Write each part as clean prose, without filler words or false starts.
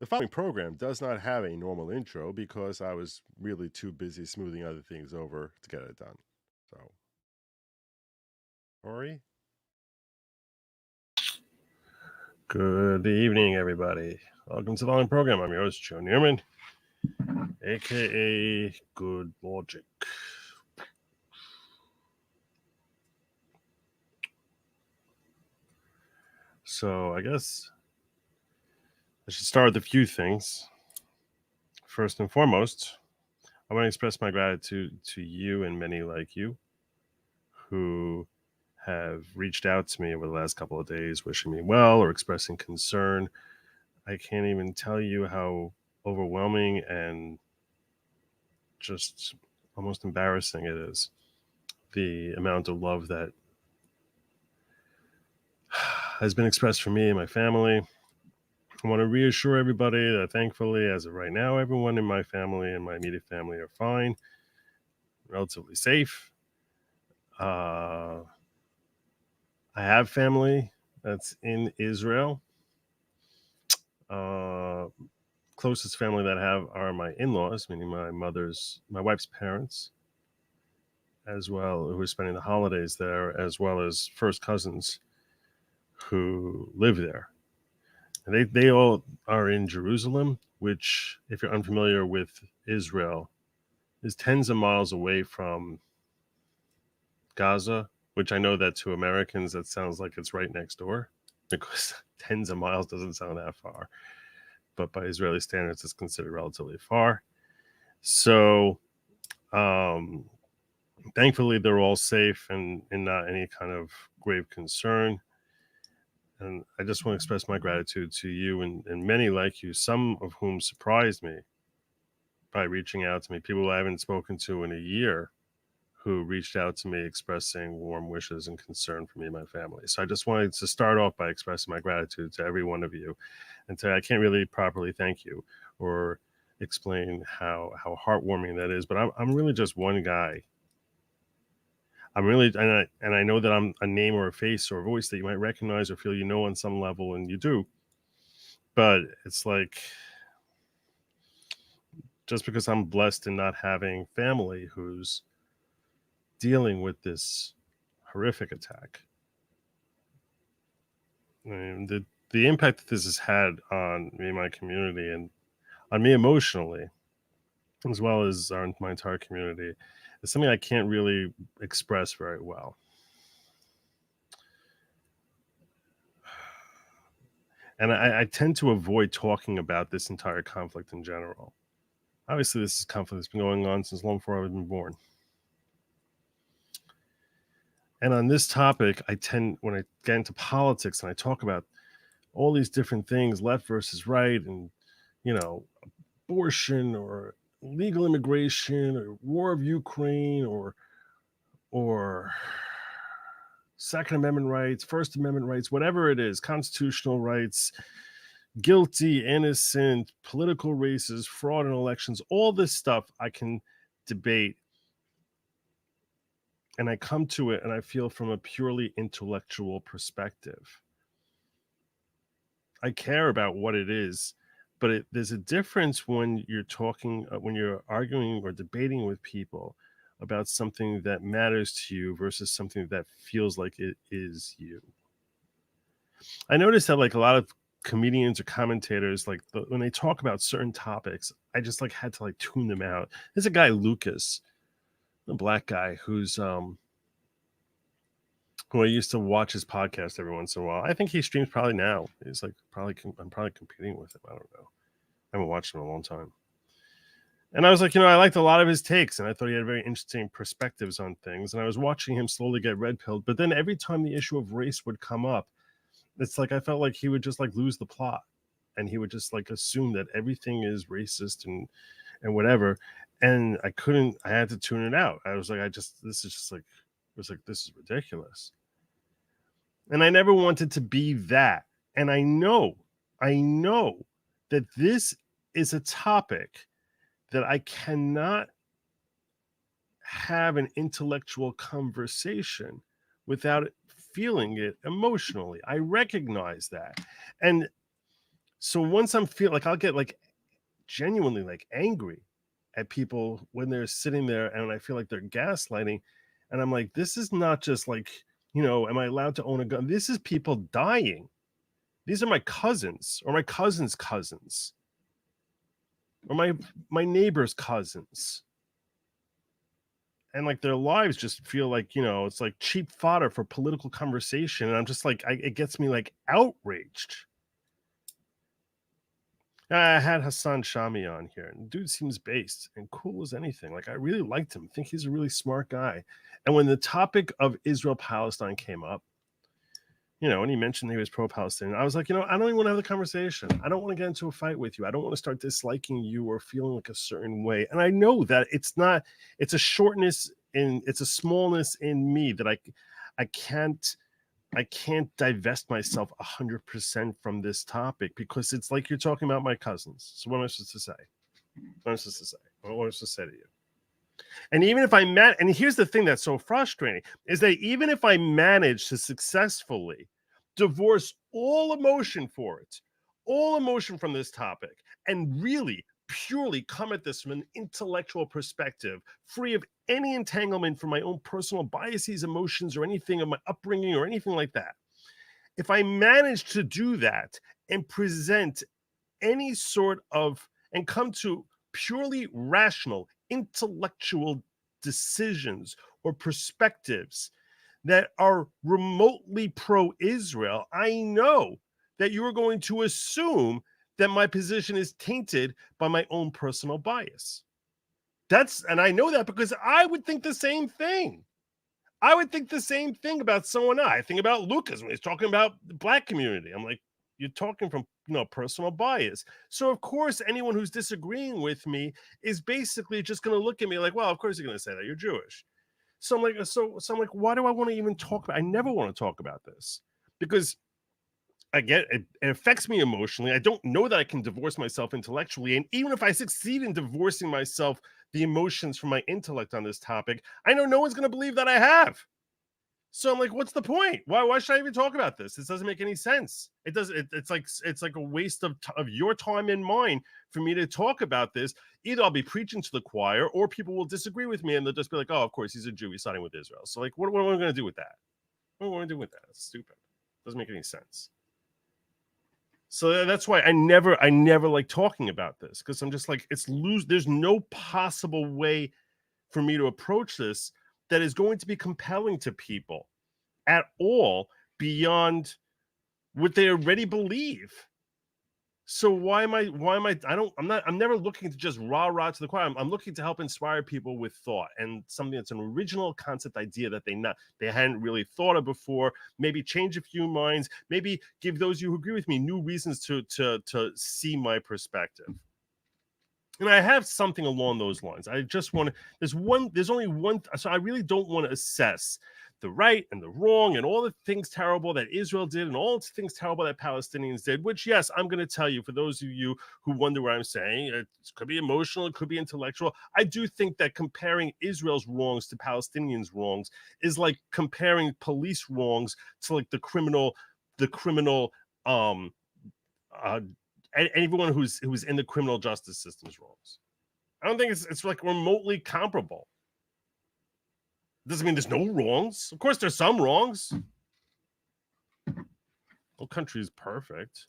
The following program does not have a normal intro because I was really too busy smoothing other things over to get it done. So, Ori, good evening, everybody. Welcome to the following program. I'm your host, Joe Newman, aka Good Logic. So, I guess I should start with a few things. First and foremost, I want to express my gratitude to you and many like you who have reached out to me over the last couple of days wishing me well or expressing concern. I can't even tell you how overwhelming and just almost embarrassing it is. The amount of love that has been expressed for me and my family. I want to reassure everybody that thankfully, as of right now, everyone in my family and my immediate family are fine, relatively safe. I have family that's in Israel. Uh, Closest family that I have are my in-laws, meaning my wife's parents, as well, who are spending the holidays there, as well as first cousins who live there. And they all are in Jerusalem, which, if you're unfamiliar with Israel, is tens of miles away from Gaza, which I know that to Americans that sounds like it's right next door, because tens of miles doesn't sound that far. But by Israeli standards, it's considered relatively far. So, thankfully, they're all safe and not any kind of grave concern. And I just want to express my gratitude to you and many like you, some of whom surprised me by reaching out to me, people I haven't spoken to in a year who reached out to me expressing warm wishes and concern for me and my family. So I just wanted to start off by expressing my gratitude to every one of you. And I can't really properly thank you or explain how heartwarming that is, but I'm really just one guy. I'm really, and I know that I'm a name or a face or a voice that you might recognize or feel you know on some level, and you do. But it's like, just because I'm blessed in not having family who's dealing with this horrific attack, I mean, the impact that this has had on me and my community and on me emotionally, as well as my entire community, is something I can't really express very well. And I tend to avoid talking about this entire conflict in general. Obviously, this is conflict that's been going on since long before I was born. And on this topic, when I get into politics and I talk about all these different things, left versus right, and, you know, abortion or legal immigration or war of Ukraine or Second Amendment rights, First Amendment rights, whatever it is, constitutional rights, guilty, innocent, political races, fraud in elections, all this stuff I can debate. And I come to it and I feel from a purely intellectual perspective. I care about what it is, but there's a difference when you're talking, when you're arguing or debating with people about something that matters to you versus something that feels like it is you. I noticed that like a lot of comedians or commentators, like when they talk about certain topics, I just like had to like tune them out. There's a guy, Lucas, a black guy who I used to watch his podcast every once in a while. I think he streams probably now. He's like I'm probably competing with him. I don't know. I haven't watched him in a long time. And I was like, I liked a lot of his takes, and I thought he had very interesting perspectives on things. And I was watching him slowly get red pilled. But then every time the issue of race would come up, it's like I felt like he would just like lose the plot, and he would just like assume that everything is racist and whatever. And I had to tune it out. I was like, this is just like, it was like, this is ridiculous. And I never wanted to be that. And I know that this is a topic that I cannot have an intellectual conversation without feeling it emotionally. I recognize that. And So once I'm feel like I'll get like genuinely like angry at people when they're sitting there and I feel like they're gaslighting. And I'm like, this is not just like, am I allowed to own a gun? This is people dying. These are my cousins or my cousin's cousins or my neighbor's cousins. And like their lives just feel like, it's like cheap fodder for political conversation. And I'm just like, it gets me like outraged. I had Hassan Shami on here, and dude seems based and cool as anything. Like I really liked him. I think he's a really smart guy. And when the topic of Israel Palestine came up, and he mentioned he was pro-Palestinian, I was like, I don't even want to have the conversation. I don't want to get into a fight with you. I don't want to start disliking you or feeling like a certain way. And I know that it's a shortness it's a smallness in me that I can't divest myself 100% from this topic because it's like you're talking about my cousins. So what am I supposed to say? What am I supposed to say? What am I supposed to say to you? And even if and here's the thing that's so frustrating, is that even if I manage to successfully divorce all emotion from this topic, and really purely come at this from an intellectual perspective, free of any entanglement from my own personal biases, emotions, or anything of my upbringing or anything like that. If I manage to do that and present any sort of, and come to purely rational, intellectual decisions or perspectives that are remotely pro-Israel, I know that you are going to assume that my position is tainted by my own personal bias. And I know that because I would think the same thing. I would think the same thing about someone. I think about Lucas when he's talking about the Black community. I'm like, you're talking from personal bias. So of course, anyone who's disagreeing with me is basically just going to look at me like, well, of course you're going to say that you're Jewish. So I'm like, why do I want to even talk about? I never want to talk about this because I get it affects me emotionally. I don't know that I can divorce myself intellectually. And even if I succeed in divorcing myself, the emotions from my intellect on this topic, I know no one's going to believe that I have. So I'm like, what's the point? Why should I even talk about this? This doesn't make any sense. It does. It's like a waste of your time and mine for me to talk about this. Either I'll be preaching to the choir, or people will disagree with me and they'll just be like, "Oh, of course he's a Jew. He's siding with Israel." So like, what am I going to do with that? What am I going to do with that? It's stupid. Doesn't make any sense. So that's why I never like talking about this, because I'm just like, there's no possible way for me to approach this that is going to be compelling to people at all beyond what they already believe. So why am I I'm never looking to just rah to the choir. I'm looking to help inspire people with thought and something that's an original concept idea that they hadn't really thought of before. Maybe change a few minds, maybe give those of you who agree with me new reasons to see my perspective. And I have something along those lines. I just want to, there's only one, so I really don't want to assess the right and the wrong and all the things terrible that Israel did and all the things terrible that Palestinians did, which, yes, I'm going to tell you, for those of you who wonder what I'm saying, it could be emotional, it could be intellectual. I do think that comparing Israel's wrongs to Palestinians' wrongs is like comparing police wrongs to like the criminal, everyone who's in the criminal justice system's wrongs. I don't think it's like remotely comparable. Doesn't mean there's no wrongs. Of course, there's some wrongs. No country is perfect,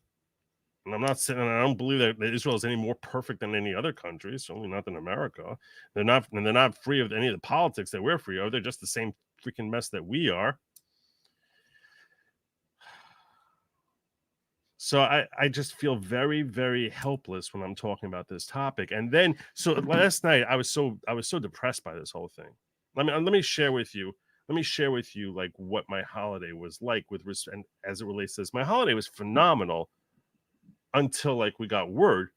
and I'm not saying, I don't believe that Israel is any more perfect than any other country. Certainly not than America. They're not free of any of the politics that we're free of. They're just the same freaking mess that we are. So I just feel very, very helpless when I'm talking about this topic. And then, so last night I was so depressed by this whole thing. Let me share with you. Like what my holiday was like and as it relates to this. My holiday was phenomenal until like we got word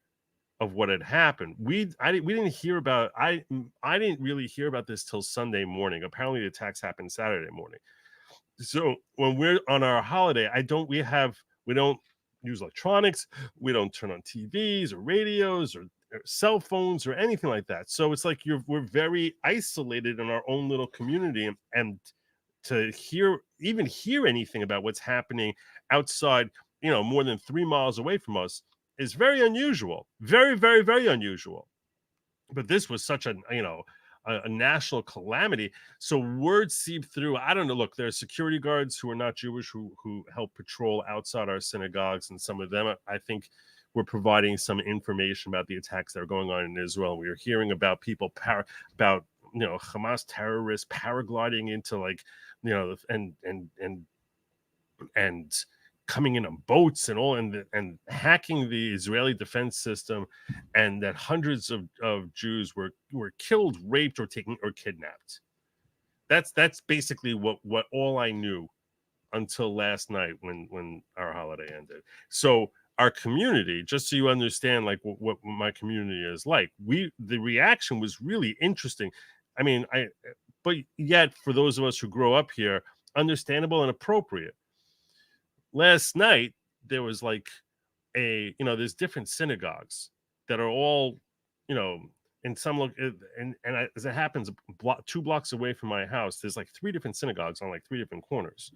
of what had happened. We didn't hear about I didn't really hear about this till Sunday morning. Apparently the attacks happened Saturday morning. So when we're on our holiday, we don't use electronics. We don't turn on TVs or radios or cell phones or anything like that. So it's like we're very isolated in our own little community, and to hear anything about what's happening outside, more than 3 miles away from us, is very unusual, very, very, very unusual. But this was such a national calamity. So word seeped through. I don't know. Look, there are security guards who are not Jewish who help patrol outside our synagogues, and some of them, I think, were providing some information about the attacks that are going on in Israel. We were hearing about people about Hamas terrorists paragliding into and coming in on boats and all, and hacking the Israeli defense system, and that hundreds of Jews were killed, raped, or taken or kidnapped. That's basically what all I knew until last night when our holiday ended. So our community, just so you understand, like what my community is like, the reaction was really interesting. I mean, but yet for those of us who grow up here, understandable and appropriate. Last night there was like there's different synagogues that are all in some look, as it happens, 2 blocks away from my house, there's like 3 different synagogues on like 3 different corners,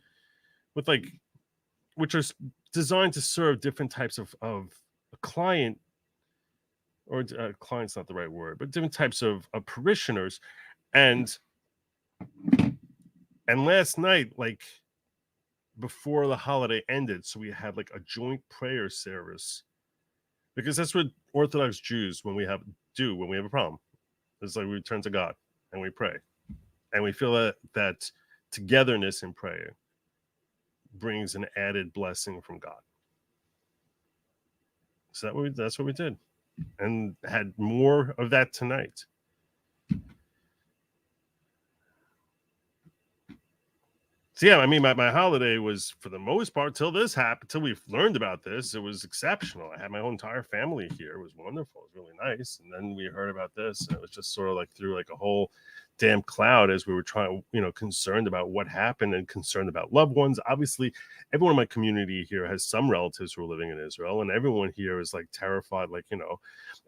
with which are designed to serve different types of a client, or client's not the right word, but different types of parishioners, and last night, like, before the holiday ended, so we had like a joint prayer service, because that's what Orthodox Jews, when we have a problem, it's like we turn to God and we pray, and we feel that togetherness in prayer brings an added blessing from God. So that's what we did, and had more of that tonight. So yeah, I mean, my holiday was, for the most part, till this happened, till we learned about this, it was exceptional. I had my whole entire family here. It was wonderful. It was really nice. And then we heard about this, and it was just sort of like through like a whole damn cloud, as we were trying, concerned about what happened and concerned about loved ones. Obviously, everyone in my community here has some relatives who are living in Israel, and everyone here is like terrified,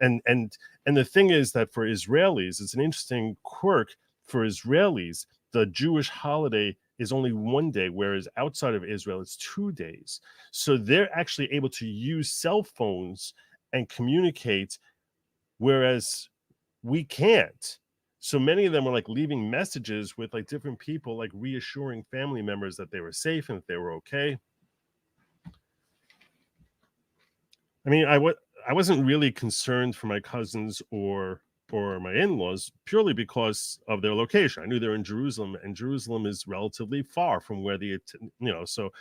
and the thing is that for Israelis, it's an interesting quirk. For Israelis, the Jewish holiday is only 1 day, whereas outside of Israel, it's 2 days. So they're actually able to use cell phones and communicate, whereas we can't. So many of them are like leaving messages with like different people, like reassuring family members that they were safe and that they were okay. I mean, I wasn't really concerned for my cousins or my in-laws, purely because of their location. I knew they're in Jerusalem, and Jerusalem is relatively far from where so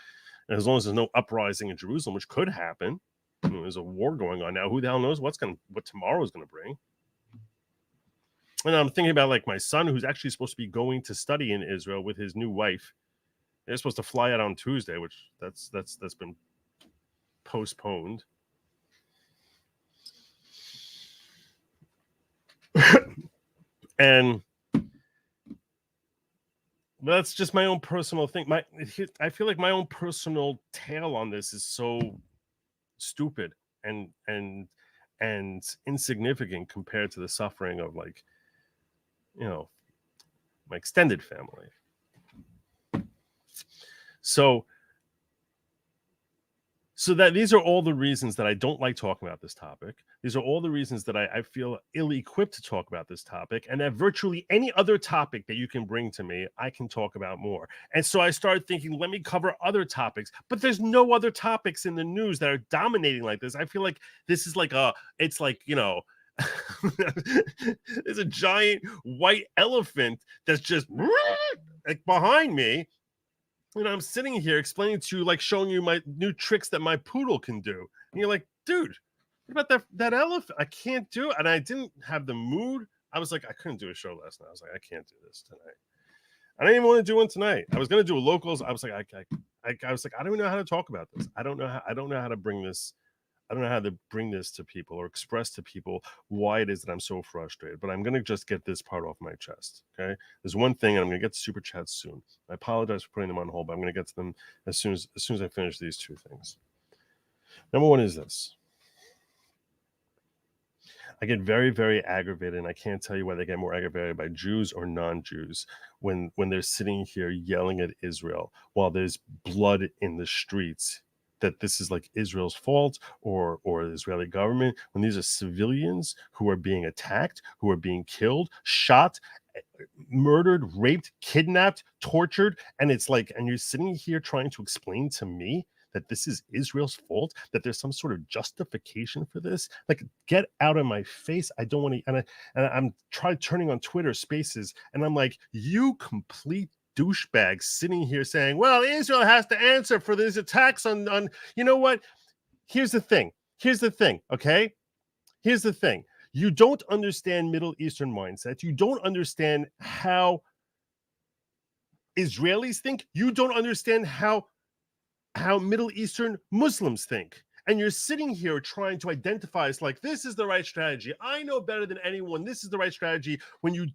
as long as there's no uprising in Jerusalem, which could happen, there's a war going on now. Who the hell knows what tomorrow is going to bring? And I'm thinking about like my son, who's actually supposed to be going to study in Israel with his new wife. They're supposed to fly out on Tuesday, which that's been postponed. And that's just my own personal thing. I feel like my own personal tale on this is so stupid and insignificant compared to the suffering of my extended family. So that these are all the reasons that I don't like talking about this topic. These are all the reasons that I feel ill-equipped to talk about this topic, and that virtually any other topic that you can bring to me, I can talk about more. And so I started thinking, let me cover other topics, but there's no other topics in the news that are dominating like this. I feel like this is like it's like, there's a giant white elephant that's just like behind me. I'm sitting here explaining to you, like showing you my new tricks that my poodle can do. And you're like, dude, what about that elephant? I can't do it. And I didn't have the mood. I was like, I couldn't do a show last night. I was like, I can't do this tonight. I didn't even want to do one tonight. I was going to do a locals. I was like, I was like, I don't even know how to talk about this. I don't know how to bring this. I don't know how to bring this to people or express to people why it is that I'm so frustrated, but I'm going to just get this part off my chest. Okay. There's one thing, and I'm going to get to super chats soon. I apologize for putting them on hold, but I'm going to get to them as soon as I finish these 2 things. Number one is this. I get very, very aggravated, and I can't tell you whether I get more aggravated by Jews or non-Jews when they're sitting here yelling at Israel while there's blood in the streets that this is like Israel's fault or the Israeli government, when these are civilians who are being attacked, who are being killed, shot, murdered, raped, kidnapped, tortured, and it's like, and you're sitting here trying to explain to me that this is Israel's fault, that there's some sort of justification for this. Like, get out of my face. I don't want to. And I'm turning on Twitter Spaces, and I'm like, you complete douchebags sitting here saying, well, Israel has to answer for these attacks on. You know what? Here's the thing. Okay? Here's the thing. You don't understand Middle Eastern mindsets. You don't understand how Israelis think. You don't understand how Middle Eastern Muslims think. And you're sitting here trying to identify as like, this is the right strategy. I know better than anyone. This is the right strategy. When you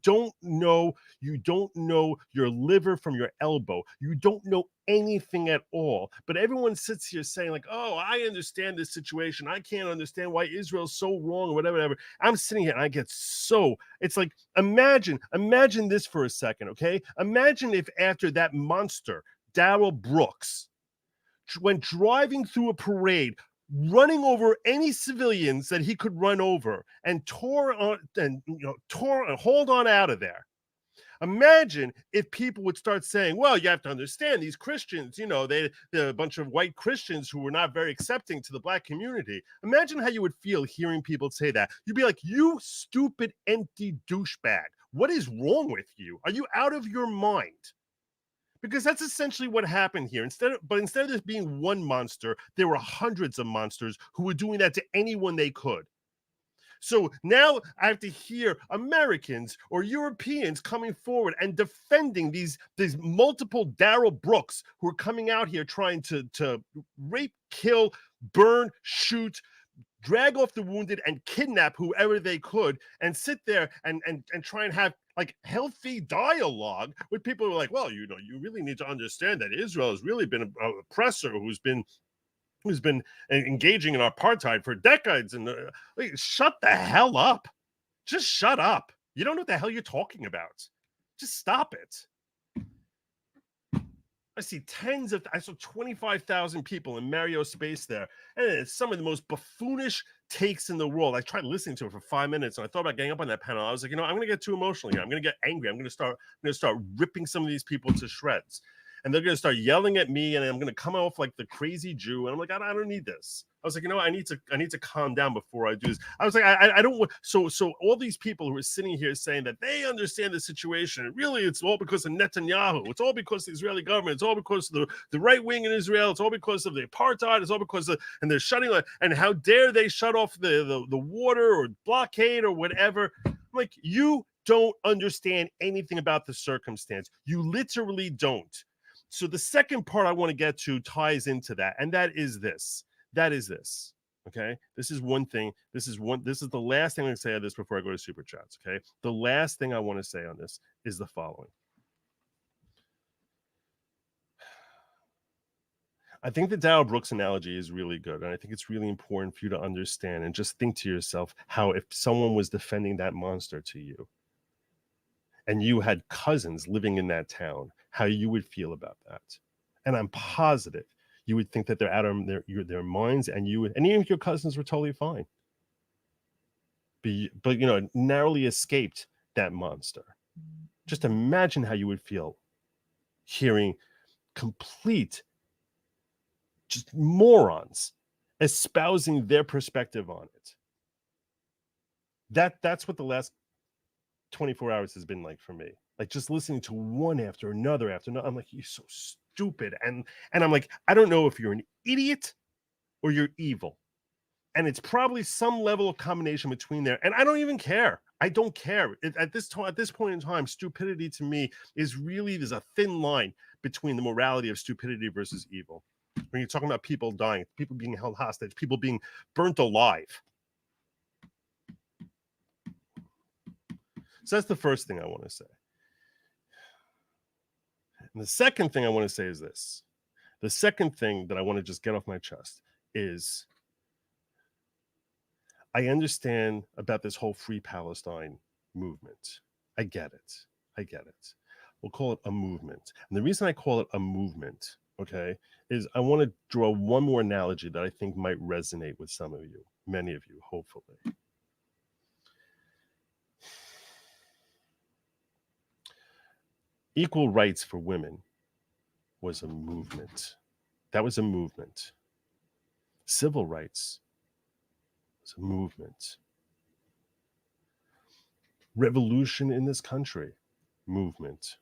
don't know your liver from your elbow. You don't know anything at all. But everyone sits here saying like, oh, I understand this situation. I can't understand why Israel's so wrong or whatever. I'm sitting here and I get so, it's like, imagine this for a second, okay? Imagine if after that monster, Darrell Brooks, when driving through a parade, running over any civilians that he could run over and tore and hold on out of there. Imagine if people would start saying, well, you have to understand these Christians, they're a bunch of white Christians who were not very accepting to the black community. Imagine how you would feel hearing people say that. You'd be like, you stupid, empty douchebag. What is wrong with you? Are you out of your mind? Because that's essentially what happened here. Instead of this being one monster, there were hundreds of monsters who were doing that to anyone they could. So now I have to hear Americans or Europeans coming forward and defending these multiple Darrell Brooks who are coming out here trying to rape, kill, burn, shoot, drag off the wounded, and kidnap whoever they could, and sit there and try and have like healthy dialogue with people who are like, well, you really need to understand that Israel has really been an oppressor who's been engaging in apartheid for decades. And shut the hell up. Just shut up. You don't know what the hell you're talking about. Just stop it. I saw 25,000 people in Mario Space there. And it's some of the most buffoonish takes in the world. I tried listening to it for 5 minutes and I thought about getting up on that panel. I was like, I'm going to get too emotional here. I'm going to get angry. I'm going to start ripping some of these people to shreds. And they're going to start yelling at me, and I'm going to come off like the crazy Jew. And I'm like, I don't need this. I was like, I need to calm down before I do this. I was like, I don't want. So all these people who are sitting here saying that they understand the situation, and really it's all because of Netanyahu. It's all because of the Israeli government. It's all because of the right wing in Israel. It's all because of the apartheid. It's all because of, and they're shutting, and how dare they shut off the water or blockade or whatever. I'm like, you don't understand anything about the circumstance. You literally don't. So the second part I want to get to ties into that, and that is this. Okay, this is one thing. This is the last thing I'm going to say on this before I go to super chats. Okay, the last thing I want to say on this is the following. I think the Darrell Brooks analogy is really good, and I think it's really important for you to understand and just think to yourself how if someone was defending that monster to you, and you had cousins living in that town, how you would feel about that. And I'm positive you would think that they're out of their minds, and even if your cousins were totally fine. But narrowly escaped that monster. Just imagine how you would feel hearing complete just morons espousing their perspective on it. That's what the last 24 hours has been like for me. Like just listening to one after another. I'm like, you're so stupid. And I'm like, I don't know if you're an idiot or you're evil. And it's probably some level of combination between there. And I don't even care. I don't care. At this point in time, stupidity to me is really, there's a thin line between the morality of stupidity versus evil. When you're talking about people dying, people being held hostage, people being burnt alive. So that's the first thing I want to say. And the second thing I want to say is this. The second thing that I want to just get off my chest is I understand about this whole Free Palestine movement. I get it. We'll call it a movement. And the reason I call it a movement okay, is I want to draw one more analogy that I think might resonate with some of you, many of you, hopefully. Equal rights for women was a movement. That was a movement. Civil rights was a movement. Revolution in this country, movement.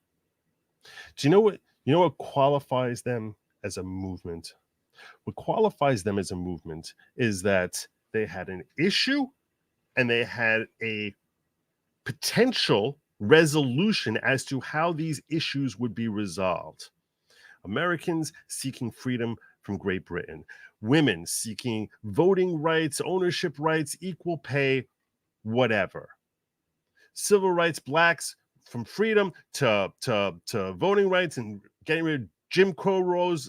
Do you know what qualifies them as a movement? What qualifies them as a movement is that they had an issue and they had a potential resolution as to how these issues would be resolved. Americans seeking freedom from Great Britain, women seeking voting rights, ownership rights, equal pay, whatever. Civil rights, blacks from freedom to voting rights and getting rid of Jim Crow laws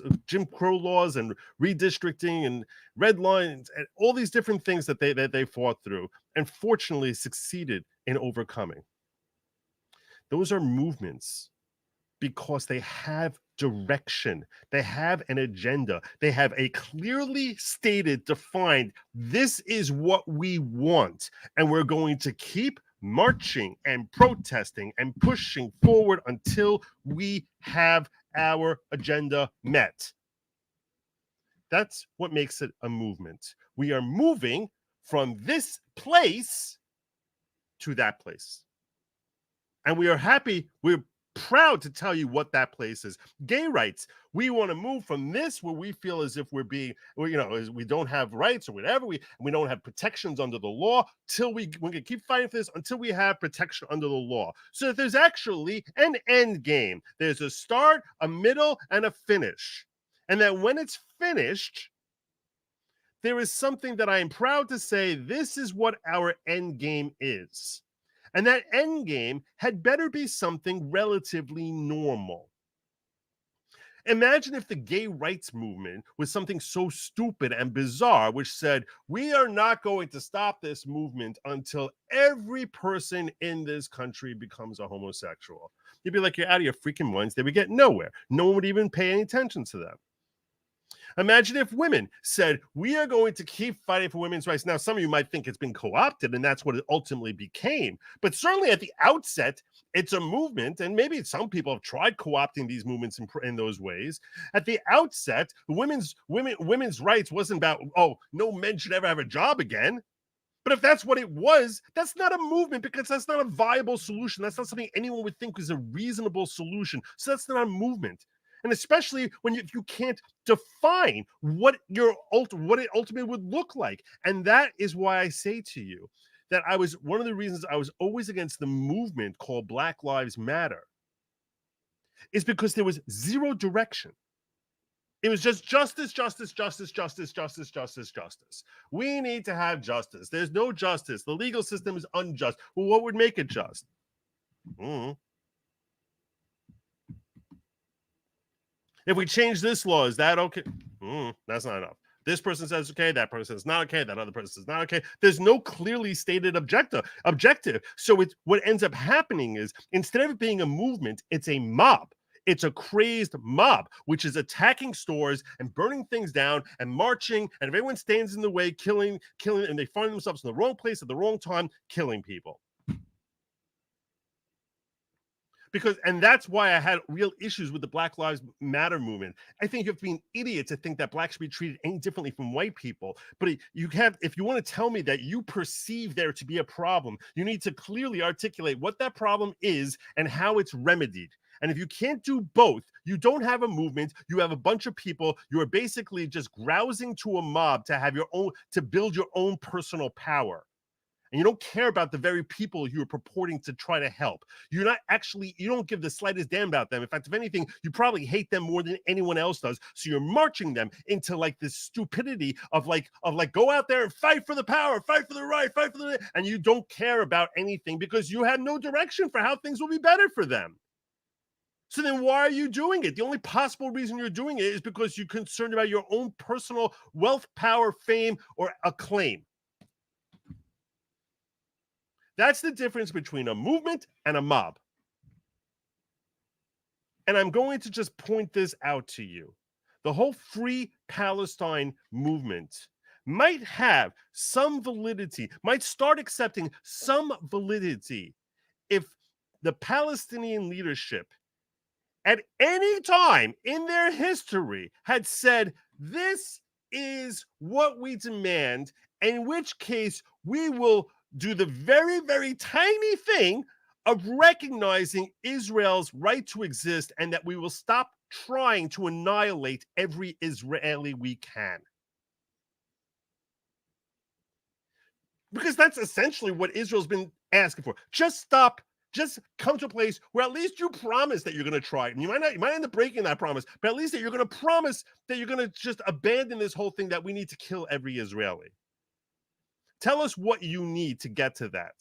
and redistricting and red lines and all these different things that they fought through and fortunately succeeded in overcoming. Those are movements because they have direction, they have an agenda, they have a clearly stated, defined, this is what we want, and we're going to keep marching and protesting and pushing forward until we have our agenda met. That's what makes it a movement. We are moving from this place to that place. And we are happy, we're proud to tell you what that place is. Gay rights. We want to move from this where we feel as if we're being, we don't have rights or whatever. We don't have protections under the law till we can keep fighting for this until we have protection under the law. So there's actually an end game. There's a start, a middle, and a finish. And that when it's finished, there is something that I am proud to say, this is what our end game is. And that end game had better be something relatively normal. Imagine if the gay rights movement was something so stupid and bizarre, which said, we are not going to stop this movement until every person in this country becomes a homosexual. You'd be like, you're out of your freaking minds. They would get nowhere. No one would even pay any attention to them. Imagine if women said, we are going to keep fighting for women's rights. Now, some of you might think it's been co-opted, and that's what it ultimately became. But certainly at the outset, it's a movement, and maybe some people have tried co-opting these movements in those ways. At the outset, women's rights wasn't about, oh, no men should ever have a job again. But if that's what it was, that's not a movement because that's not a viable solution. That's not something anyone would think is a reasonable solution. So that's not a movement. And especially when you can't define what it ultimately would look like. And that is why I say to you that one of the reasons I was always against the movement called Black Lives Matter is because there was zero direction. It was just justice, justice, justice, justice, justice, justice, justice. We need to have justice. There's no justice. The legal system is unjust. Well, what would make it just? If we change this law, is that okay? That's not enough. This person says okay, that person says not okay, that other person says not okay. There's no clearly stated objective. So what ends up happening is instead of it being a movement, it's a mob. It's a crazed mob, which is attacking stores and burning things down and marching. And if anyone stands in the way, killing, and they find themselves in the wrong place at the wrong time, killing people. And that's why I had real issues with the Black Lives Matter movement. I think you have to be an idiot to think that blacks should be treated any differently from white people. But if you want to tell me that you perceive there to be a problem, you need to clearly articulate what that problem is and how it's remedied. And if you can't do both, you don't have a movement. You have a bunch of people. You are basically just grousing to a mob to build your own personal power. And you don't care about the very people you're purporting to try to help. You don't give the slightest damn about them. In fact, if anything, you probably hate them more than anyone else does. So you're marching them into like this stupidity of go out there and fight for the power, fight for the right, and you don't care about anything because you have no direction for how things will be better for them. So then why are you doing it? The only possible reason you're doing it is because you're concerned about your own personal wealth, power, fame, or acclaim. That's the difference between a movement and a mob. And I'm going to just point this out to you. the whole Free Palestine movement might have some validity, might start accepting some validity if the Palestinian leadership at any time in their history had said, this is what we demand, in which case we will do the very, very tiny thing of recognizing Israel's right to exist and that we will stop trying to annihilate every Israeli we can. Because that's essentially what Israel's been asking for. Just stop. Just come to a place where at least you promise that you're going to try it. And you might end up breaking that promise, but at least that you're going to promise that you're going to just abandon this whole thing that we need to kill every Israeli. Tell us what you need to get to that.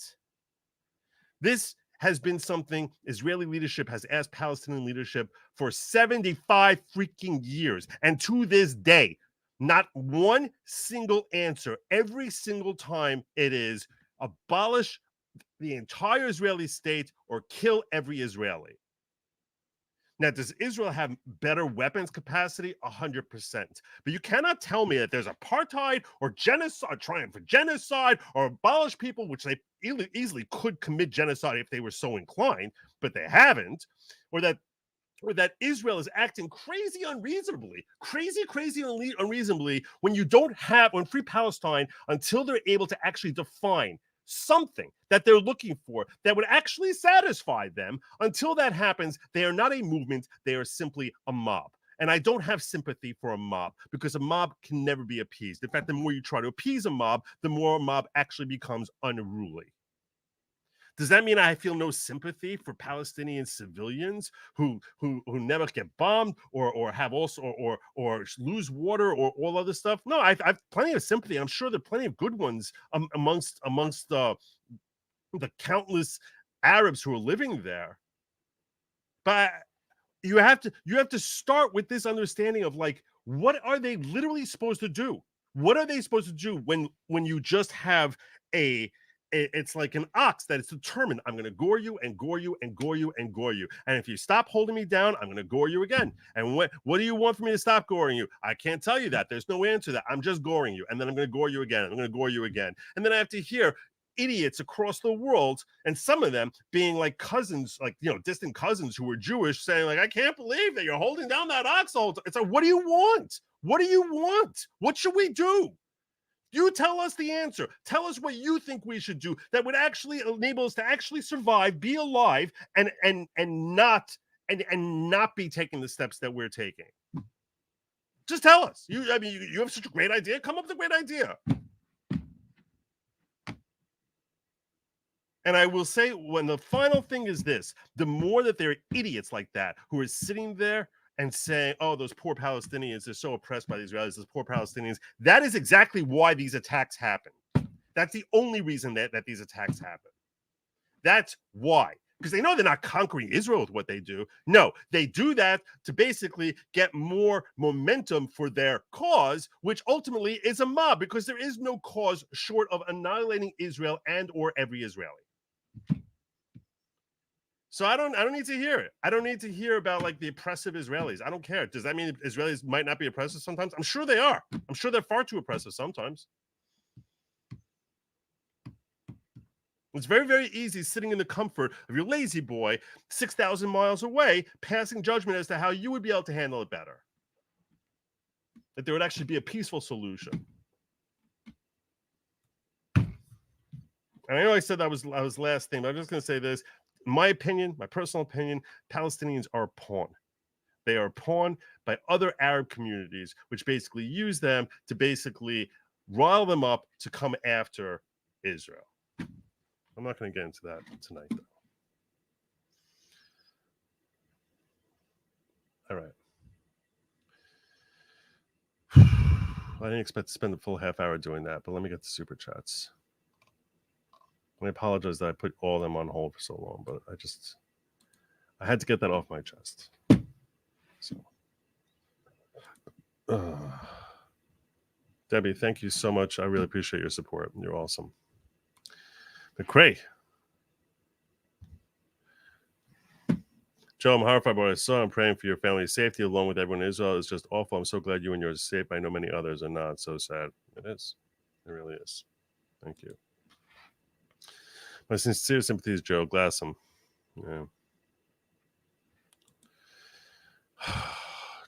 This has been something Israeli leadership has asked Palestinian leadership for 75 freaking years. And to this day, not one single answer. Every single time it is abolish the entire Israeli state or kill every Israeli. Now, does Israel have better weapons capacity? 100%. But you cannot tell me that there's apartheid or genocide, trying for genocide or abolish people, which they easily could commit genocide if they were so inclined, but they haven't, or that Israel is acting crazy unreasonably when Free Palestine, until they're able to actually define something that they're looking for that would actually satisfy them. Until that happens, they are not a movement, they are simply a mob. And I don't have sympathy for a mob because a mob can never be appeased. In fact, the more you try to appease a mob, the more a mob actually becomes unruly. Does that mean I feel no sympathy for Palestinian civilians who never get bombed or have also or lose water or all other stuff? No, I've plenty of sympathy. I'm sure there are plenty of good ones amongst the countless Arabs who are living there. But you have to start with this understanding of, like, what are they literally supposed to do? What are they supposed to do when you just have it's like an ox that is determined, I'm going to gore you and gore you and gore you and gore you. And if you stop holding me down, I'm going to gore you again. And what do you want for me to stop goring you? I can't tell you that. There's no answer to that. I'm just goring you. And then I'm going to gore you again. I'm going to gore you again. And then I have to hear idiots across the world, and some of them being like cousins, like, distant cousins who were Jewish, saying, like, I can't believe that you're holding down that ox all the time. It's like, what do you want? What do you want? What should we do? You tell us the answer. Tell us what you think we should do that would actually enable us to actually survive, be alive, and not be taking the steps that we're taking. Just tell us. You have such a great idea. Come up with a great idea. And I will say, when the final thing is this, the more that there are idiots like that who are sitting there and saying, oh, those poor Palestinians, they're so oppressed by the Israelis, those poor Palestinians. That is exactly why these attacks happen. That's the only reason that these attacks happen. That's why. Because they know they're not conquering Israel with what they do. No, they do that to basically get more momentum for their cause, which ultimately is a mob, because there is no cause short of annihilating Israel and or every Israeli. So I don't need to hear it. I don't need to hear about, like, the oppressive Israelis. I don't care. Does that mean Israelis might not be oppressive sometimes? I'm sure they are. I'm sure they're far too oppressive sometimes. It's very, very easy sitting in the comfort of your lazy boy 6,000 miles away, passing judgment as to how you would be able to handle it better. That there would actually be a peaceful solution. And I know I said that was last thing, but I'm just going to say this. My opinion, my personal opinion, Palestinians are a pawn. They are a pawn by other Arab communities, which basically use them to basically rile them up to come after Israel. I'm not going to get into that tonight, though. All right. I didn't expect to spend a full half hour doing that, but let me get the super chats. I apologize that I put all of them on hold for so long, but I had to get that off my chest. So, Debbie, thank you so much. I really appreciate your support. You're awesome. McCrae. Joe, I'm horrified by what I saw. I'm praying for your family's safety along with everyone in Israel. It's just awful. I'm so glad you and yours are safe. I know many others are not. So sad. It is. It really is. Thank you. My sincere sympathies, Joe Glassam. Yeah.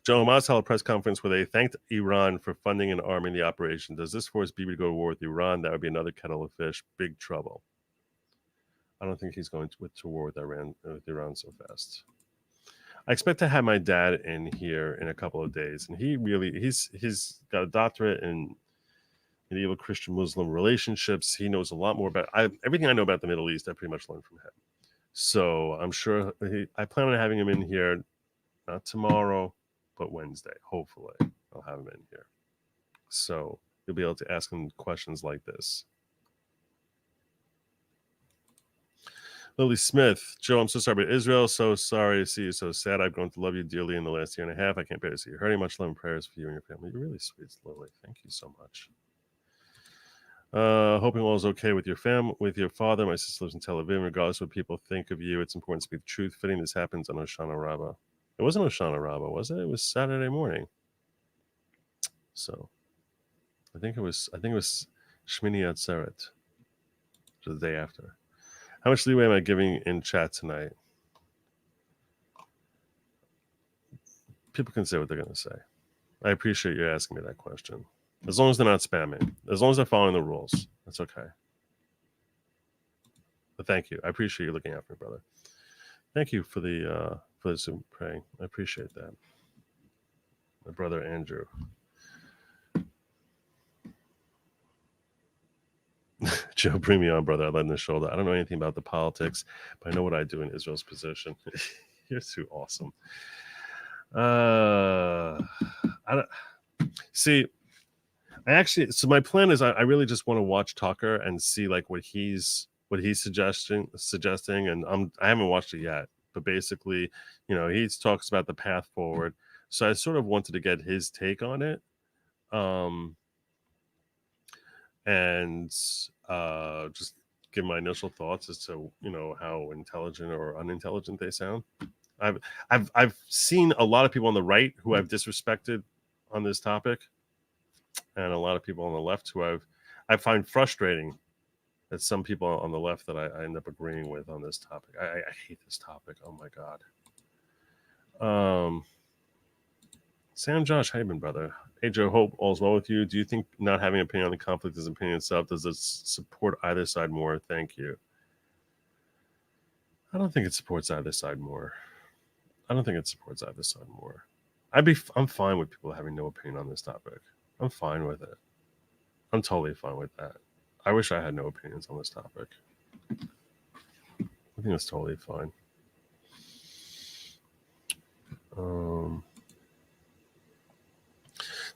Joe Hamas held a press conference where they thanked Iran for funding and arming the operation. Does this force Bibi to go to war with Iran? That would be another kettle of fish. Big trouble. I don't think he's going to war with Iran so fast. I expect to have my dad in here in a couple of days, and he's got a doctorate in medieval Christian Muslim relationships. He knows a lot more about everything I know about the Middle East. I pretty much learned from him. So I'm sure I plan on having him in here, not tomorrow, but Wednesday. Hopefully, I'll have him in here. So you'll be able to ask him questions like this. Lily Smith, Joe, I'm so sorry about Israel. So sorry to see you so sad. I've grown to love you dearly in the last year and a half. I can't bear to see you hurting. Much love and prayers for you and your family. You're really sweet, Lily. Thank you so much. Hoping all is okay with your with your father. My sister lives in Tel Aviv. Regardless of what people think of you, it's important to speak the truth. Fitting this happens on Hoshana Rabbah. It wasn't Hoshana Rabbah, was it? It was Saturday morning. So I think it was Shmini Atzeret, the day after. How much leeway am I giving in chat tonight? People can say what they're going to say. I appreciate you asking me that question. As long as they're not spamming, as long as they're following the rules, that's okay. But thank you. I appreciate you looking after me, brother. Thank you for the Zoom praying. I appreciate that. My brother Andrew. Joe, bring me on, brother. I led in the shoulder. I don't know anything about the politics, but I know what I do in Israel's position. You're too awesome. I don't see. So my plan is I really just want to watch Tucker and see like what he's suggesting, and I haven't watched it yet. But basically, he talks about the path forward. So I sort of wanted to get his take on it. And just give my initial thoughts as to how intelligent or unintelligent they sound. I've seen a lot of people on the right who I've disrespected on this topic, and a lot of people on the left who I find frustrating that some people on the left that I end up agreeing with on this topic. I hate this topic. Oh my god. Sam Josh, how you been, brother? Hey Joe, hope all's well with you. Do you think not having an opinion on the conflict is an opinion itself? Does it support either side more? Thank you. I don't think it supports either side more. I'm fine with people having no opinion on this topic. I'm fine with it. I'm totally fine with that. I wish I had no opinions on this topic. I think that's totally fine.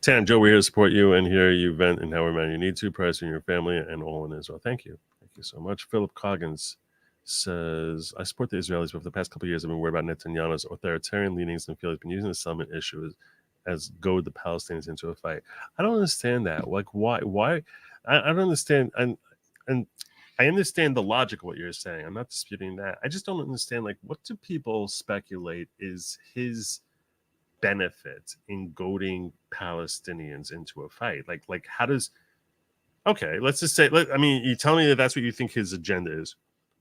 Tan, Joe, we're here to support you and hear you vent in however manner you need to. Prayers for your family and all in Israel. Thank you. Thank you so much. Philip Coggins says, I support the Israelis, but for the past couple of years, I've been worried about Netanyahu's authoritarian leanings and feel he's been using the settlement issue as goad the Palestinians into a fight. I don't understand that. Like, why? I don't understand. And I understand the logic of what you're saying. I'm not disputing that. I just don't understand, like, what do people speculate is his benefit in goading Palestinians into a fight? Like how does, okay, let's just say, you tell me that that's what you think his agenda is.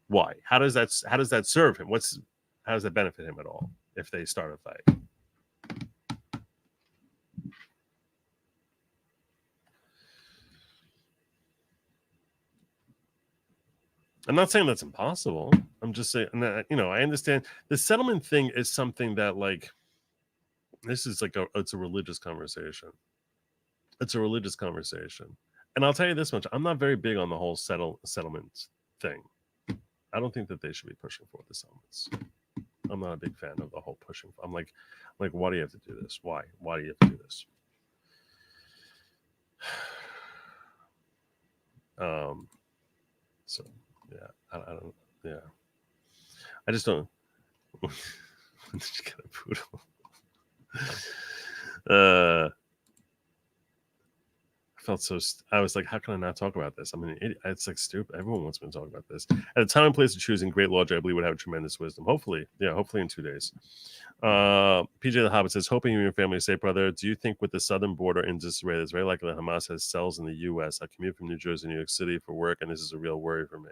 Why? How does that serve him? How does that benefit him at all if they start a fight? I'm not saying that's impossible. I'm just saying that, I understand the settlement thing is something that, like, this is like it's a religious conversation. It's a religious conversation. And I'll tell you this much, I'm not very big on the whole settlement thing. I don't think that they should be pushing for the settlements. I'm not a big fan of the whole pushing. I'm like, why do you have to do this? Why? Why do you have to do this? So yeah, I don't. Yeah, I just don't. When did you get a poodle? felt so. I was like, how can I not talk about this? I mean, it's like stupid. Everyone wants me to talk about this. At a time and place of choosing, great logic, I believe, would have tremendous wisdom. Hopefully, hopefully in 2 days. PJ the Hobbit says, hoping you and your family are safe, brother. Do you think with the southern border in disarray, it's very likely that Hamas has cells in the U.S.? I commute from New Jersey to New York City for work, and this is a real worry for me.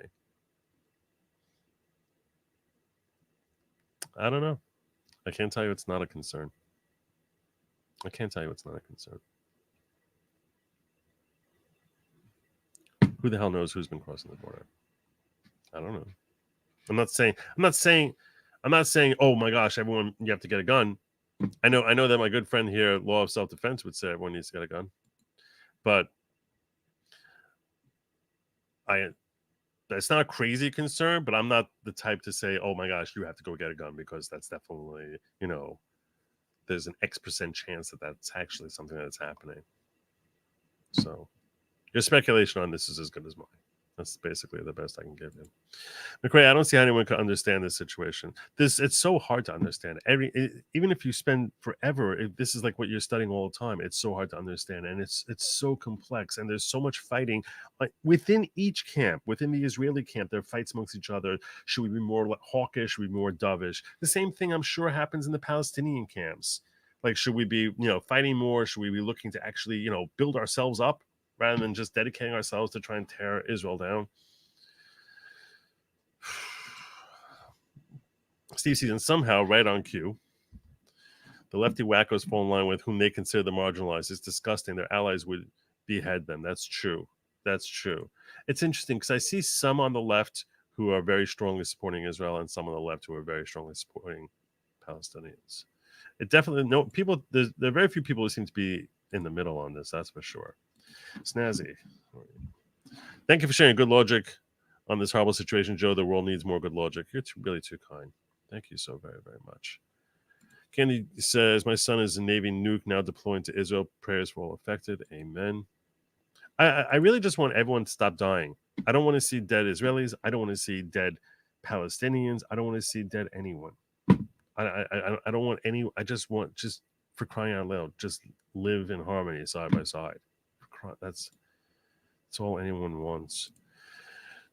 I don't know. I can't tell you it's not a concern. I can't tell you it's not a concern. Who the hell knows who's been crossing the border? I don't know. I'm not saying, oh my gosh, everyone, you have to get a gun. I know that my good friend here, Law of Self-Defense, would say everyone needs to get a gun. But it's not a crazy concern, but I'm not the type to say, oh my gosh, you have to go get a gun, because that's definitely, there's an X% chance that that's actually something that's happening. So your speculation on this is as good as mine. That's basically the best I can give you. McRae, I don't see how anyone could understand this situation. It's so hard to understand. Even if you spend forever, this is like what you're studying all the time. It's so hard to understand, and it's so complex, and there's so much fighting. Like within each camp, within the Israeli camp, there are fights amongst each other. Should we be more hawkish? Should we be more dovish? The same thing, I'm sure, happens in the Palestinian camps. Like, should we be, fighting more? Should we be looking to actually, build ourselves up rather than just dedicating ourselves to try and tear Israel down? Steve Season, somehow, right on cue, the lefty wackos fall in line with whom they consider the marginalized. It's disgusting. Their allies would behead them. That's true. It's interesting because I see some on the left who are very strongly supporting Israel, and some on the left who are very strongly supporting Palestinians. It definitely, there are very few people who seem to be in the middle on this, that's for sure. Snazzy, thank you for sharing good logic on this horrible situation, Joe. The world needs more good logic. You're really too kind. Thank you so very, very much. Candy says, my son is a Navy nuke now deploying to Israel. Prayers for all affected. Amen. I really just want everyone to stop dying. I don't want to see dead Israelis. I don't want to see dead Palestinians. I don't want to see dead anyone. I don't want any. I just want, just for crying out loud, just live in harmony side by side. That's all anyone wants.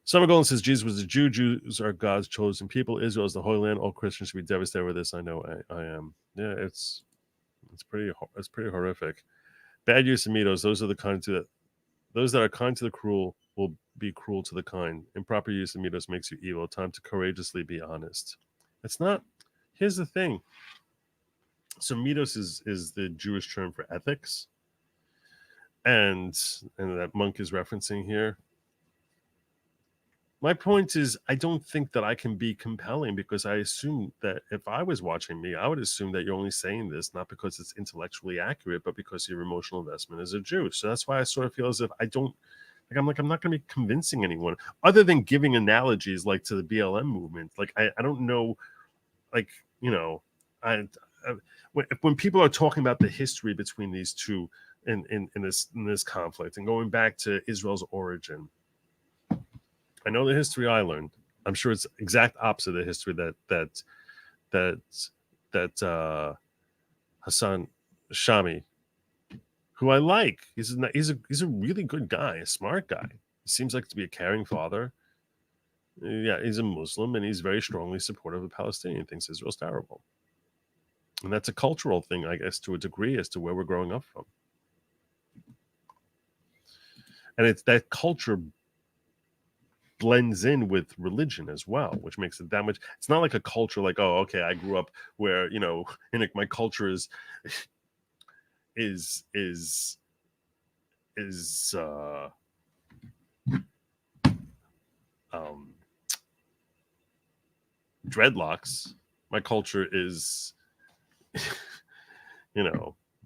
Summer Golden says Jesus was a Jew. Jews are God's chosen people. Israel is the Holy Land. All Christians should be devastated with this. I know I am. Yeah, it's pretty horrific. Bad use of mitos. Those are the those that are kind to the cruel will be cruel to the kind. Improper use of mitos makes you evil. Time to courageously be honest. It's not. Here's the thing. So mitos is the Jewish term for ethics, and that Monk is referencing here. My point is, I don't think that I can be compelling, because I assume that if I was watching me, I would assume that you're only saying this not because it's intellectually accurate, but because of your emotional investment as a Jew. So that's why I sort of feel as if I'm not going to be convincing anyone, other than giving analogies like to the BLM movement. Like I don't know, like when people are talking about the history between these two in this conflict and going back to Israel's origin. I know the history I learned. I'm sure it's exact opposite of the history that Hassan Shami, who I like. He's a really good guy, a smart guy. He seems like to be a caring father. Yeah, he's a Muslim, and he's very strongly supportive of Palestinian. Thinks Israel's terrible, and that's a cultural thing, I guess, to a degree, as to where we're growing up from. And it's that culture blends in with religion as well, which makes it that much. It's not like a culture like, oh, okay, I grew up where, my culture is dreadlocks. My culture is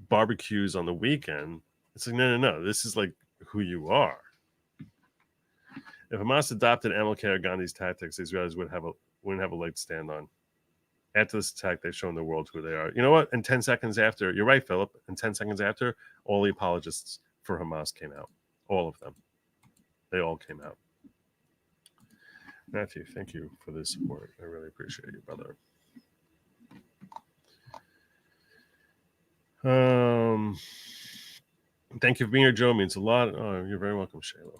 barbecues on the weekend. It's like, no, this is like who you are. If Hamas adopted MLK or Gandhi's tactics, the Israelis wouldn't have a leg to stand on. After this attack, they've shown the world who they are. You know what? In 10 seconds after, you're right, Philip. In 10 seconds after, all the apologists for Hamas came out. All of them. They all came out. Matthew, thank you for the support. I really appreciate you, brother. Thank you for being here, Joe. It means a lot. Oh, you're very welcome, Shayla.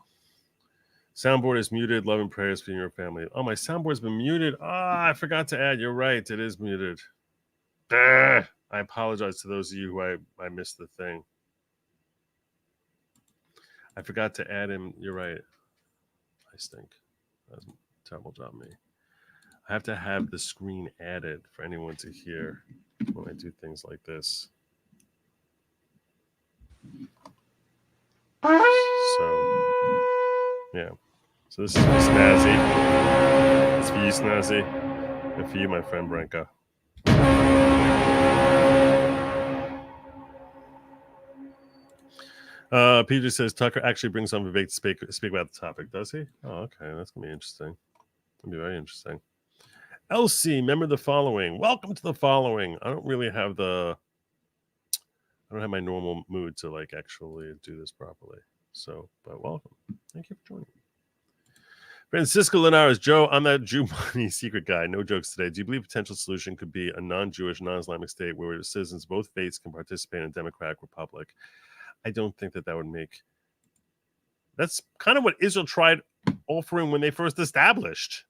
Soundboard is muted. Love and prayers for your family. Oh, my soundboard's been muted. Ah, I forgot to add. You're right. It is muted. I apologize to those of you who I missed the thing. I forgot to add him. You're right. I stink. That's a terrible job, me. I have to have the screen added for anyone to hear when I do things like this. So, yeah. So this is for Snazzy. It's for you, Snazzy. And for you, my friend Branka. Peter says Tucker actually brings on Vivek to speak about the topic. Does he? Oh, okay. That's going to be interesting. It'll be very interesting. Elsie, remember the following. Welcome to the following. I don't have my normal mood to like actually do this properly. So, but welcome. Thank you for joining. Francisco Linares, Joe, I'm that Jew money secret guy. No jokes today. Do you believe a potential solution could be a non-Jewish, non-Islamic state where citizens of both faiths can participate in a democratic republic? I don't think that would make. That's kind of what Israel tried offering when they first established.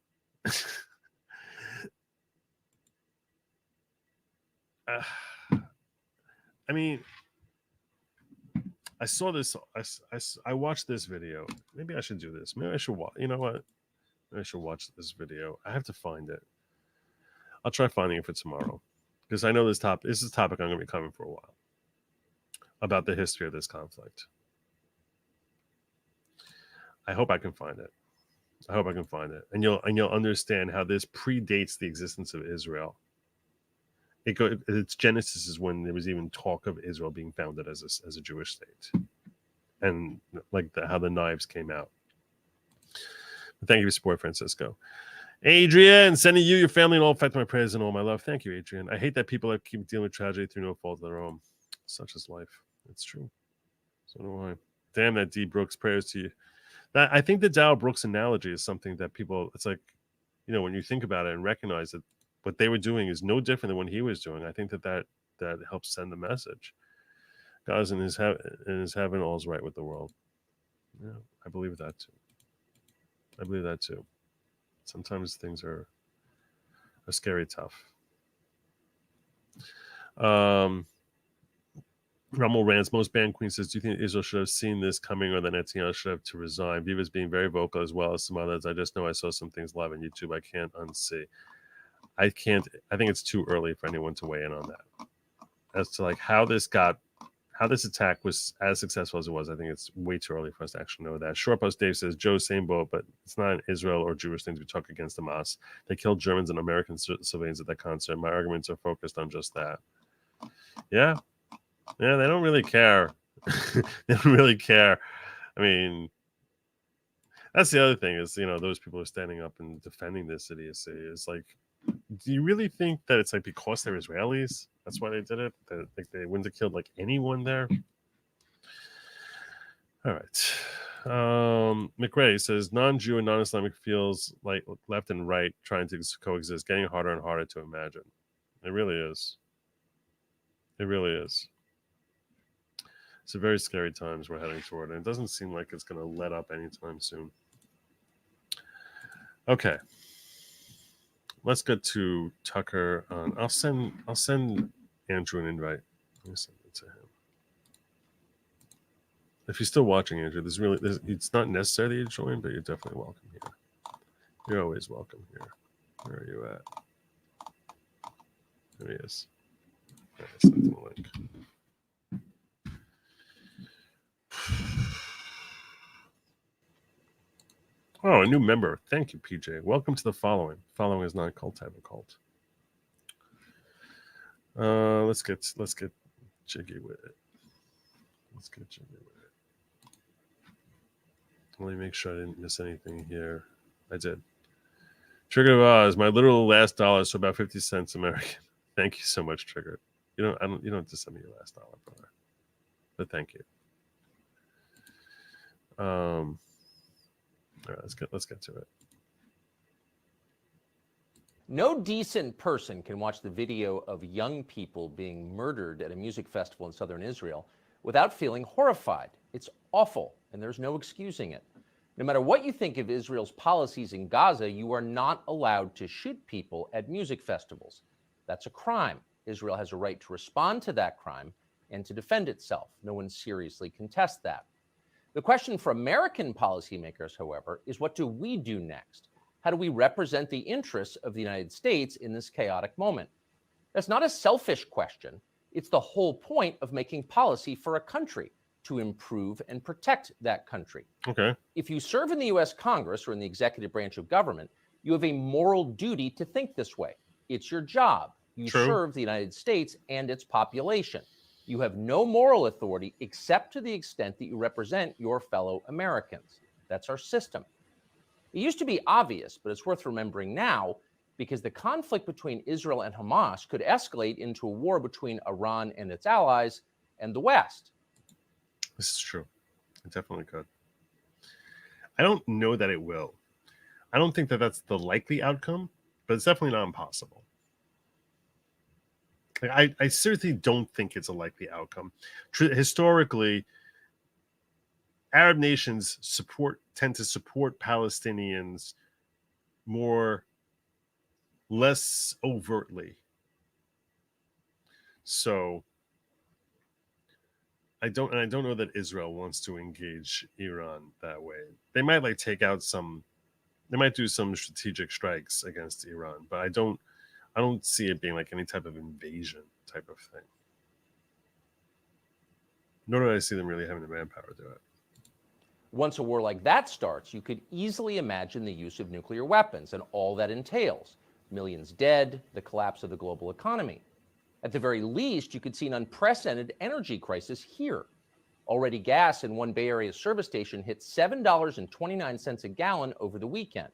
I mean, I saw this. I watched this video. Maybe I should do this. Maybe I should watch. You know what? Maybe I should watch this video. I have to find it. I'll try finding it for tomorrow because I know this topic. This is a topic I'm going to be covering for a while about the history of this conflict. I hope I can find it. And you'll understand how this predates the existence of Israel. Its genesis is when there was even talk of Israel being founded as a Jewish state, and like how the knives came out. But thank you for support, Francisco. Adrian, sending you, your family, and all fact my prayers and all my love. Thank you, Adrian. I hate that people keep dealing with tragedy through no fault of their own. Such is life. It's true. So do I. Damn that D. Brooks. Prayers to you. I think the Dow Brooks analogy is something that people. It's like, when you think about it and recognize that what they were doing is no different than what he was doing. I think that helps send the message. God is in his heaven, all's right with the world. Yeah, I believe that too. Sometimes things are scary tough. Rommel Rants, most band queen says, do you think Israel should have seen this coming or that Netanyahu should have to resign? Viva's being very vocal as well as some others. I just know I saw some things live on YouTube I can't unsee. I think it's too early for anyone to weigh in on that. As to like how this attack was as successful as it was, I think it's way too early for us to actually know that. Short Post Dave says, Joe, same boat, but it's not an Israel or Jewish thing to talk against Hamas. They killed Germans and American civilians at that concert. My arguments are focused on just that. Yeah, they don't really care. They don't really care. I mean, that's the other thing is, those people are standing up and defending this idiocy. It's like, do you really think that it's like because they're Israelis? That's why they did it? That like they wouldn't have killed like anyone there? All right. McRae says non-Jew and non-Islamic feels like left and right trying to coexist, getting harder and harder to imagine. It really is. It really is. It's a very scary times we're heading toward, and it doesn't seem like it's going to let up anytime soon. Okay. Let's get to Tucker. I'll send Andrew an invite. Let me send it to him. If you're still watching, Andrew, it's not necessary that you join, but you're definitely welcome here. You're always welcome here. Where are you at? There he is. I sent him a link. Oh, a new member. Thank you, PJ. Welcome to the following. Following is not a cult type of cult. Let's get jiggy with it. Let me make sure I didn't miss anything here. I did. Trigger of Oz, my literal last dollar, so about 50 cents American. Thank you so much, Trigger. You don't have to send me your last dollar, brother. But thank you. All right, let's get to it. No decent person can watch the video of young people being murdered at a music festival in southern Israel without feeling horrified. It's awful, and there's no excusing it. No matter what you think of Israel's policies in Gaza, you are not allowed to shoot people at music festivals. That's a crime. Israel has a right to respond to that crime and to defend itself. No one seriously contests that. The question for American policymakers, however, is what do we do next? How do we represent the interests of the United States in this chaotic moment? That's not a selfish question. It's the whole point of making policy for a country, to improve and protect that country. Okay. If you serve in the US Congress or in the executive branch of government, you have a moral duty to think this way. It's your job. You True. serve the United States and its population. You have no moral authority except to the extent that you represent your fellow Americans. That's our system. It used to be obvious, but it's worth remembering now because the conflict between Israel and Hamas could escalate into a war between Iran and its allies and the West. This is true. It definitely could. I don't know that it will. I don't think that that's the likely outcome, but it's definitely not impossible. Like, I seriously don't think it's a likely outcome. Historically, Arab nations tend to support Palestinians less overtly. So I don't know that Israel wants to engage Iran that way. They might they might do some strategic strikes against Iran, but I don't see it being like any type of invasion type of thing. Nor do I see them really having the manpower to do it. Once a war like that starts, you could easily imagine the use of nuclear weapons and all that entails. Millions dead, the collapse of the global economy. At the very least, you could see an unprecedented energy crisis here. Already gas in one Bay Area service station hit $7.29 a gallon over the weekend.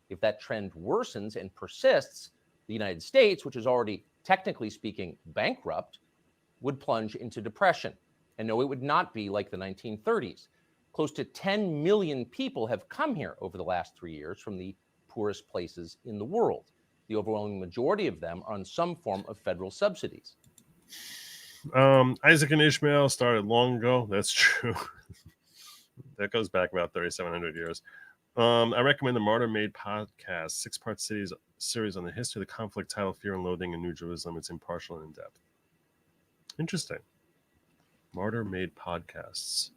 If that trend worsens and persists, the United States, which is already, technically speaking, bankrupt, would plunge into depression. And no, it would not be like the 1930s. Close to 10 million people have come here over the last 3 years from the poorest places in the world. The overwhelming majority of them are on some form of federal subsidies. Isaac and Ishmael started long ago. That's true. That goes back about 3,700 years. I recommend the Martyr Made podcast, 6-part series on the history of the conflict, titled Fear and Loathing in New Jerusalem. It's impartial and in-depth. Interesting. Martyr Made podcasts.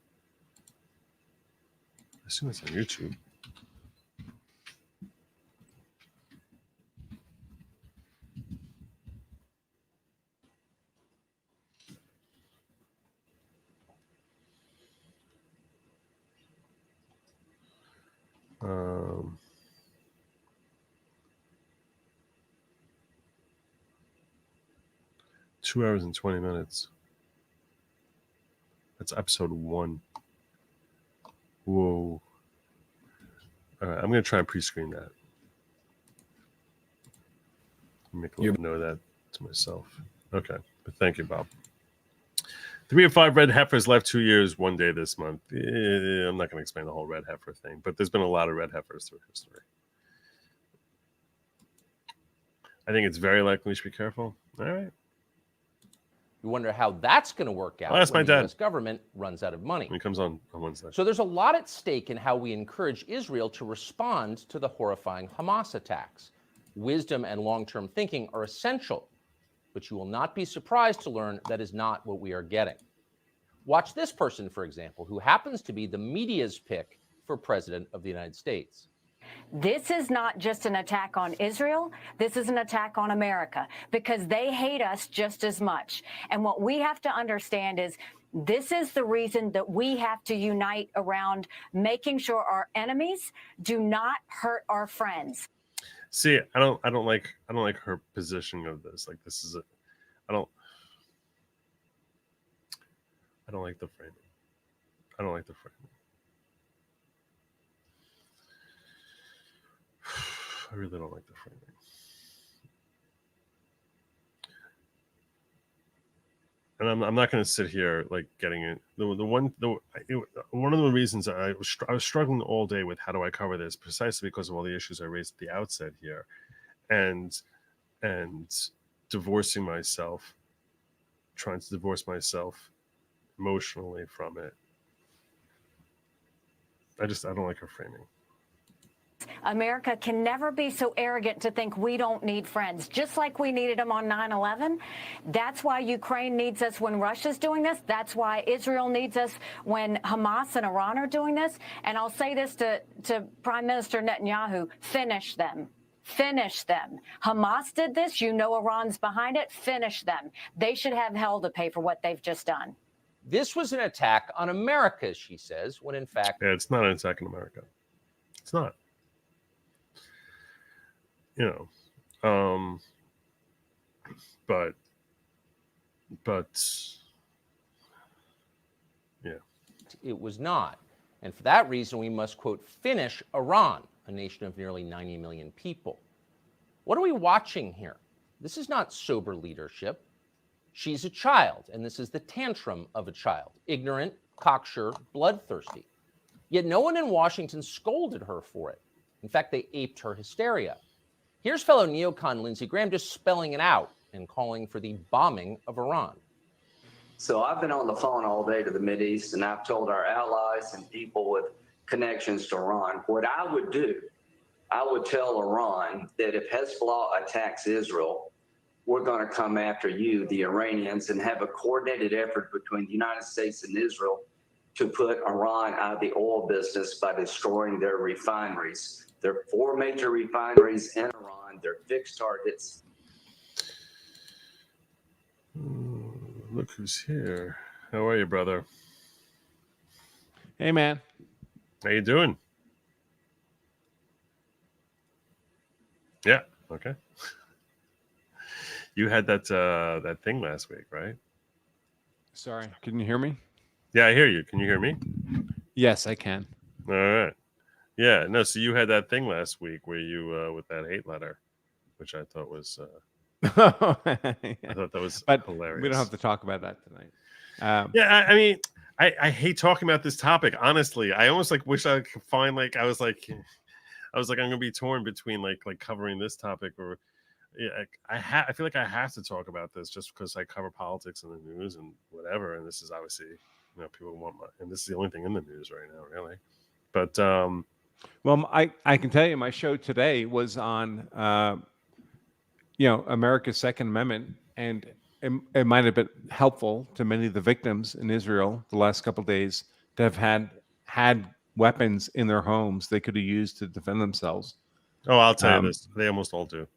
I assume it's on YouTube. Um, 2 hours and 20 minutes. That's episode 1. Whoa. All right, I'm going to try and pre-screen that. Make a little note of that to myself. Okay, but thank you, Bob. 3 of 5 red heifers left 2 years, 1 day this month. I'm not going to explain the whole red heifer thing, but there's been a lot of red heifers through history. I think it's very likely we should be careful. All right. You wonder how that's going to work out That's when my the dad. U.S. government runs out of money. He comes on Wednesday. So there's a lot at stake in how we encourage Israel to respond to the horrifying Hamas attacks. Wisdom and long-term thinking are essential, but you will not be surprised to learn that is not what we are getting. Watch this person, for example, who happens to be the media's pick for President of the United States. This is not just an attack on Israel. This is an attack on America because they hate us just as much. And what we have to understand is this is the reason that we have to unite around making sure our enemies do not hurt our friends. See, I don't like her positioning of this. Like, this is I don't like the framing. I don't like the framing. I really don't like the framing. And I'm not going to sit here like getting it. One of the reasons I was struggling all day with how do I cover this, precisely because of all the issues I raised at the outset here, and divorcing myself, trying to divorce myself emotionally from it. I don't like her framing. America can never be so arrogant to think we don't need friends, just like we needed them on 9/11. That's why Ukraine needs us when Russia's doing this. That's why Israel needs us when Hamas and Iran are doing this. And I'll say this to Prime Minister Netanyahu, finish them. Finish them. Hamas did this. You know Iran's behind it. Finish them. They should have hell to pay for what they've just done. This was an attack on America, she says, when in fact... Yeah, it's not an attack on America. It's not. You know, but yeah, it was not. And for that reason, we must, quote, finish Iran, a nation of nearly 90 million people. What are we watching here? This is not sober leadership. She's a child, and this is the tantrum of a child, ignorant, cocksure, bloodthirsty. Yet no one in Washington scolded her for it. In fact, they aped her hysteria. Here's fellow neocon Lindsey Graham just spelling it out and calling for the bombing of Iran. So I've been on the phone all day to the Mideast, and I've told our allies and people with connections to Iran, what I would do, I would tell Iran that if Hezbollah attacks Israel, we're going to come after you, the Iranians, and have a coordinated effort between the United States and Israel to put Iran out of the oil business by destroying their refineries. There are 4 major refineries in Iran. They're fixed targets. Look who's here. How are you, brother? Hey, man. How you doing? Yeah. Okay. You had that thing last week, right? Sorry, can you hear me? Yeah, I hear you. Can you hear me? Yes, I can. All right. Yeah. No. So you had that thing last week where you with that hate letter, which I thought was. I thought that was hilarious. We don't have to talk about that tonight. Yeah, I mean, I hate talking about this topic. Honestly, I almost wish I could find I was like I'm gonna be torn between like covering this topic or I feel like I have to talk about this just because I cover politics in the news and whatever. And this is obviously people want and this is the only thing in the news right now, really. But well, I can tell you my show today was on America's Second Amendment, and it might have been helpful to many of the victims in Israel the last couple of days to have had weapons in their homes they could have used to defend themselves. Oh, I'll tell you this: they almost all do.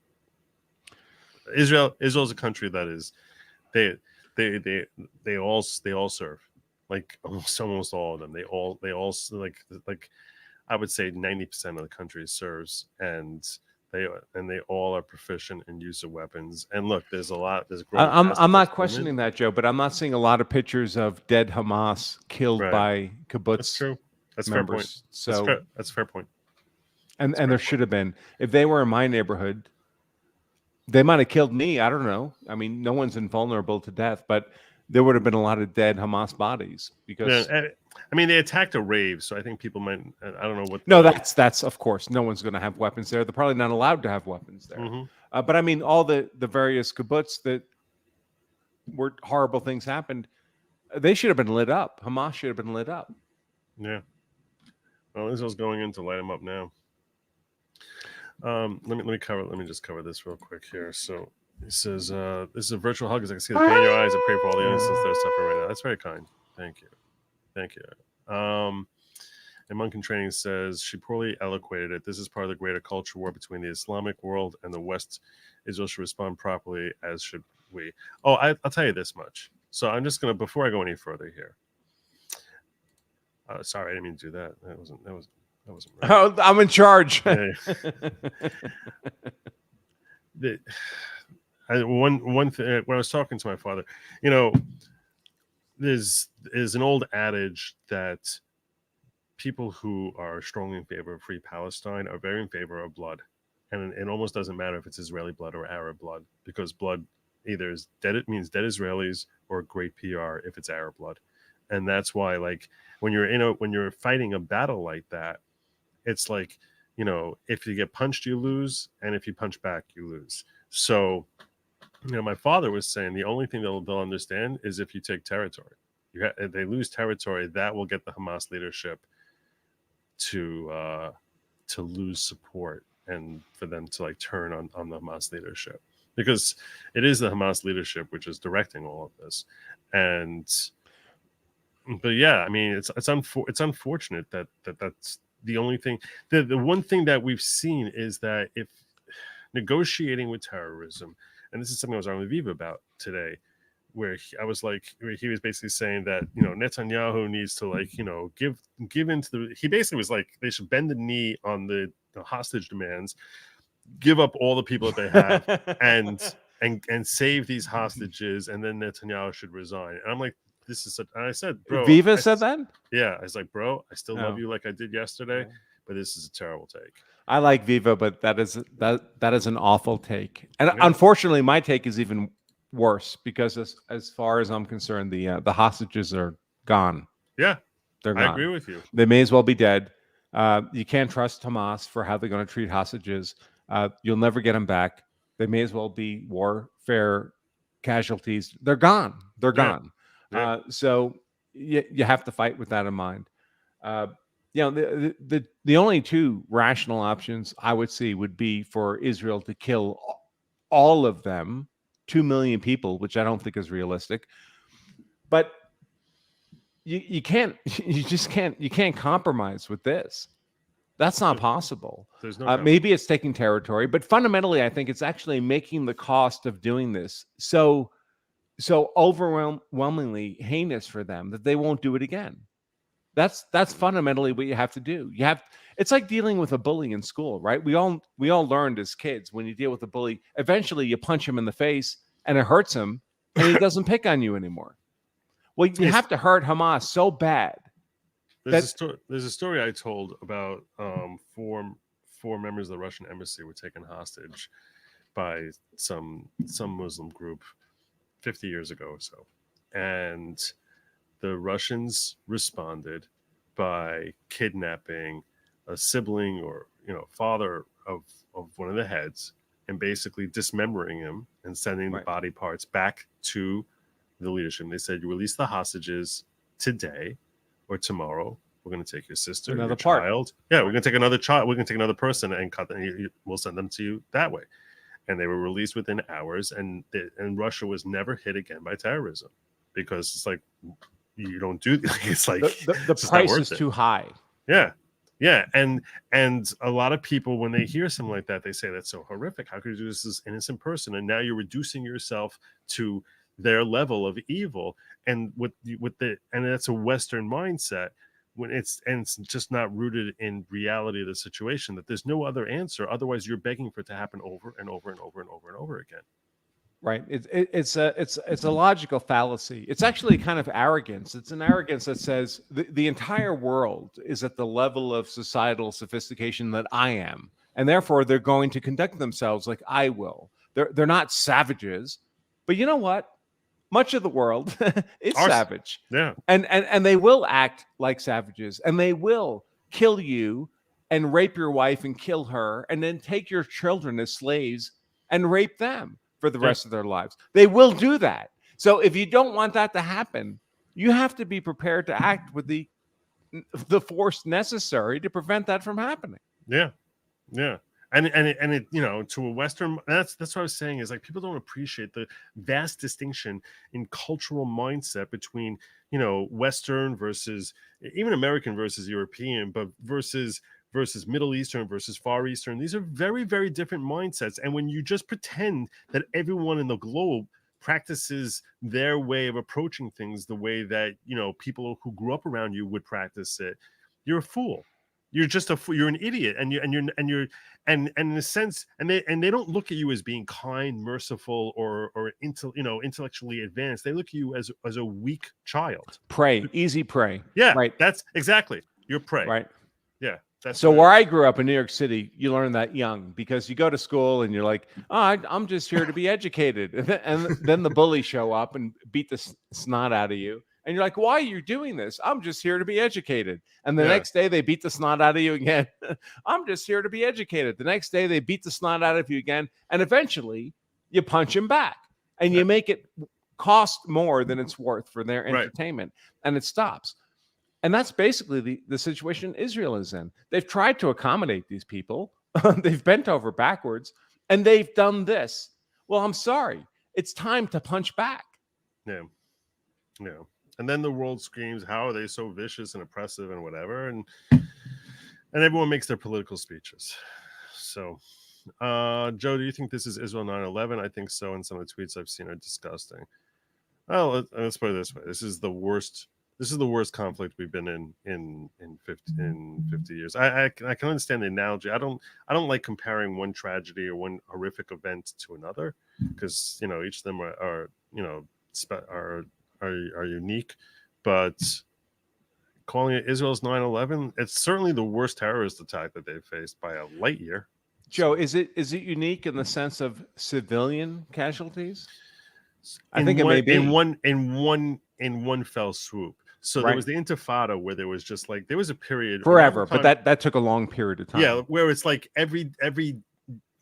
Israel's a country that is, they all serve, like almost all of them. They all like I would say 90% of the country serves, and they all are proficient in use of weapons. And look, there's I'm not questioning that, Joe, but I'm not seeing a lot of pictures of dead Hamas killed by kibbutz. That's true. That's members. Fair point. So that's a fair point. And there should have been. If they were in my neighborhood, they might have killed me. I don't know. I mean, no one's invulnerable to death, but there would have been a lot of dead Hamas bodies because. Yeah, I mean, they attacked a rave, so I think people might. I don't know what. No, that's of course. No one's going to have weapons there. They're probably not allowed to have weapons there. Mm-hmm. But I mean, all the various kibbutz that where horrible things happened, they should have been lit up. Hamas should have been lit up. Yeah. Well, Israel's going in to light them up now. Let me just cover this real quick here. So it says this is a virtual hug as I can see the pain in your eyes. I pray for all the innocents that are suffering right now. That's very kind. Thank you. And Monk in Training says she poorly eloquated it. This is part of the greater culture war between the Islamic world and the West. Israel should respond properly, as should we. Oh, I'll tell you this much. So I'm just gonna before I go any further here. Sorry, I didn't mean to do that. That wasn't right. Oh, I'm in charge. One thing when I was talking to my father, there's an old adage that people who are strongly in favor of free Palestine are very in favor of blood, and it almost doesn't matter if it's Israeli blood or Arab blood, because blood either is dead, it means dead Israelis, or great PR if it's Arab blood. And that's why, like, when you're fighting a battle like that, it's like, if you get punched, you lose, and if you punch back, you lose. So, my father was saying the only thing they'll understand is if you take territory. If they lose territory, that will get the Hamas leadership to lose support, and for them to like turn on the Hamas leadership, because it is the Hamas leadership which is directing all of this. But yeah, I mean, it's unfortunate that that's the only thing. The one thing that we've seen is that if negotiating with terrorism, and this is something I was on with Viva about today, where he was basically saying that, you know, Netanyahu needs to, like, you know, give into he basically was like, they should bend the knee on the hostage demands, give up all the people that they have, and save these hostages, and then Netanyahu should resign. And I'm like, this is and I said, bro, Viva said that? Yeah, I was like, bro, I still love Oh. you like I did yesterday, but this is a terrible take. I like Viva, but that is an awful take. And Yeah. unfortunately, my take is even worse, because as far as I'm concerned, the hostages are gone. Yeah, They're gone. I agree with you. They may as well be dead. You can't trust Hamas for how they're going to treat hostages. You'll never get them back. They may as well be warfare casualties. They're gone. They're gone. Yeah. So you have to fight with that in mind. You know, the only two rational options I would see would be for Israel to kill all of them, 2 million people, which I don't think is realistic. But you just can't compromise with this. That's not possible. There's no maybe it's taking territory, but fundamentally, I think it's actually making the cost of doing this so overwhelmingly heinous for them that they won't do it again. That's fundamentally what you have to do. It's like dealing with a bully in school, right? We all learned as kids, when you deal with a bully, eventually you punch him in the face and it hurts him, and he doesn't pick on you anymore. Well, you have to hurt Hamas so bad. There's a story I told about four members of the Russian embassy were taken hostage by some Muslim group 50 years ago or so, and the Russians responded by kidnapping a sibling or, you know, father of one of the heads, and basically dismembering him and sending the body parts back to the leadership. They said, you release the hostages today or tomorrow, we're going to take your sister, your child. Yeah, we're going to take another child. We're going to take another person and cut them. We'll send them to you that way. And they were released within hours. And Russia was never hit again by terrorism, because it's like, you don't do. It's like the price is too high. Yeah, yeah, and a lot of people, when they hear something like that, they say, that's so horrific. How could you do this to this innocent person? And now you're reducing yourself to their level of evil. And and that's a Western mindset, when it's just not rooted in reality of the situation, that there's no other answer. Otherwise, you're begging for it to happen over and over and over and over and over again. Right. It's a logical fallacy. It's actually kind of arrogance. It's an arrogance that says the entire world is at the level of societal sophistication that I am, and therefore they're going to conduct themselves like I will. They're not savages, but you know what? Much of the world is savage. Yeah. And they will act like savages, and they will kill you and rape your wife and kill her, and then take your children as slaves and rape them for the rest of their lives. They will do that. So if you don't want that to happen, you have to be prepared to act with the force necessary to prevent that from happening. Yeah. Yeah. And it, you know, to a Western, that's what I was saying, is like, people don't appreciate the vast distinction in cultural mindset between, you know, Western versus even American versus European, but versus Middle Eastern versus Far Eastern. These are very, very different mindsets. And when you just pretend that everyone in the globe practices their way of approaching things the way that, you know, people who grew up around you would practice it, you're a fool. You're just you're an idiot, and in a sense, and they don't look at you as being kind, merciful, or intellectually advanced. They look at you as a weak child. Prey, easy prey. Yeah, right. That's exactly, you're prey. Right. Yeah. That's so where I grew up in New York City, you learn that young, because you go to school and you're like, oh, I'm just here to be educated, and then the bullies show up and beat the snot out of you. And you're like, why are you doing this? I'm just here to be educated. And the next day they beat the snot out of you again. I'm just here to be educated. The next day they beat the snot out of you again. And eventually you punch him back, and you make it cost more than it's worth for their Right. entertainment, and it stops. And that's basically the situation Israel is in. They've tried to accommodate these people. They've bent over backwards, and they've done this. Well, I'm sorry. It's time to punch back. Yeah. Yeah. And then the world screams, how are they so vicious and oppressive and whatever? And everyone makes their political speeches. So, Joe, do you think this is Israel 9/11? I think so. And some of the tweets I've seen are disgusting. Well, let's put it this way. This is the worst conflict we've been in 50 years. I can understand the analogy. I don't like comparing one tragedy or one horrific event to another, because each of them are unique. But calling it Israel's 9/11, it's certainly the worst terrorist attack that they've faced by a light year. Joe, is it unique in the sense of civilian casualties? I think it may be in one fell swoop. So there was the Intifada, where there was just like, there was a period forever, but that took a long period of time. Yeah, where it's like every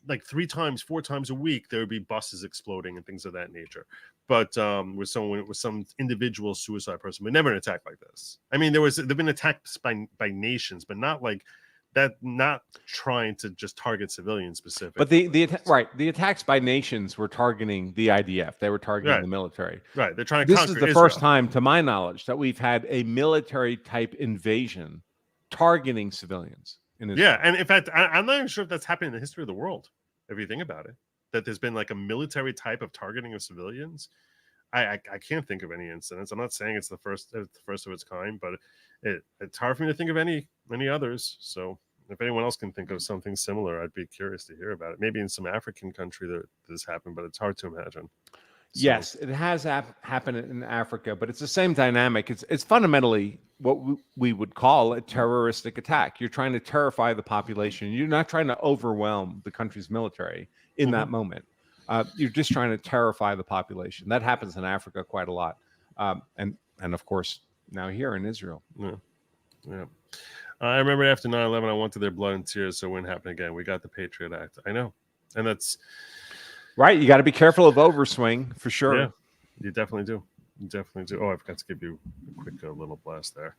like 3 times, 4 times a week there would be buses exploding and things of that nature. But with some individual suicide person, but never an attack like this. I mean, there've been attacks by nations, but not like that, not trying to just target civilians specifically. But the attacks by nations were targeting the IDF. They were targeting the military. Right. They're trying to This conquer is the Israel. first time, to my knowledge, that we've had a military type invasion targeting civilians in Israel. Yeah, and in fact, I'm not even sure if that's happened in the history of the world, if you think about it, that there's been like a military type of targeting of civilians. I can't think of any incidents. I'm not saying it's the first of its kind, but it's hard for me to think of any others. So if anyone else can think of something similar, I'd be curious to hear about it. Maybe in some African country that this happened, but it's hard to imagine. So, yes, it has happened in Africa, but it's the same dynamic. It's fundamentally what we would call a terroristic attack. You're trying to terrify the population. You're not trying to overwhelm the country's military in that moment. You're just trying to terrify the population. That happens in Africa quite a lot, and of course now here in Israel. Yeah. I remember after 9/11, I wanted their blood and tears, so it wouldn't happen again. We got the Patriot Act. I know, and that's right. You got to be careful of overswing for sure. Yeah, you definitely do. You definitely do. Oh, I forgot to give you a quick little blast there.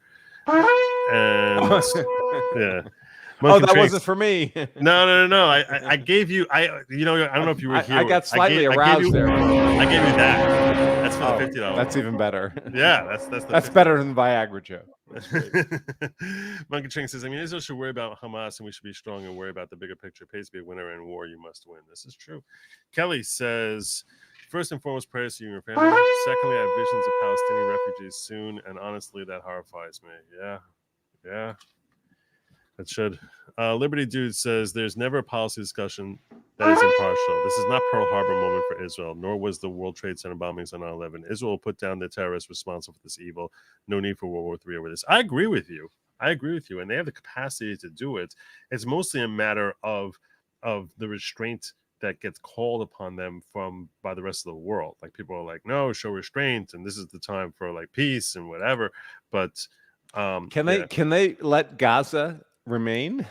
And yeah. Monkey that wasn't for me. No. I gave you. I don't know if you were here. I got slightly aroused there. I gave you that. That's for the $50. That's even better. Yeah, that's better than Viagra, Joe. Monkey Ching says, I mean, Israel should worry about Hamas, and we should be strong and worry about the bigger picture. It pays to be a winner in war. You must win. This is true. Kelly says, first and foremost, prayers to you and your family. Secondly, I have visions of Palestinian refugees soon, and honestly, that horrifies me. Yeah. It should. Liberty Dude says, there's never a policy discussion that is impartial. This is not Pearl Harbor moment for Israel, nor was the World Trade Center bombings on 9/11. Israel will put down the terrorists responsible for this evil. No need for World War III over this. I agree with you, and they have the capacity to do it. It's mostly a matter of the restraint that gets called upon them by the rest of the world. Like, people are like, no, show restraint, and this is the time for like peace and whatever. But can they let Gaza remain?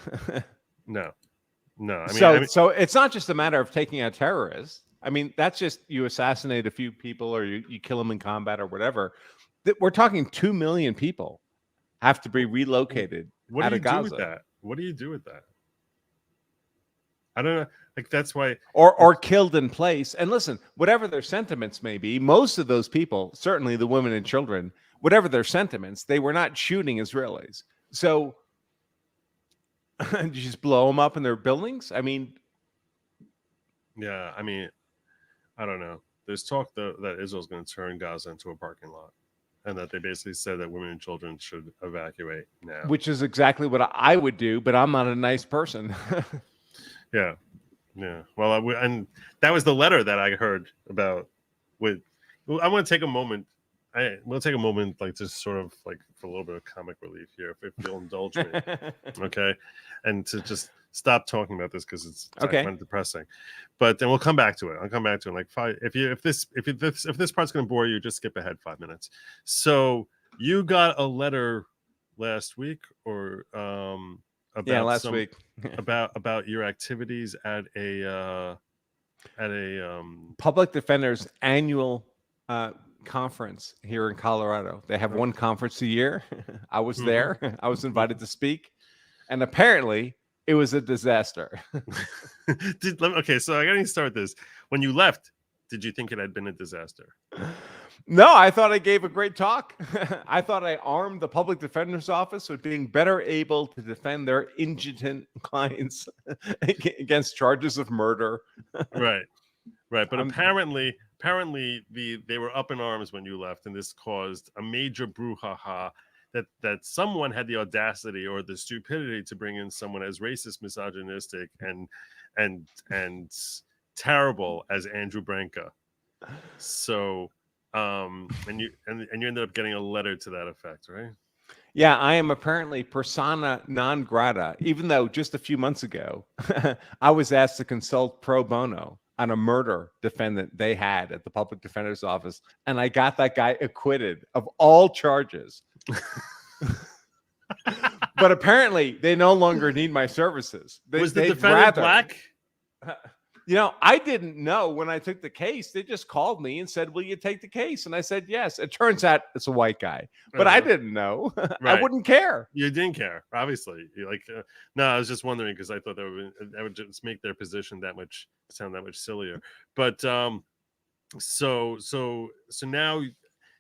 No. I mean, so it's not just a matter of taking out terrorists. I mean, that's just you assassinate a few people or you kill them in combat or whatever. We're talking 2 million people have to be relocated out of Gaza. Do with that? What do you do with that? I don't know. Like, that's why, or killed in place. And listen, whatever their sentiments may be, most of those people, certainly the women and children, whatever their sentiments, they were not shooting Israelis. So you just blow them up in their buildings? I mean, yeah. I mean, I don't know. There's talk that Israel's going to turn Gaza into a parking lot, and that they basically said that women and children should evacuate now. Which is exactly what I would do, but I'm not a nice person. Yeah. Well, and that was the letter that I heard about. I want to take a moment. We'll take a moment, like, just sort of like for a little bit of comic relief here, if you'll indulge me, okay, and to just stop talking about this because it's kind of depressing. But then we'll come back to it. I'll come back to it in like 5. If this part's going to bore you, just skip ahead 5 minutes. So you got a letter last week, or last week about your activities at a public defender's annual conference here in Colorado. They have one conference a year. I was there. I was invited to speak, and apparently it was a disaster. Okay, so I got to start this. When you left, did you think it had been a disaster? No, I thought I gave a great talk. I thought I armed the public defender's office with being better able to defend their indigent clients against charges of murder. Right. But apparently they were up in arms when you left, and this caused a major brouhaha that someone had the audacity or the stupidity to bring in someone as racist, misogynistic, and terrible as Andrew Branca. So and you ended up getting a letter to that effect, right? Yeah, I am apparently persona non grata, even though just a few months ago I was asked to consult pro bono on a murder defendant they had at the public defender's office, and I got that guy acquitted of all charges. But apparently they no longer need my services. Was the defendant black? You know, I didn't know when I took the case. They just called me and said, "Will you take the case?" And I said, "Yes." It turns out it's a white guy, but I didn't know. Right. I wouldn't care. You didn't care, obviously. You're like, no, I was just wondering because I thought that would just make their position sound that much sillier. But so now,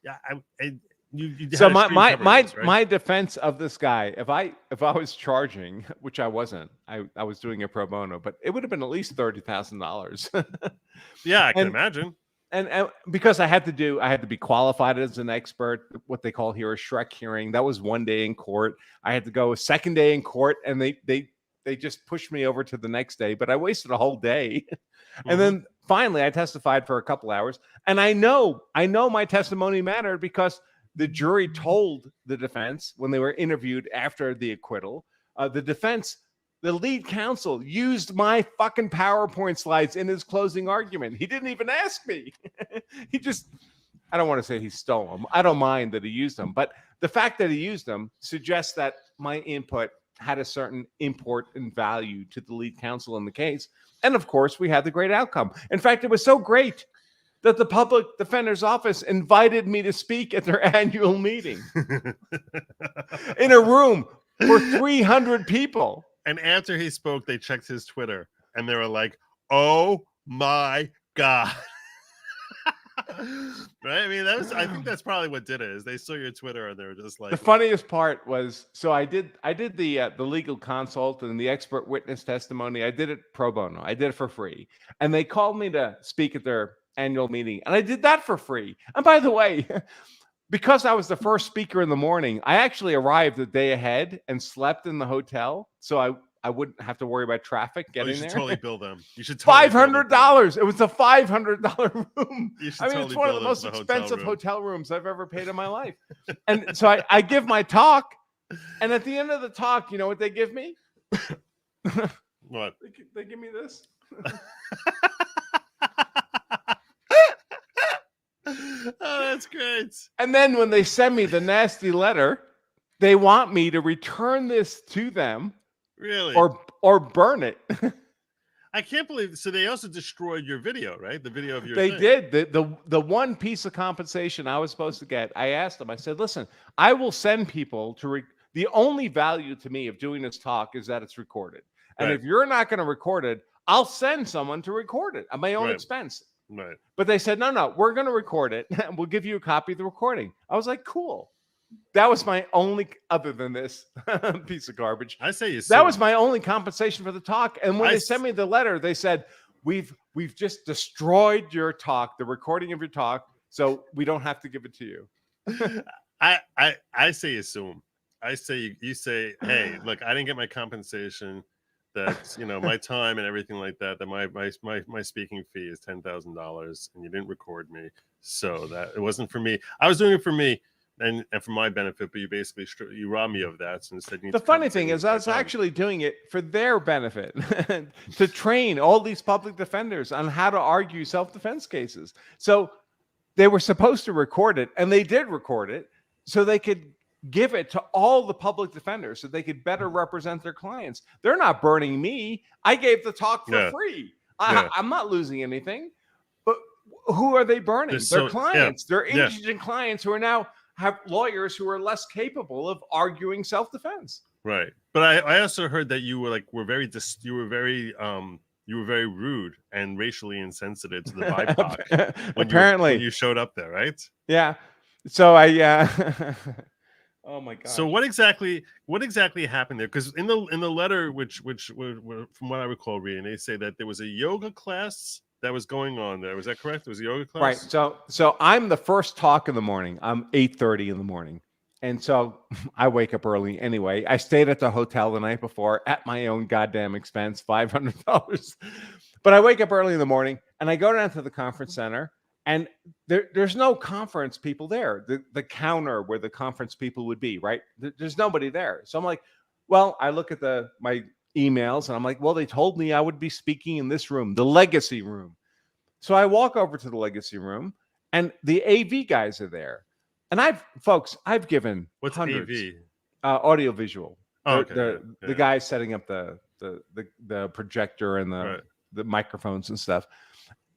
yeah, so my defense of this guy, if I was charging, which I wasn't, I was doing it pro bono, but it would have been at least $30,000. Yeah, I can imagine. And because I had to be qualified as an expert, what they call here a Shrek hearing. That was one day in court. I had to go a second day in court, and they just pushed me over to the next day. But I wasted a whole day, and then finally I testified for a couple hours. And I know my testimony mattered because the jury told the defense when they were interviewed after the acquittal, the lead counsel used my fucking PowerPoint slides in his closing argument. He didn't even ask me. I don't want to say he stole them. I don't mind that he used them, but the fact that he used them suggests that my input had a certain import and value to the lead counsel in the case. And of course, we had the great outcome. In fact, it was so great that the public defender's office invited me to speak at their annual meeting in a room for 300 people. And after he spoke, they checked his Twitter and they were like, "Oh my God." Right? I mean, I think that's probably what did it, is they saw your Twitter and they were just like. The funniest part was, so I did the legal consult and the expert witness testimony. I did it pro bono. I did it for free. And they called me to speak at their annual meeting, and I did that for free. And by the way, because I was the first speaker in the morning, I actually arrived a day ahead and slept in the hotel, so I wouldn't have to worry about traffic getting there. You should totally bill them. You should totally $500. It was a $500 room. It's one of the most expensive hotel rooms I've ever paid in my life. And so I give my talk, and at the end of the talk, you know what they give me? What? They give me this. Oh, that's great. And then when they send me the nasty letter, they want me to return this to them. Really? Or burn it. I can't believe. So they also destroyed your video, right? The video of your They thing. did. The one piece of compensation I was supposed to get, I asked them, I said, "Listen, I will send people to the only value to me of doing this talk is that it's recorded. And Right. if you're not going to record it, I'll send someone to record it at my own expense." Right. But they said, no, we're going to record it. And we'll give you a copy of the recording. I was like, cool. That was my only, other than this piece of garbage. I say that was my only compensation for the talk. And when they sent me the letter, they said, we've just destroyed your talk, the recording of your talk, so we don't have to give it to you. I say assume. I say you say, hey, look, I didn't get my compensation. That my time and everything like that. That my speaking fee is $10,000, and you didn't record me, so that it wasn't for me. I was doing it for me and for my benefit, but you basically you robbed me of that. So instead, the funny thing is, I was actually doing it for their benefit to train all these public defenders on how to argue self-defense cases. So they were supposed to record it, and they did record it, so they could give it to all the public defenders so they could better represent their clients. They're not burning me. I gave the talk for free. I'm not losing anything. But who are they burning? Their Yeah, clients, their yeah. indigent clients who are now have lawyers who are less capable of arguing self-defense. Right. But I also heard that you were you were very rude and racially insensitive to the BIPOC Apparently, when you showed up there, right? yeah. So oh my god. So what exactly happened there? Because in the letter, which from what I recall reading, they say that there was a yoga class that was going on there. Was that correct? It was a yoga class, right? So I'm the first talk in the morning. I'm 8:30 in the morning, and so I wake up early anyway. I stayed at the hotel the night before at my own goddamn expense, $500. But I wake up early in the morning and I go down to the conference center. And there's no conference people there. The counter where the conference people would be, right? There's nobody there. So I'm like, well, I look at my emails and I'm like, well, they told me I would be speaking in this room, the legacy room. So I walk over to the legacy room and the AV guys are there. And I've given What's hundreds. AV? Audio visual. Oh, okay. The guys setting up the projector and the microphones and stuff.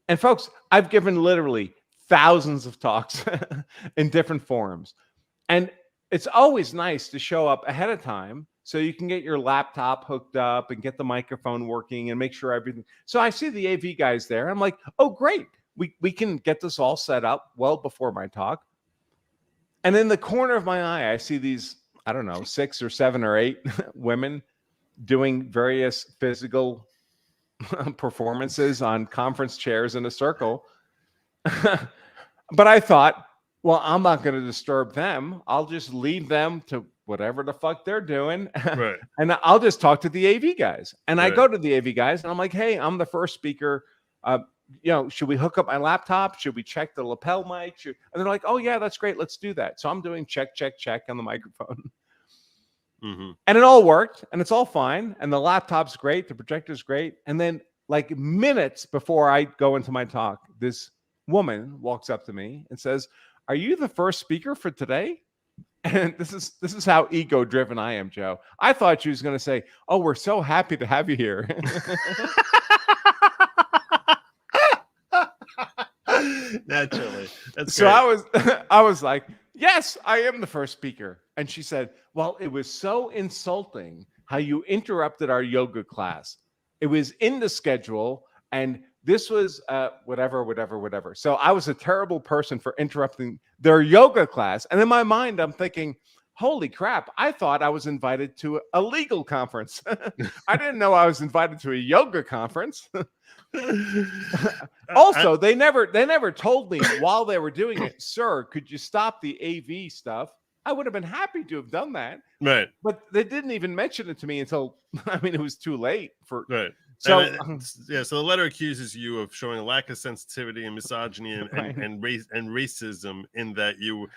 And folks, I've given literally thousands of talks in different forums. And it's always nice to show up ahead of time so you can get your laptop hooked up and get the microphone working and make sure everything. So I see the AV guys there. I'm like, oh, great. We can get this all set up well before my talk. And in the corner of my eye, I see these, I don't know, 6 or 7 or 8 women doing various physical performances on conference chairs in a circle. But I thought, well, I'm not going to disturb them. I'll just leave them to whatever the fuck they're doing. Right. And I'll just talk to the AV guys. And I go to the AV guys and I'm like, hey, I'm the first speaker. Should we hook up my laptop? Should we check the lapel mic? And they're like, oh yeah, that's great. Let's do that. So I'm doing check on the microphone. Mm-hmm. And it all worked and it's all fine. And the laptop's great. The projector's great. And then like minutes before I go into my talk, this woman walks up to me and says, are you the first speaker for today? And this is how ego driven I am, Joe. I thought she was going to say, oh, we're so happy to have you here. Naturally. That's so great. I was like, yes, I am the first speaker. And she said, well, it was so insulting how you interrupted our yoga class. It was in the schedule and this was whatever. So I was a terrible person for interrupting their yoga class. And in my mind, I'm thinking, holy crap, I thought I was invited to a legal conference. I didn't know I was invited to a yoga conference. Also, they never told me while they were doing it, sir, could you stop the AV stuff? I would have been happy to have done that. Right. But they didn't even mention it to me until, it was too late for. Right. So so the letter accuses you of showing a lack of sensitivity and misogyny and racism in that you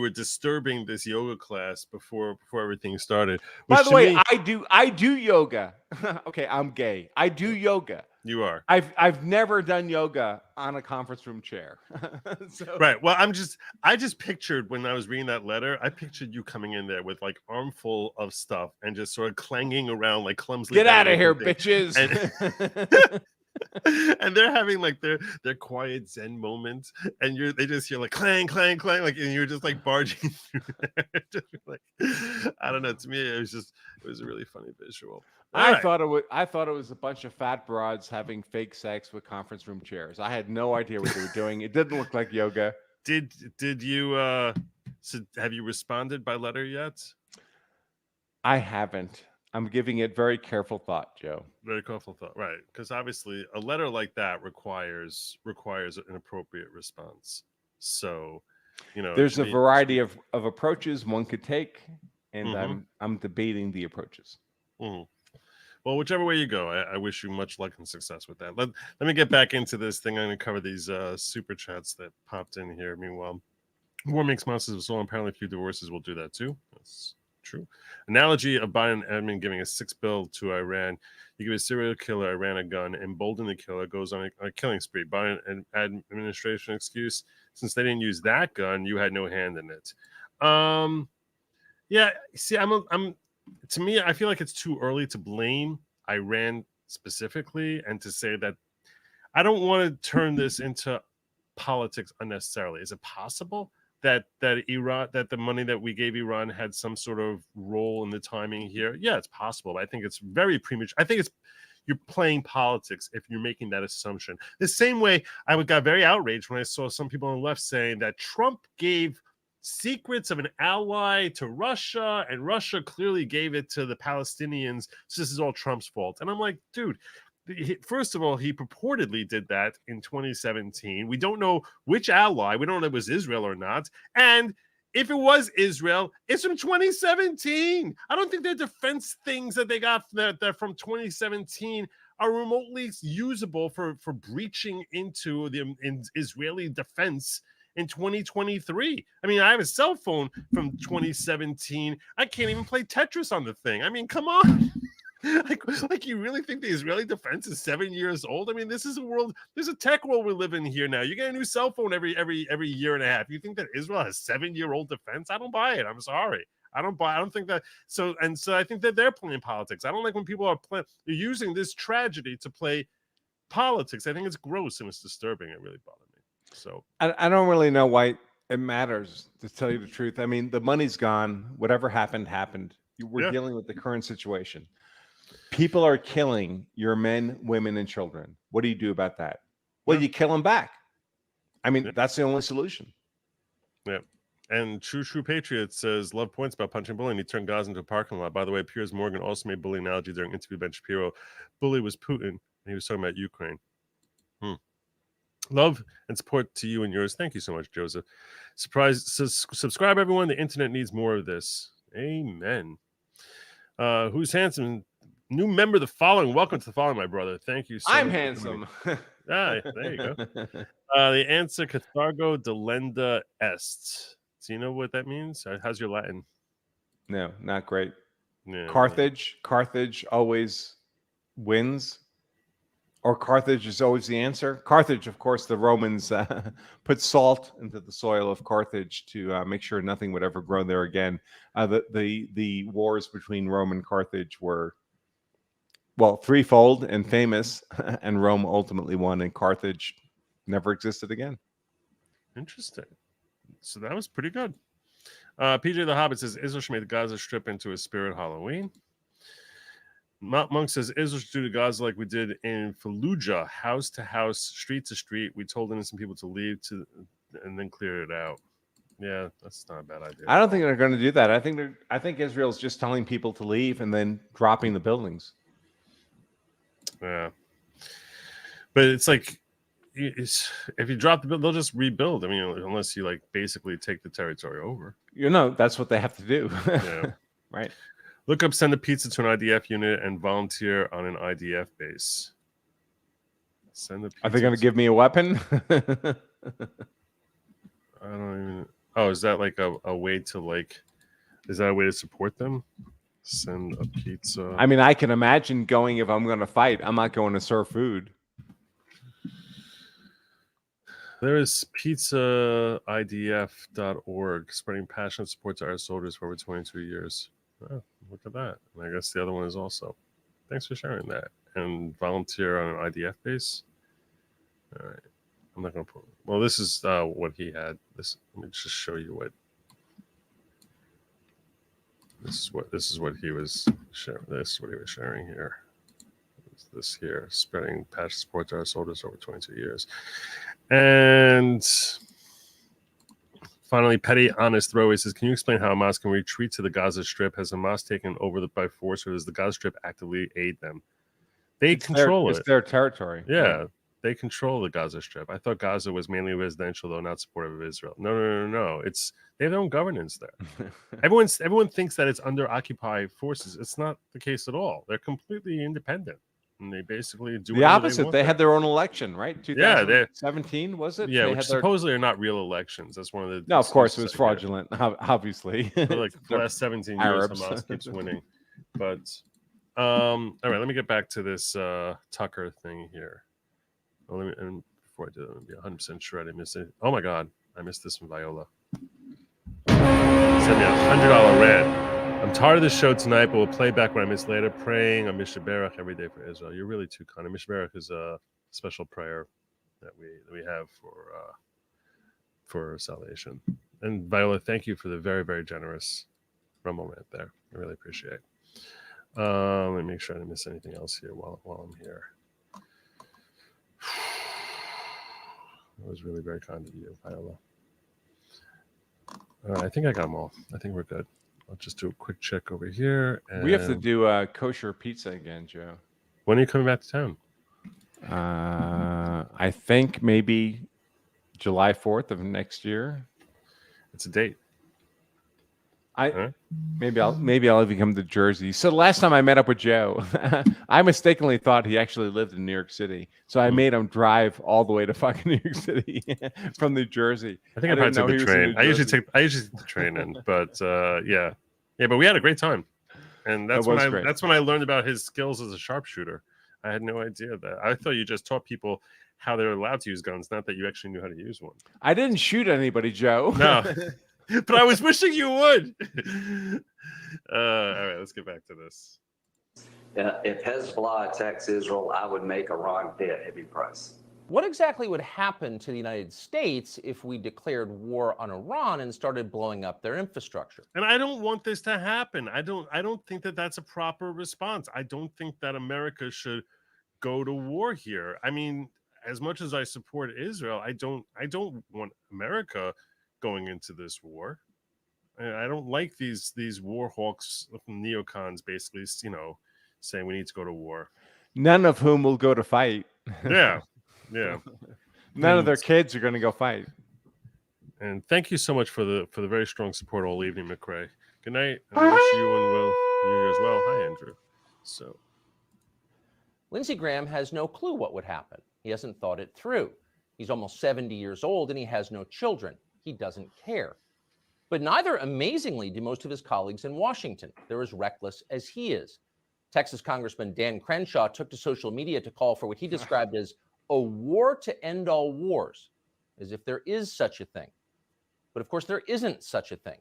were disturbing this yoga class before everything started. By the way, I do yoga. Okay, I'm gay. I do yoga. You are. I've never done yoga on a conference room chair. Right. Well, I just pictured when I was reading that letter, I pictured you coming in there with like armful of stuff and just sort of clanging around like clumsily. Get out of here, bitches. And they're having like their quiet Zen moment, and they just hear like clang, clang, clang, like, and you're just like barging through there. Just like, I don't know. To me, it was a really funny visual. I thought it was a bunch of fat broads having fake sex with conference room chairs. I had no idea what they were doing. It didn't look like yoga. Did you have you responded by letter yet? I haven't. I'm giving it very careful thought, Joe. Very careful thought, right? Because obviously a letter like that requires an appropriate response. So, there's a variety of approaches one could take, and Mm-hmm. I'm debating the approaches. Mm-hmm. Well, whichever way you go, I wish you much luck and success with that. Let me get back into this thing. I'm going to cover these super chats that popped in here. Meanwhile, war makes monsters of soul. Apparently, a few divorces will do that too. That's true. Analogy of Biden admin giving a $6 bill to Iran. You give a serial killer Iran a gun, embolden the killer, goes on a killing spree. Biden administration excuse: since they didn't use that gun, you had no hand in it. Yeah. See, to me, I feel like it's too early to blame Iran specifically and to say that. I don't want to turn this into politics unnecessarily. Is it possible that Iran, that the money that we gave Iran had some sort of role in the timing here? Yeah, it's possible. But I think it's very premature. I think you're playing politics if you're making that assumption. The same way I got very outraged when I saw some people on the left saying that Trump gave secrets of an ally to Russia, and Russia clearly gave it to the Palestinians. So this is all Trump's fault. And I'm like, dude, first of all, he purportedly did that in 2017. We don't know which ally. We don't know if it was Israel or not. And if it was Israel, it's from 2017. I don't think their defense things that they got that from 2017 are remotely usable for breaching into the Israeli defense in 2023. I mean, I have a cell phone from 2017. I can't even play Tetris on the thing. I mean, come on. like you really think the Israeli defense is 7 years old? I mean, this is a world, there's a tech world we live in here now. You get a new cell phone every year and a half. You think that Israel has 7-year-old defense? I don't buy it. I'm sorry. I don't think that. So I think that they're playing politics. I don't like when people are using this tragedy to play politics. I think it's gross and it's disturbing. It really bothered me. So I don't really know why it matters, to tell you the truth. I mean, the money's gone. Whatever happened. We're dealing with the current situation. People are killing your men, women, and children. What do you do about that? Well, you kill them back. I mean, that's the only solution. Yeah. And True Patriot says, love points about punching bullying. He turned Gaza into a parking lot. By the way, Piers Morgan also made bully analogy during interview with Ben Shapiro. Bully was Putin, and he was talking about Ukraine. Love and support to you and yours. Thank you so much, Joseph. Subscribe, everyone. The internet needs more of this. Amen. Who's handsome? New member of the following. Welcome to the following, my brother. Thank you so much. I'm handsome. There you go. The answer, Cathargo delenda est. Do you know what that means? How's your Latin? No, not great. Yeah, Carthage always wins, or Carthage is always the answer. Carthage, of course, the Romans put salt into the soil of Carthage to make sure nothing would ever grow there again. The wars between Rome and Carthage were, well, threefold and famous, and Rome ultimately won, and Carthage never existed again. Interesting. So that was pretty good. PJ the Hobbit says Israel should make the Gaza Strip into a spirit Halloween. Monk says Israel should do to Gaza like we did in Fallujah, house to house, street to street. We told innocent people to leave and then clear it out. Yeah, that's not a bad idea. I don't think they're going to do that. I think Israel's just telling people to leave and then dropping the buildings. Yeah, but it's like, if you drop the build, they'll just rebuild. I mean, unless you like basically take the territory over. That's what they have to do. Yeah. Right. Look up, send a pizza to an IDF unit and volunteer on an IDF base. Send the pizza. Are they going to give me a weapon? I don't even. Oh, is that like a way to like? Is that a way to support them? Send a pizza. I mean, I can imagine going if I'm going to fight. I'm not going to serve food. There is pizzaidf.org, spreading passionate support to our soldiers for over 22 years. Oh, look at that. And I guess the other one is also. Thanks for sharing that. And volunteer on an IDF base. All right. I'm not going to put. Well, this is what he had. Let me just show you what. This is what he was sharing. This is what he was sharing here. This here, spreading passionate support to our soldiers over 22 years. And finally, Petty Honest Throwaway says, can you explain how Hamas can retreat to the Gaza Strip? Has Hamas taken over by force, or does the Gaza Strip actively aid them? It's their territory. Yeah, they control the Gaza Strip. I thought Gaza was mainly residential, though not supportive of Israel. No. They have their own governance there. Everyone thinks that it's under occupied forces. It's not the case at all. They're completely independent. And they basically do the opposite. They had their own election, right? 2017 was it? Yeah, which supposedly are not real elections. That's one of the. No, of course it was fraudulent. Obviously, like the last 17 years, Hamas keeps winning. But all right, let me get back to this Tucker thing here. Well, and before I do that, let me be 100% sure I didn't miss it. Oh my God, I missed this from Viola. Send me $100 rant. I'm tired of this show tonight, but we'll play back when I miss later. Praying on Mishaberach every day for Israel. You're really too kind. Mishaberach is a special prayer that we have for for salvation. And Viola, thank you for the very, very generous Rumble rant there. I really appreciate it. Let me make sure I didn't miss anything else here while I'm here. That was really very kind of you, Viola. All right, I think I got them all. I think we're good. I'll just do a quick check over here. And We have to do kosher pizza again, Joe. when are you coming back to town? I think maybe July 4th of next year. It's a date. Maybe I'll even come to Jersey. So last time I met up with Joe, I mistakenly thought he actually lived in New York City. So I made him drive all the way to fucking New York City from New Jersey. I think I probably took the train. I usually take the train in, but yeah. But we had a great time, and that's when I learned about his skills as a sharpshooter. I had no idea that. I thought you just taught people how they're allowed to use guns, not that you actually knew how to use one. I didn't shoot anybody, Joe. No. But I was wishing you would. All right, let's get back to this. If Hezbollah attacks Israel, I would make Iran pay a heavy price. What exactly would happen to the United States if we declared war on Iran and started blowing up their infrastructure? And I don't want this to happen. I don't think that that's a proper response. I don't think that America should go to war here. I mean, as much as I support Israel, I don't want America going into this war. I don't like these war hawks, neocons, basically, saying we need to go to war. None of whom will go to fight. Yeah. None of their kids are going to go fight. And thank you so much for the very strong support all evening, McRae. Good night. I wish you and Will you as well. Hi, Andrew. So, Lindsey Graham has no clue what would happen. He hasn't thought it through. He's almost 70 years old and he has no children. He doesn't care. But neither, amazingly, do most of his colleagues in Washington. They're as reckless as he is. Texas Congressman Dan Crenshaw took to social media to call for what he described as a war to end all wars, as if there is such a thing. But of course, there isn't such a thing.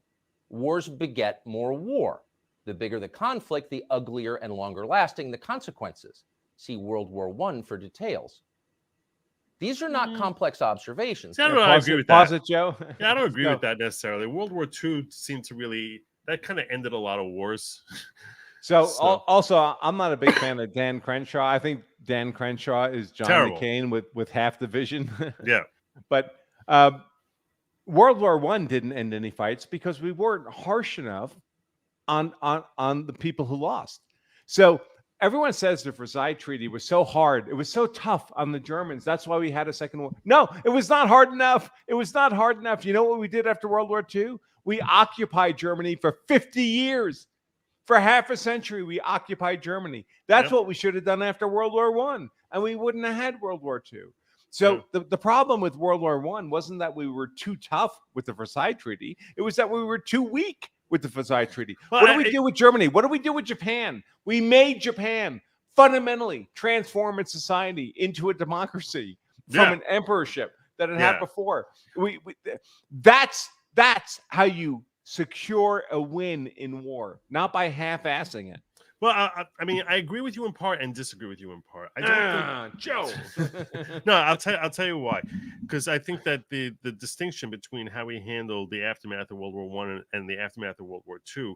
Wars beget more war. The bigger the conflict, the uglier and longer lasting the consequences. See World War I for details. These are not complex observations. I don't know. I agree with that. It, Joe. Yeah, I don't agree with that necessarily. World War II seemed to that kind of ended a lot of wars. So also, I'm not a big fan of Dan Crenshaw. I think Dan Crenshaw is John McCain with half the vision. Yeah. But World War I didn't end any fights because we weren't harsh enough on the people who lost. So everyone says the Versailles Treaty was so hard. It was so tough on the Germans. That's why we had a second war. No, it was not hard enough. It was not hard enough. You know what we did after World War II? We occupied Germany for 50 years. For half a century, we occupied Germany. That's what we should have done after World War I, and we wouldn't have had World War II. So the problem with World War I wasn't that we were too tough with the Versailles Treaty. It was that we were too weak with the Versailles Treaty. Well, what do we do with Germany? What do we do with Japan? We made Japan fundamentally transform its society into a democracy from an emperorship that it had before. That's how you secure a win in war, not by half-assing it. Well, I mean, I agree with you in part and disagree with you in part. I don't think, Joe. No, I'll tell you why. Because I think that the distinction between how we handled the aftermath of World War I and the aftermath of World War II,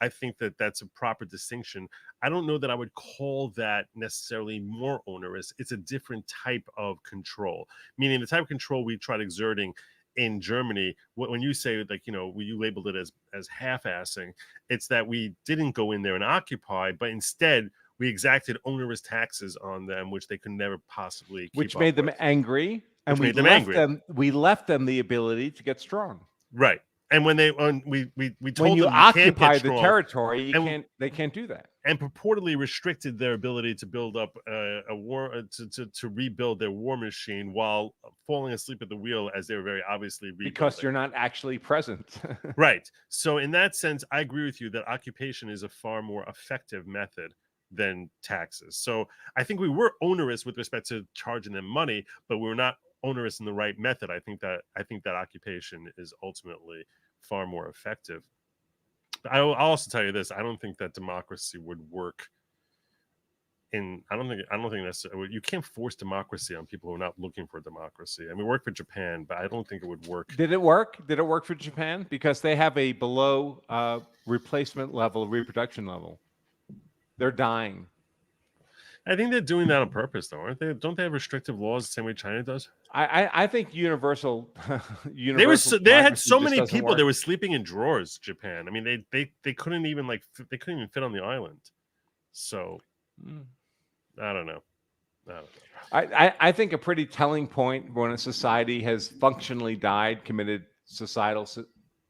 I think that that's a proper distinction. I don't know that I would call that necessarily more onerous. It's a different type of control, meaning the type of control we tried exerting in Germany. When you say, like, you labeled it as half-assing, it's that we didn't go in there and occupy, but instead we exacted onerous taxes on them, which they could never possibly keep which made them angry, and we left them the ability to get strong. Right. And when we told when you them occupy the territory, they can't do that, and purportedly restricted their ability to build up a war to rebuild their war machine while falling asleep at the wheel, as they were very obviously rebuilding. Because you're not actually present. Right. So in that sense, I agree with you that occupation is a far more effective method than taxes. So I think we were onerous with respect to charging them money, but we were not onerous in the right method. I think that occupation is ultimately far more effective. I'll also tell you this: I don't think that democracy would work I don't think necessarily you can't force democracy on people who are not looking for democracy. I mean, work for Japan, but I don't think it would work. Did it work? Did it work for Japan? Because they have a below replacement level, reproduction level. They're dying. I think they're doing that on purpose, though, aren't they? Don't they have restrictive laws the same way China does? I think universal. They had so many people. Work. They were sleeping in drawers. Japan. I mean, they couldn't even fit on the island. So I don't know. I think a pretty telling point when a society has functionally died, committed societal.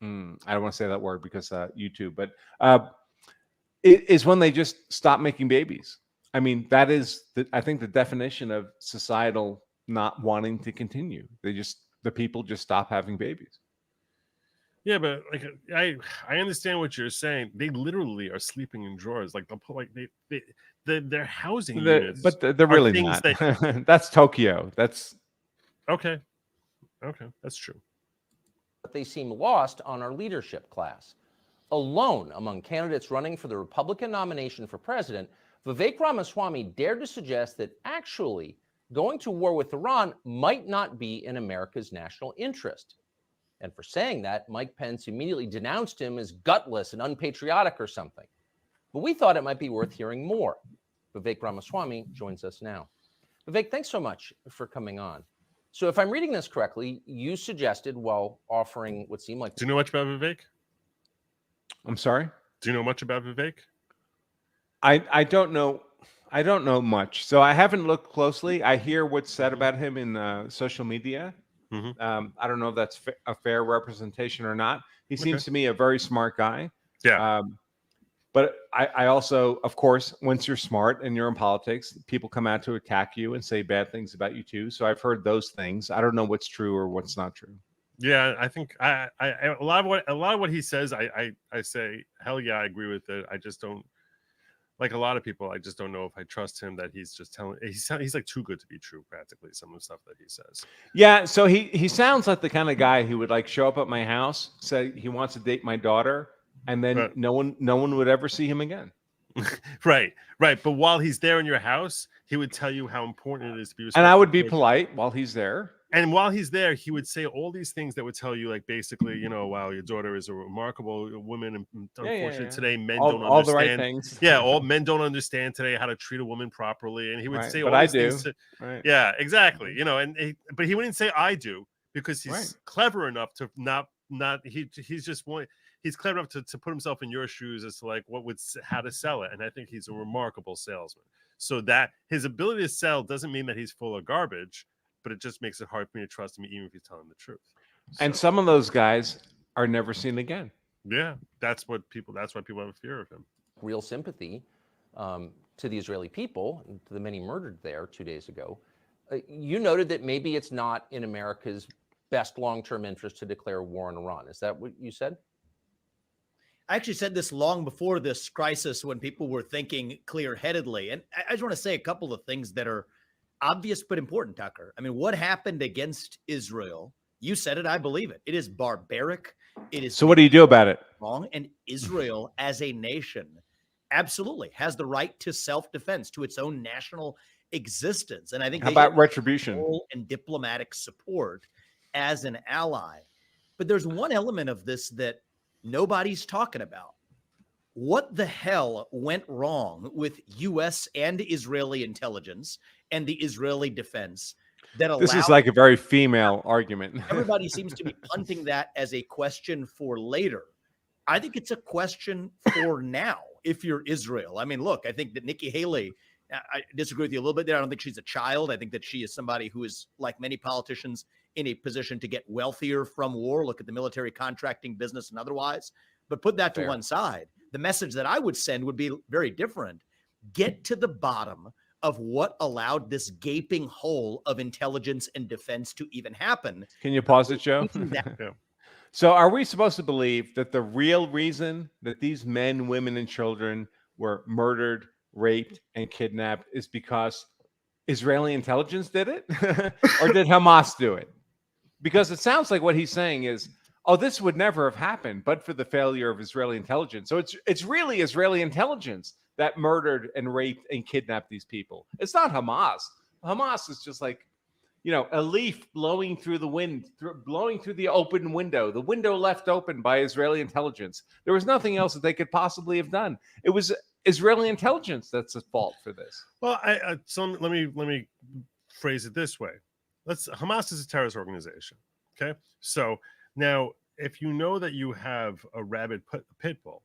I don't want to say that word because YouTube, but it is when they just stop making babies. I mean, that is, I think, the definition of societal not wanting to continue. The people just stop having babies. Yeah, but like I understand what you're saying. They literally are sleeping in drawers. Like they'll put like their housing units, but they're really not. That's Tokyo. That's okay. That's true. But they seem lost on our leadership class. Alone among candidates running for the Republican nomination for president, Vivek Ramaswamy dared to suggest that actually going to war with Iran might not be in America's national interest. And for saying that, Mike Pence immediately denounced him as gutless and unpatriotic or something. But we thought it might be worth hearing more. Vivek Ramaswamy joins us now. Vivek, thanks so much for coming on. So if I'm reading this correctly, you suggested while offering what seemed like... Do you know much about Vivek? I'm sorry? Do you know much about Vivek? I don't know. I don't know much. So I haven't looked closely. I hear what's said about him in social media. Mm-hmm. I don't know if that's a fair representation or not. He seems to me a very smart guy. Yeah. But I also, of course, once you're smart and you're in politics, people come out to attack you and say bad things about you too. So I've heard those things. I don't know what's true or what's not true. Yeah, I think I a lot of what he says, I say, hell yeah, I agree with it. I just don't, like a lot of people, I just don't know if I trust him that he's just telling. He's like too good to be true, practically, some of the stuff that he says. Yeah, so he sounds like the kind of guy who would like show up at my house, say he wants to date my daughter, and then no one would ever see him again. Right. But while he's there in your house, he would tell you how important it is to be respectful. And I would be polite while he's there. And while he's there, he would say all these things that would tell you, like, basically, wow, your daughter is a remarkable woman. And unfortunately, today men don't understand. All the right things. Yeah, all men don't understand today how to treat a woman properly. And he would say but all I these do. things. Yeah, exactly. But he wouldn't say I do because he's clever enough to not. He's clever enough to put himself in your shoes as to how to sell it. And I think he's a remarkable salesman. So that his ability to sell doesn't mean that he's full of garbage, but it just makes it hard for me to trust him, even if he's telling the truth. And some of those guys are never seen again. Yeah, that's why people have a fear of him. Real sympathy to the Israeli people, to the many murdered there 2 days ago. You noted that maybe it's not in America's best long-term interest to declare war on Iran. Is that what you said? I actually said this long before this crisis when people were thinking clear-headedly. And I just want to say a couple of things that are obvious but important, Tucker. I mean, what happened against Israel? You said it. I believe it. It is barbaric. It is. So what do you do about it? Wrong. And Israel as a nation absolutely has the right to self-defense, to its own national existence. And I think how about retribution and diplomatic support as an ally? But there's one element of this that nobody's talking about. What the hell went wrong with U.S. and Israeli intelligence and the Israeli defense that allowed... This is like a very female argument. Everybody seems to be punting that as a question for later. I think it's a question for now, if you're Israel. I mean, look, I think that Nikki Haley, I disagree with you a little bit there. I don't think she's a child. I think that she is somebody who is, like many politicians, in a position to get wealthier from war. Look at the military contracting business and otherwise. But put that to one side. The message that I would send would be very different. Get to the bottom of what allowed this gaping hole of intelligence and defense to even happen. Can you pause it, Joe? Yeah. So are we supposed to believe that the real reason that these men, women, and children were murdered, raped, and kidnapped is because Israeli intelligence did it? Or did Hamas do it? Because it sounds like what he's saying is, oh, this would never have happened but for the failure of Israeli intelligence. So it's really Israeli intelligence that murdered and raped and kidnapped these people. It's not Hamas. Hamas is just like, a leaf blowing through the wind, blowing through the open window, the window left open by Israeli intelligence. There was nothing else that they could possibly have done. It was Israeli intelligence that's at fault for this. Well, so let me phrase it this way. Hamas is a terrorist organization. Okay, so now if you know that you have a rabid pit bull,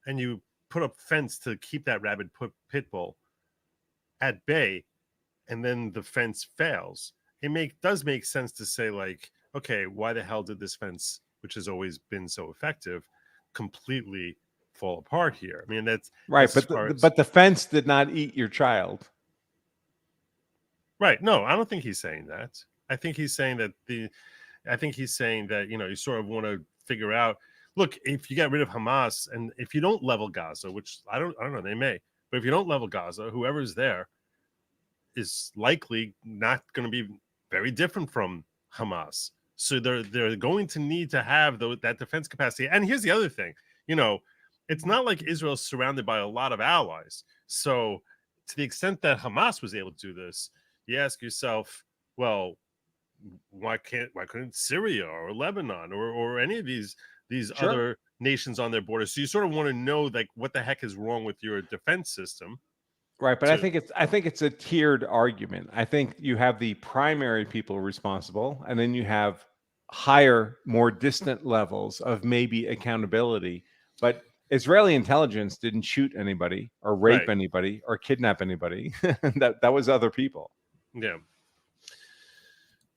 and you put up fence to keep that rabid pit bull at bay, and then the fence fails, it does make sense to say, like, okay, why the hell did this fence, which has always been so effective, completely fall apart here? I mean, that's right, but the fence did not eat your child. Right. No, I don't think he's saying that. I think he's saying that you sort of want to figure out, look, if you get rid of Hamas and if you don't level Gaza, which I don't know, they may, but if you don't level Gaza, whoever's there is likely not going to be very different from Hamas. So they're going to need to have that defense capacity. And here's the other thing, it's not like Israel's surrounded by a lot of allies. So to the extent that Hamas was able to do this, you ask yourself, well, why couldn't Syria or Lebanon or any of these Sure. other nations on their borders? So you sort of want to know, like, what the heck is wrong with your defense system. Right, but I think it's a tiered argument. I think you have the primary people responsible, and then you have higher, more distant levels of maybe accountability. But Israeli intelligence didn't shoot anybody or rape anybody or kidnap anybody. that was other people. Yeah.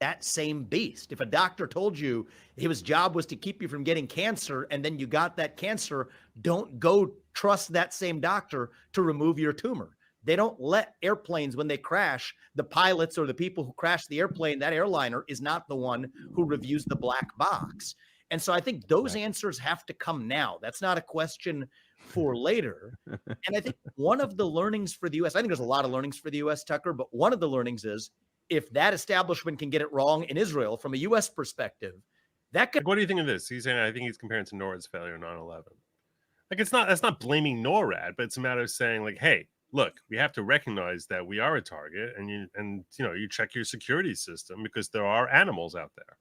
That same beast. If a doctor told you his job was to keep you from getting cancer and then you got that cancer, don't go trust that same doctor to remove your tumor. They don't let airplanes, when they crash, the pilots or the people who crash the airplane, that airliner is not the one who reviews the black box. And so I think those answers have to come now. That's not a question for later. And I think one of the learnings for the U.S., I think there's a lot of learnings for the U.S., Tucker, but one of the learnings is if that establishment can get it wrong in Israel from a U.S. perspective, that could. Like, what do you think of this? He's saying, I think he's comparing to NORAD's failure in 9/11. Like, that's not blaming NORAD, but it's a matter of saying, like, hey, look, we have to recognize that we are a target, and you check your security system because there are animals out there.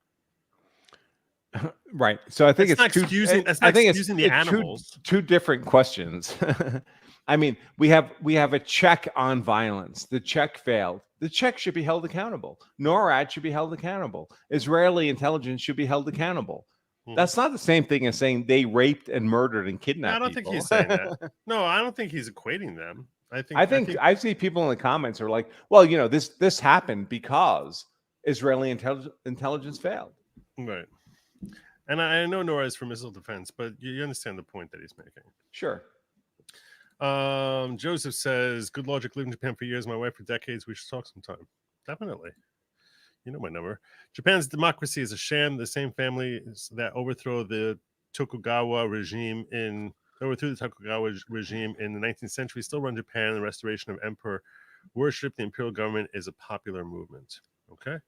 Right. So I think it's excusing the animals. Two different questions. I mean, we have a check on violence. The check failed. The check should be held accountable. NORAD should be held accountable. Israeli intelligence should be held accountable. That's not the same thing as saying they raped and murdered and kidnapped. I don't think he's saying that. No, I don't think he's equating them. I think I see people in the comments are like, well, this happened because Israeli intelligence failed. Right. And I know NORAD is for missile defense, but you understand the point that he's making. Sure. Joseph says, good logic, lived in Japan for years, my wife for decades. We should talk sometime. Definitely. You know my number. Japan's democracy is a sham. The same family that overthrew the Tokugawa regime in the 19th century still run Japan. The restoration of emperor worship, the imperial government, is a popular movement. Okay.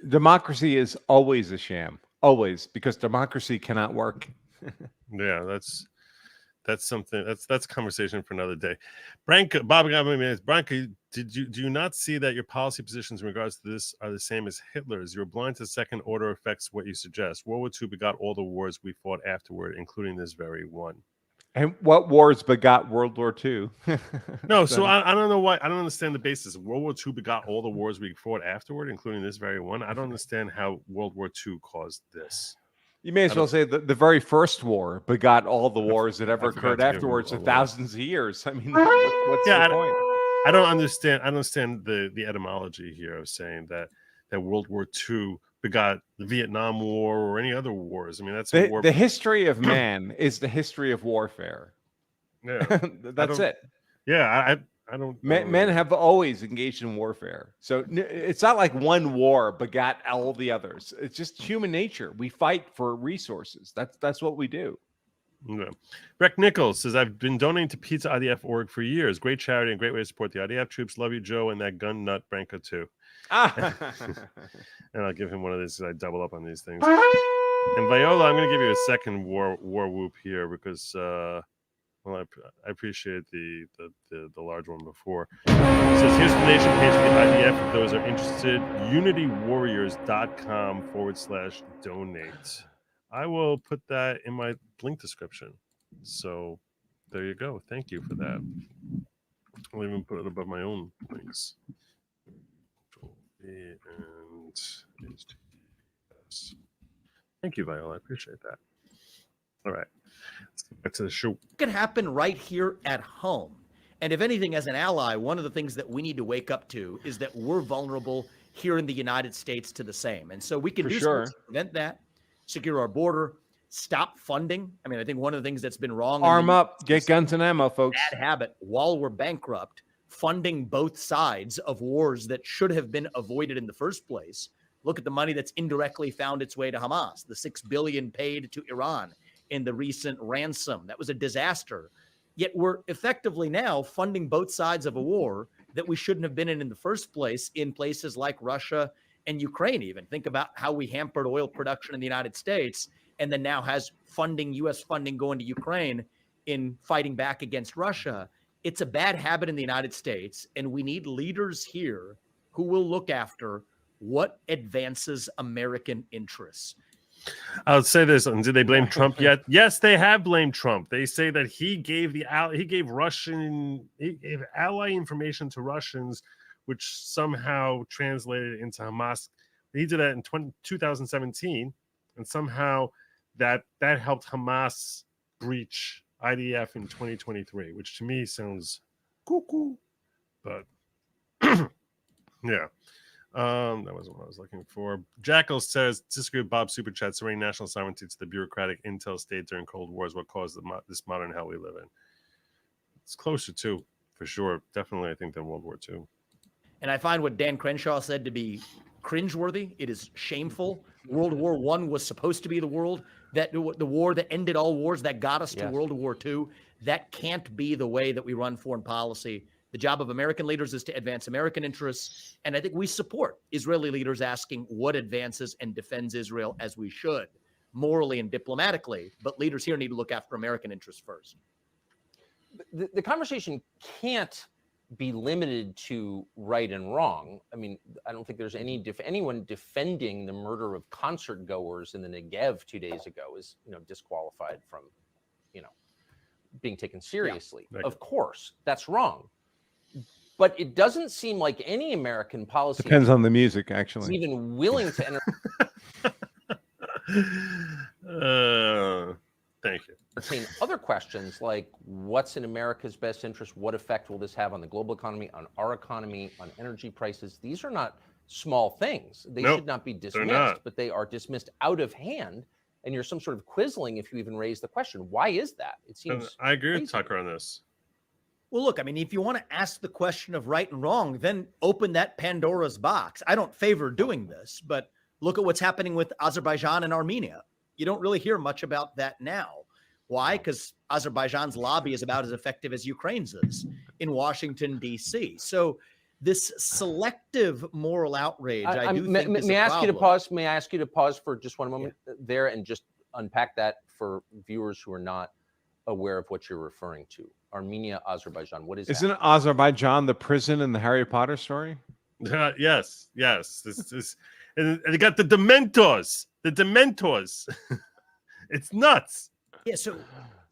Democracy is always a sham. Always, because democracy cannot work. Yeah, that's something. That's a conversation for another day. Branca, Branca, do you not see that your policy positions in regards to this are the same as Hitler's? You're blind to second order effects. What you suggest? World War II begot all the wars we fought afterward, including this very one. And what wars begot World War II? No, so I don't know why. I don't understand the basis. World War II begot all the wars we fought afterward, including this very one. I don't understand how World War II caused this. You may as well say that the very first war begot all the wars that ever occurred afterwards for thousands of years. I mean, what's the point? I don't understand. I don't understand the etymology here of saying that World War II begot the Vietnam War or any other wars. I mean, that's a war. The history of man is the history of warfare. Yeah, that's it. Yeah, I don't. Men have always engaged in warfare, so it's not like one war begot all the others. It's just human nature. We fight for resources. That's what we do. Yeah. Breck Nichols says, I've been donating to Pizza IDF.org for years. Great charity and great way to support the IDF troops. Love you, Joe, and that gun nut Branca too. And I'll give him one of these. I double up on these things. And Viola, I'm going to give you a second war whoop here because well, I appreciate the large one before. It says here's the donation page for the IDF if those are interested. unitywarriors.com/donate. I will put that in my link description. So there you go. Thank you for that. I'll even put it above my own links. And thank you, Viola. I appreciate that. All right. Let's get back to the show. It can happen right here at home. And if anything, as an ally, one of the things that we need to wake up to is that we're vulnerable here in the United States to the same. And so we can do something to prevent that, secure our border, stop funding. I mean, I think one of the things that's been wrong. Arm up, get guns and ammo, folks. Bad habit while we're bankrupt, funding both sides of wars that should have been avoided in the first place. Look at the money that's indirectly found its way to Hamas, the $6 billion paid to Iran in the recent ransom. That was a disaster. Yet we're effectively now funding both sides of a war that we shouldn't have been in the first place in places like Russia and Ukraine even. Think about how we hampered oil production in the United States and then now has funding, U.S. funding going to Ukraine in fighting back against Russia. It's a bad habit in the United States, and we need leaders here who will look after what advances American interests. I'll say this: did they blame Trump yet? Yes, they have blamed Trump. They say that he gave ally information to Russians, which somehow translated into Hamas. He did that in 2017, and somehow that helped Hamas breach IDF in 2023, which to me sounds cuckoo, but yeah. That wasn't what I was looking for. Jackal says, disagree with Bob's super chat. Surrendering national sovereignty to the bureaucratic intel state during Cold War is what caused this modern hell we live in. It's closer to, for sure. Definitely, I think, than World War II. And I find what Dan Crenshaw said to be cringeworthy. It is shameful. World War I was supposed to be the war that ended all wars, that got us to World War II. That can't be the way that we run foreign policy. The job of American leaders is to advance American interests. And I think we support Israeli leaders asking what advances and defends Israel as we should, morally and diplomatically. But leaders here need to look after American interests first. The conversation can't be limited to right and wrong. I mean, I don't think there's anyone defending the murder of concert goers in the Negev 2 days ago is, disqualified from, being taken seriously. Yeah, of course, that's wrong. But it doesn't seem like any American policy depends on the music, actually, is even willing to enter. Thank you. Entertain other questions like what's in America's best interest? What effect will this have on the global economy, on our economy, on energy prices? These are not small things. They should not be dismissed, but they are dismissed out of hand. And you're some sort of quizzling if you even raise the question. Why is that? It seems. I agree with Tucker on this. Well, look, I mean, if you want to ask the question of right and wrong, then open that Pandora's box. I don't favor doing this, but look at what's happening with Azerbaijan and Armenia. You don't really hear much about that now. Why? Because Azerbaijan's lobby is about as effective as Ukraine's is in Washington, D.C. So this selective moral outrage, I do think is a problem. May I ask you to pause for just one moment there and just unpack that for viewers who are not aware of what you're referring to? Armenia, Azerbaijan. What is Isn't that? Azerbaijan the prison in the Harry Potter story? Yes. This is, and they got the Dementors. It's nuts. Yeah. So,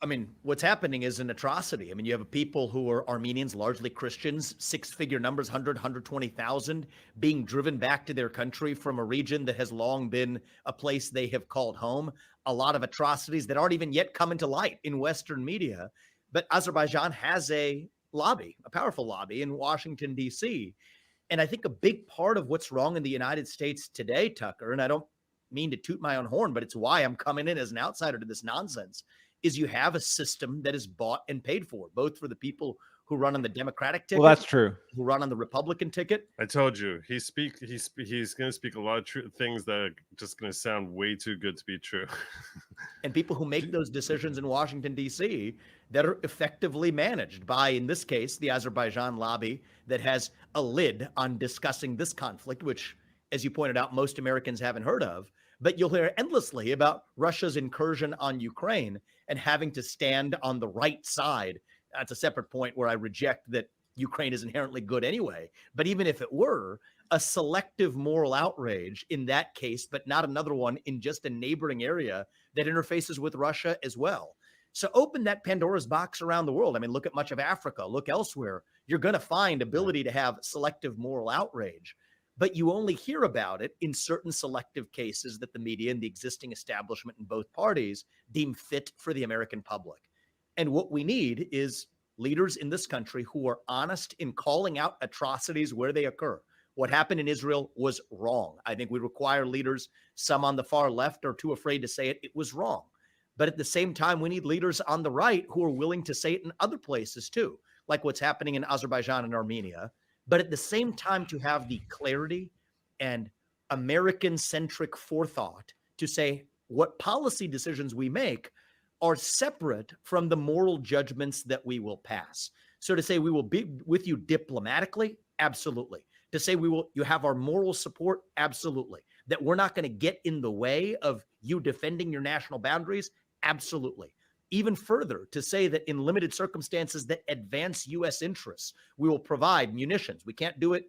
I mean, what's happening is an atrocity. I mean, you have people who are Armenians, largely Christians, six-figure numbers, 120,000, being driven back to their country from a region that has long been a place they have called home. A lot of atrocities that aren't even yet coming to light in Western media. But Azerbaijan has a lobby, a powerful lobby in Washington, D.C. And I think a big part of what's wrong in the United States today, Tucker, and I don't mean to toot my own horn, but it's why I'm coming in as an outsider to this nonsense, is you have a system that is bought and paid for, both for the people who run on the Democratic ticket. Well, that's true. Who run on the Republican ticket. I told you, he's going to speak a lot of things that are just going to sound way too good to be true. And people who make those decisions in Washington, D.C. that are effectively managed by, in this case, the Azerbaijan lobby that has a lid on discussing this conflict, which, as you pointed out, most Americans haven't heard of. but you'll hear endlessly about Russia's incursion on Ukraine and having to stand on the right side. That's a separate point where I reject that Ukraine is inherently good anyway. But even if it were, a selective moral outrage in that case, but not another one in just a neighboring area that interfaces with Russia as well. So open that Pandora's box around the world. I mean, look at much of Africa, look elsewhere. You're going to find ability to have selective moral outrage, but you only hear about it in certain selective cases that the media and the existing establishment in both parties deem fit for the American public. And what we need is leaders in this country who are honest in calling out atrocities where they occur. What happened in Israel was wrong. I think we require leaders, some on the far left are too afraid to say it. It was wrong. But at the same time, we need leaders on the right who are willing to say it in other places too, like what's happening in Azerbaijan and Armenia. But at the same time, to have the clarity and American-centric forethought to say what policy decisions we make are separate from the moral judgments that we will pass. So to say we will be with you diplomatically, absolutely. To say you have our moral support, absolutely. That we're not going to get in the way of you defending your national boundaries, absolutely. Even further, to say that in limited circumstances that advance U.S. interests, we will provide munitions. We can't do it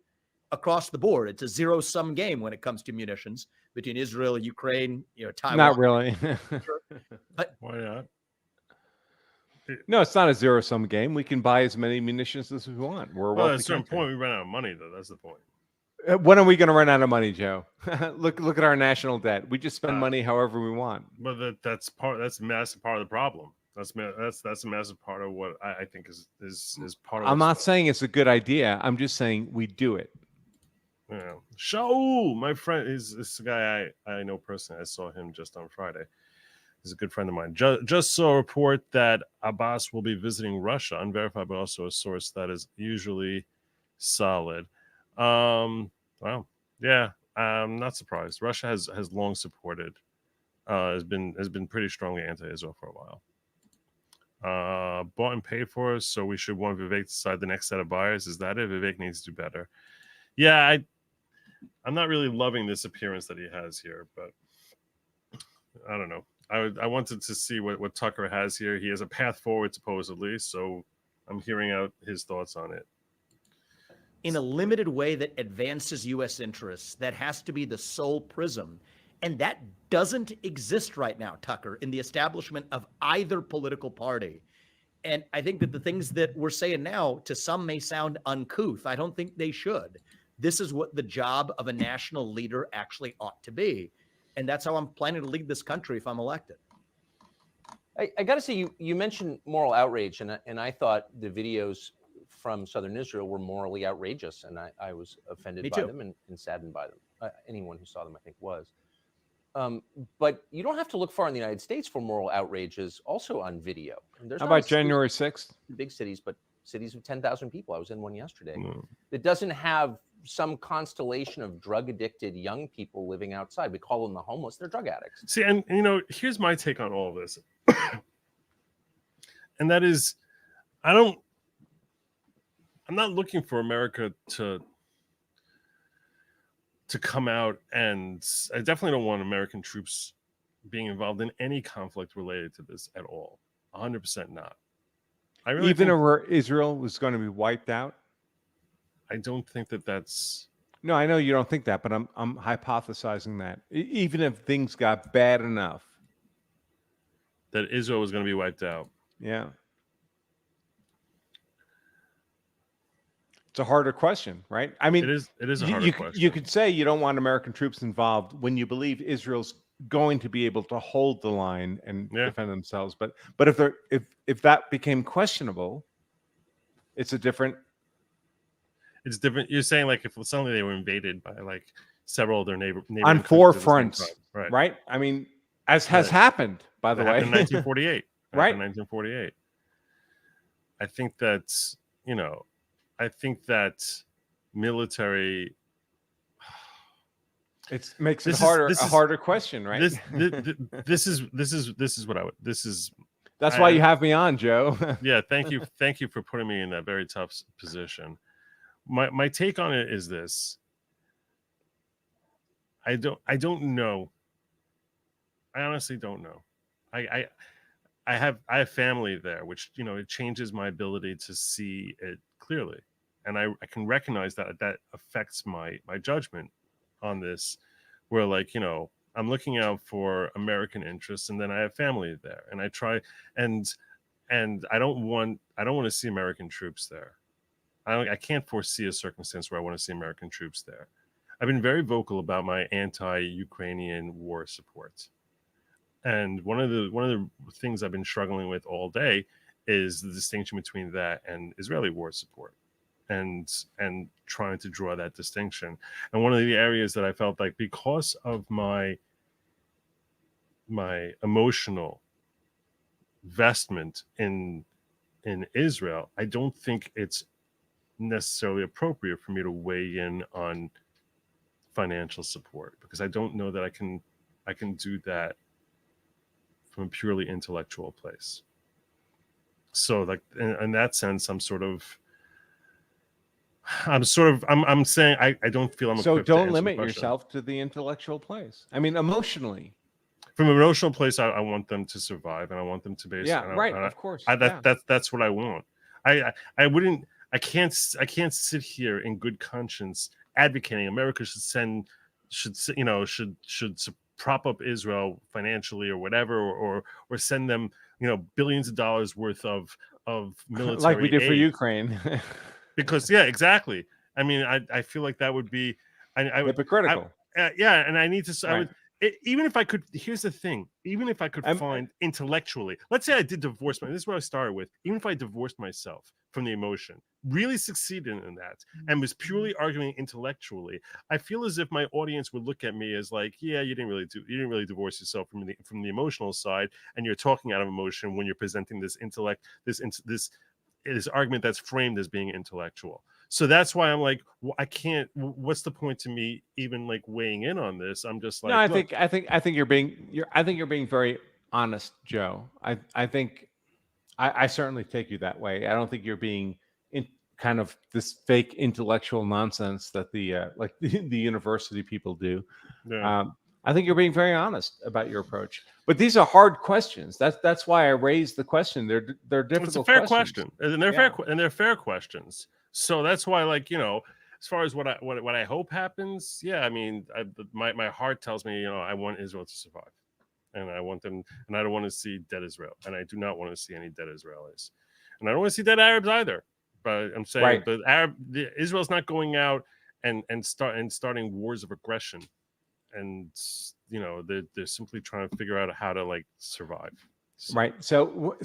across the board. It's a zero-sum game when it comes to munitions between Israel, Ukraine, Taiwan. Not really. But why not? No, it's not a zero-sum game. We can buy as many munitions as we want. We're a Well, wealthy at a certain country. point, we run out of money, though. That's the point. When are we going to run out of money, Joe? Look at our national debt. We just spend money however we want. But that's a massive part of the problem. That's a massive part of what I think is part of. I'm not saying it's a good idea. I'm just saying we do it. Yeah. Shaul, my friend, is this guy I know personally. I saw him just on Friday. He's a good friend of mine. Just saw a report that Abbas will be visiting Russia, unverified, but also a source that is usually solid. Well, yeah, I'm not surprised. Russia has long supported, has been pretty strongly anti-Israel for a while. Bought and paid for, so we should want Vivek to decide the next set of buyers. Is that it? Vivek needs to do better. Yeah, I'm not really loving this appearance that he has here, but I don't know. I wanted to see what Tucker has here. He has a path forward, supposedly, so I'm hearing out his thoughts on it. In a limited way that advances U.S. interests, that has to be the sole prism. And that doesn't exist right now, Tucker, in the establishment of either political party. And I think that the things that we're saying now, to some may sound uncouth. I don't think they should. This is what the job of a national leader actually ought to be. And that's how I'm planning to lead this country if I'm elected. I got to say, you mentioned moral outrage, and I thought the videos from southern Israel were morally outrageous, and I was offended by them and saddened by them. Anyone who saw them, I think, was. But you don't have to look far in the United States for moral outrages also on video. How about January 6th? Big cities, but cities of 10,000 people. I was in one yesterday. That doesn't have some constellation of drug-addicted young people living outside. We call them the homeless. They're drug addicts. See, and here's my take on all of this. And that is, I'm not looking for America to come out, and I definitely don't want American troops being involved in any conflict related to this at all. 100% not. I really Even if Israel was going to be wiped out? I don't think that's... No, I know you don't think that, but I'm hypothesizing that. Even if things got bad enough. That Israel was going to be wiped out. Yeah. It's a harder question, right? I mean, it is a harder question. You could say you don't want American troops involved when you believe Israel's going to be able to hold the line and defend themselves. But if that became questionable, it's a different. It's different. You're saying like if suddenly they were invaded by like several of their neighbors on four fronts, right? I mean, as has happened, by the way, in 1948, right? In 1948. I think that's I think that military. It makes it harder. A harder question, right? This is what I would. That's why you have me on, Joe. Yeah, thank you for putting me in that very tough position. My take on it is this. I don't know I honestly don't know. I have family there, which it changes my ability to see it clearly, and I can recognize that affects my judgment on this. Where I'm looking out for American interests, and then I have family there, and I try and I don't want to see American troops there. I can't foresee a circumstance where I want to see American troops there. I've been very vocal about my anti-Ukrainian war support. And one of the things I've been struggling with all day is the distinction between that and Israeli war support, and trying to draw that distinction. And one of the areas that I felt like, because of my emotional investment in Israel, I don't think it's necessarily appropriate for me to weigh in on financial support, because I don't know that I can do that from a purely intellectual place. So, like, in that sense, I'm saying I don't feel I'm So equipped to don't answer the limit question. yourself to the intellectual place. I mean, emotionally. From an emotional place, I want them to survive, and I want them to base. Yeah, and right. Of course. That's what I want. I can't sit here in good conscience advocating America should prop up Israel financially or whatever, or send them billions of dollars worth of military like we did aid. for Ukraine. Because exactly. I mean, I feel like that would be hypocritical. Yeah, and I need to. Right. Even if I could, here's the thing. Even if I could find intellectually, let's say I did divorce this is what I started with. Even if I divorced myself from the emotion, really succeeded in that, and was purely arguing intellectually, I feel as if my audience would look at me as like, yeah, you didn't really divorce yourself from the emotional side, and you're talking out of emotion when you're presenting this this argument that's framed as being intellectual. So that's why I'm like, I can't. What's the point to me even like weighing in on this? I'm just like, no, I think you're being very honest, Joe. I think I certainly take you that way. I don't think you're being in kind of this fake intellectual nonsense that the university people do. Yeah. I think you're being very honest about your approach. But these are hard questions. That's why I raised the question. They're difficult. It's a fair questions. question, and they're fair questions. So that's why, like, as far as what I hope happens, yeah, I mean, my heart tells me, I want Israel to survive, and I want them, and I don't want to see dead Israel, and I do not want to see any dead Israelis, and I don't want to see dead Arabs either. But I'm saying, right. But Israel's not going out and starting wars of aggression, and they're simply trying to figure out how to like survive. Right. So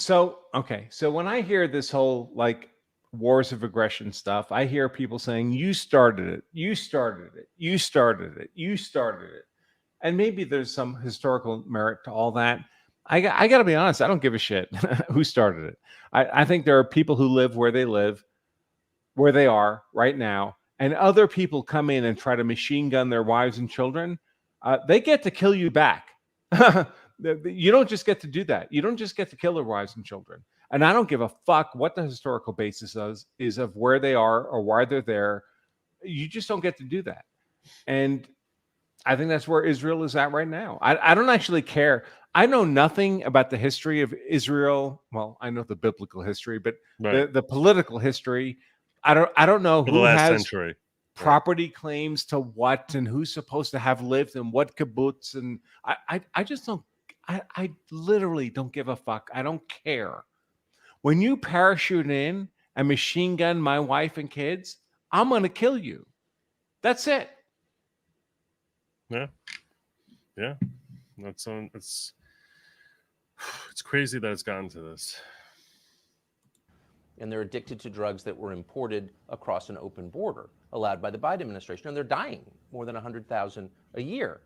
okay. So when I hear this whole like wars of aggression stuff, I hear people saying, you started it, you started it, you started it, you started it. And maybe there's some historical merit to all that. I got to be honest, I don't give a shit who started it. I think there are people who live where they are right now, and other people come in and try to machine gun their wives and children. They get to kill you back. You don't just get to do that. You don't just get to kill their wives and children. And I don't give a fuck what the historical basis is of where they are or why they're there. You just don't get to do that. And I think that's where Israel is at right now. I don't actually care. I know nothing about the history of Israel. Well, I know the biblical history, but right. the political history, I don't know for who the last has century. Property claims to what, and who's supposed to have lived in what kibbutz. And I just don't, I literally don't give a fuck. I don't care. When you parachute in and machine gun my wife and kids, I'm going to kill you. That's it. Yeah. It's crazy that it's gotten to this. And they're addicted to drugs that were imported across an open border, allowed by the Biden administration, and they're dying more than 100,000 a year.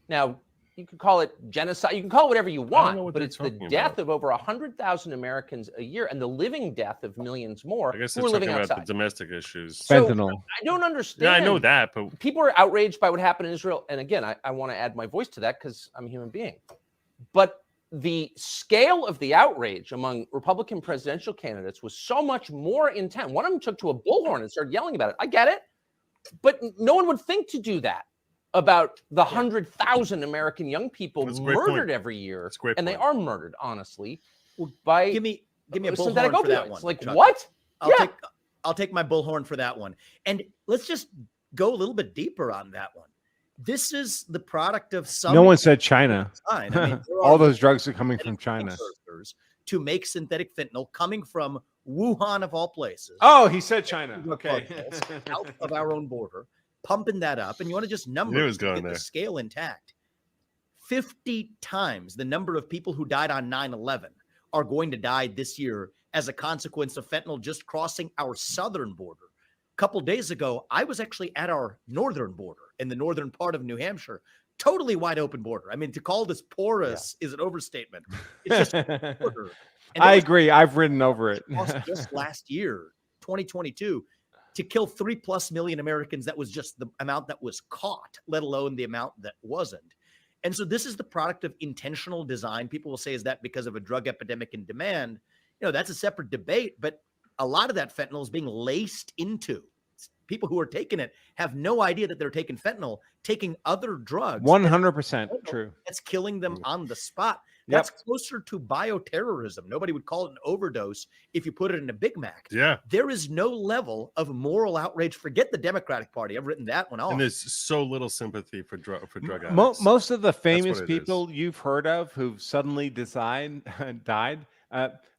Now, you can call it genocide, you can call it whatever you want, but it's the death of over 100,000 Americans a year and the living death of millions more I guess who are living about outside. The domestic issues. So, Fentanyl. I don't understand. Yeah, I know that, but people are outraged by what happened in Israel. And again, I want to add my voice to that because I'm a human being. But the scale of the outrage among Republican presidential candidates was so much more intense. One of them took to a bullhorn and started yelling about it. I get it, but no one would think to do that. about the 100,000 American young people That's a great murdered point. every year, That's a great and they point. are murdered, honestly, by Give me a bullhorn synthetic for that opioids. one. Like Chuck. what? I'll take my bullhorn for that one. And let's just go a little bit deeper on that one. This is the product of some. No one said China. I mean, all those drugs are coming from China. To make synthetic fentanyl coming from Wuhan of all places. Oh, he said China. Okay. Out of our own border, pumping that up. And you want to just number It was going get there. the scale intact. 50 times the number of people who died on 9/11 are going to die this year as a consequence of fentanyl just crossing our southern border. A couple days ago, I was actually at our northern border in the northern part of New Hampshire. Totally wide open border. I mean, to call this porous is an overstatement. It's just a border. And I agree. I've ridden over it. just last year, 2022, to kill 3+ million Americans. That was just the amount that was caught, let alone the amount that wasn't. And so this is the product of intentional design. People will say, is that because of a drug epidemic in demand? You know, that's a separate debate, but a lot of that fentanyl is being laced into. People who are taking it have no idea that they're taking fentanyl, taking other drugs. 100% true. That's killing them on the spot. That's closer to bioterrorism. Nobody would call it an overdose if you put it in a Big Mac. Yeah. There is no level of moral outrage. Forget the Democratic Party. I've written that one off. And there's so little sympathy for drug addicts. Most of the famous what it people you've heard of who've suddenly died,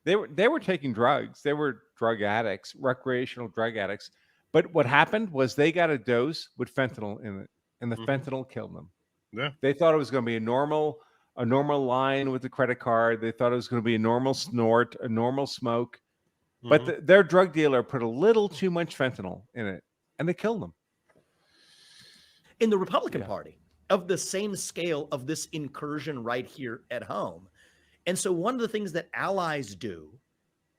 they were taking drugs. They were drug addicts, recreational drug addicts. But what happened was they got a dose with fentanyl in it, and the fentanyl killed them. Yeah. They thought it was going to be a normal line with the credit card. They thought it was going to be a normal snort, a normal smoke. But their drug dealer put a little too much fentanyl in it, and they killed them. In the Republican Party, of the same scale of this incursion right here at home. And so one of the things that allies do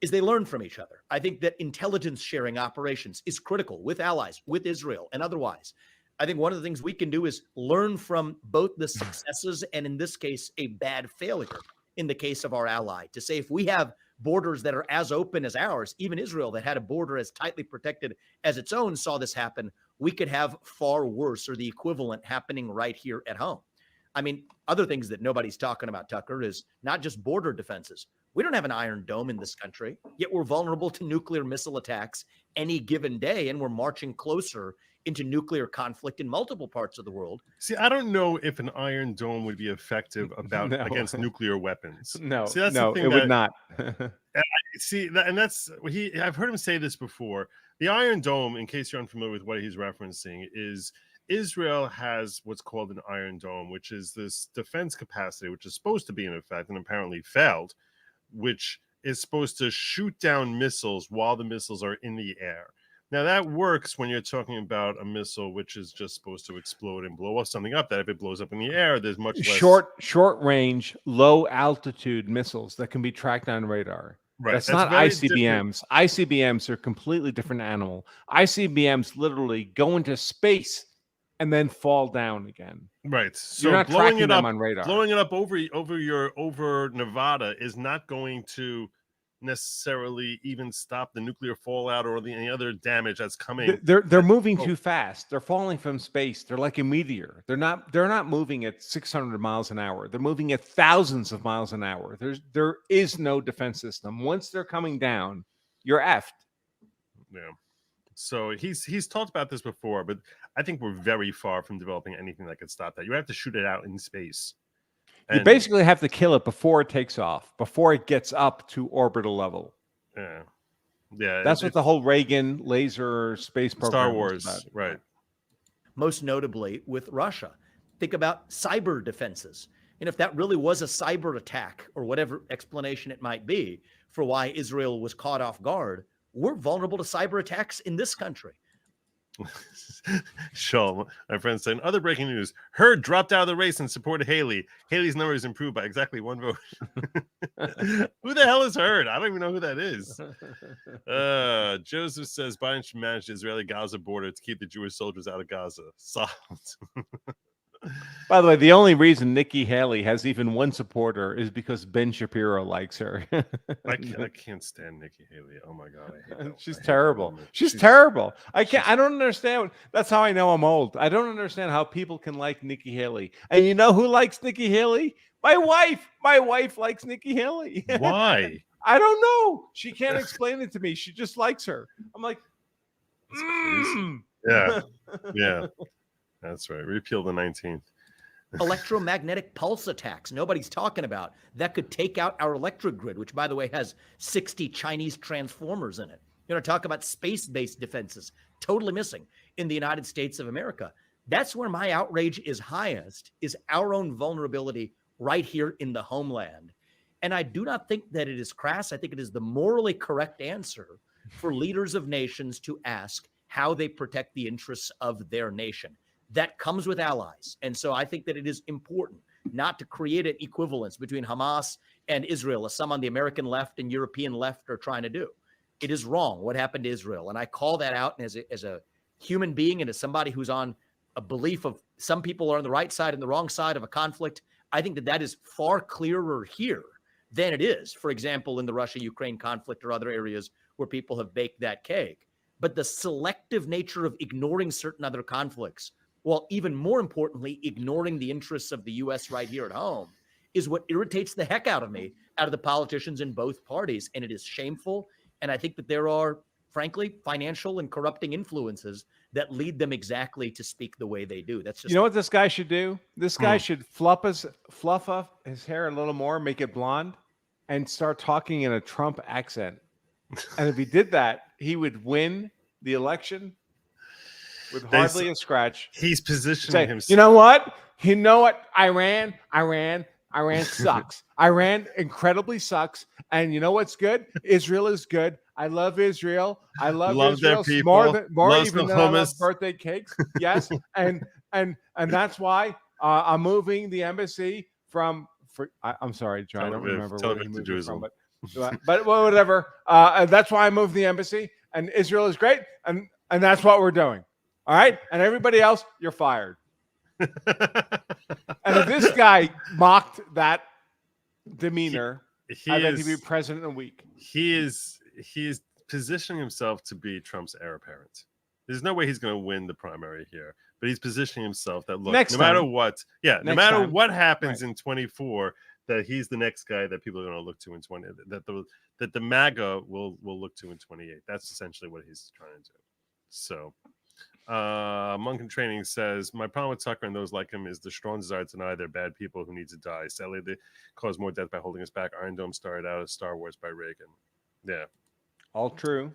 is they learn from each other. I think that intelligence sharing operations is critical with allies, with Israel and otherwise. I think one of the things we can do is learn from both the successes and, in this case, a bad failure in the case of our ally. To say if we have borders that are as open as ours, even Israel that had a border as tightly protected as its own saw this happen, we could have far worse or the equivalent happening right here at home. I mean, other things that nobody's talking about, Tucker, is not just border defenses. We don't have an Iron Dome in this country, yet we're vulnerable to nuclear missile attacks any given day, and we're marching closer into nuclear conflict in multiple parts of the world. See, I don't know if an Iron Dome would be effective against nuclear weapons. No, see, that's no, the thing it would not. I've heard him say this before. The Iron Dome, in case you're unfamiliar with what he's referencing, is Israel has what's called an Iron Dome, which is this defense capacity, which is supposed to be in effect and apparently failed, which is supposed to shoot down missiles while the missiles are in the air. Now, that works when you're talking about a missile which is just supposed to explode and blow something up, that if it blows up in the air, there's much less... Short range, low altitude missiles that can be tracked on radar. Right. That's not ICBMs. Different. ICBMs are a completely different animal. ICBMs literally go into space and then fall down again. Right. So you're not blowing tracking it up them on radar. Blowing it up over Nevada is not going to necessarily even stop the nuclear fallout or any other damage that's coming. They're moving too fast. They're falling from space. They're like a meteor. They're not moving at 600 miles an hour. They're moving at thousands of miles an hour. There is no defense system. Once they're coming down, you're effed. Yeah. So he's talked about this before, but I think we're very far from developing anything that could stop that. You have to shoot it out in space. You basically have to kill it before it takes off, before it gets up to orbital level. Yeah. Yeah. That's what the whole Reagan laser space program Star Wars, was about. Right. Most notably with Russia. Think about cyber defenses. And if that really was a cyber attack or whatever explanation it might be for why Israel was caught off guard, we're vulnerable to cyber attacks in this country. Sure, my friend saying other breaking news: Hurd dropped out of the race and supported Haley. Haley's numbers improved by exactly 1 vote. Who the hell is Hurd? I don't even know who that is. Joseph says Biden should manage the Israeli-Gaza border to keep the Jewish soldiers out of Gaza. Solved. By the way, the only reason Nikki Haley has even one supporter is because Ben Shapiro likes her. I can't stand Nikki Haley. Oh my god, I hate that. She's I hate that terrible. woman. She's terrible. I don't understand. That's how I know I'm old. I don't understand how people can like Nikki Haley. And you know who likes Nikki Haley? My wife. My wife likes Nikki Haley. Why? I don't know. She can't explain it to me. She just likes her. I'm like, Yeah, yeah, that's right. Repeal the 19th. Electromagnetic pulse attacks nobody's talking about that could take out our electric grid, which, by the way, has 60 Chinese transformers in it. You know, talk about space-based defenses, totally missing in the United States of America. That's where my outrage is highest, is our own vulnerability right here in the homeland. And I do not think that it is crass. I think it is the morally correct answer for leaders of nations to ask how they protect the interests of their nation. That comes with allies. And so I think that it is important not to create an equivalence between Hamas and Israel, as some on the American left and European left are trying to do. It is wrong what happened to Israel. And I call that out as a human being and as somebody who's on a belief of some people are on the right side and the wrong side of a conflict. I think that is far clearer here than it is, for example, in the Russia-Ukraine conflict or other areas where people have baked that cake. But the selective nature of ignoring certain other conflicts, while even more importantly, ignoring the interests of the U.S. right here at home, is what irritates the heck out of me, out of the politicians in both parties. And it is shameful. And I think that there are, frankly, financial and corrupting influences that lead them exactly to speak the way they do. That's just, you know what this guy should do? This guy should fluff up his hair a little more, make it blonde, and start talking in a Trump accent. And if he did that, he would win the election with hardly a scratch. He's positioning himself. You know what? Iran sucks. Iran incredibly sucks. And you know what's good? Israel is good. I love Israel. I love Israel their people. more even than I love birthday cakes. Yes. and that's why I'm moving the embassy from. I'm sorry, John. I don't remember where he moved it from, but whatever. That's why I moved the embassy. And Israel is great. And that's what we're doing. All right. And everybody else, you're fired. And if this guy mocked that demeanor, I bet he'd be president in a week. He is positioning himself to be Trump's heir apparent. There's no way he's going to win the primary here, but he's positioning himself that, look, no matter what happens in 24, that he's the next guy that people are going to look to in 20, that the MAGA will look to in 28. That's essentially what he's trying to do. So Monk in Training says, my problem with Tucker and those like him is the strong desire to deny they're bad people who need to die. Sadly, they cause more death by holding us back. Iron Dome started out as Star Wars by Reagan. Yeah. All true.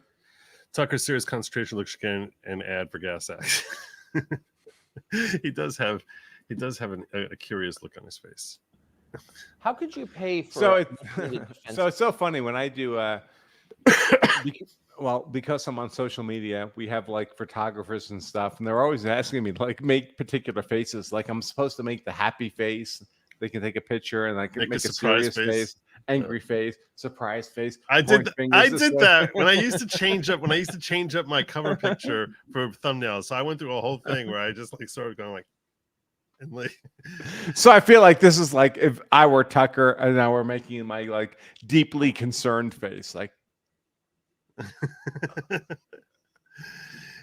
Tucker's serious concentration looks again an ad for gas tax. He does have a curious look on his face. How could you pay for? So it's so funny when I do. Because I'm on social media, we have like photographers and stuff, and they're always asking me like make particular faces. Like I'm supposed to make the happy face. They can take a picture and I can make a serious face, angry face, surprise face. I did that when I used to change up my cover picture for thumbnails. So I went through a whole thing where I just like started going like. And like, so I feel like this is like if I were Tucker and now we're making my like deeply concerned face, like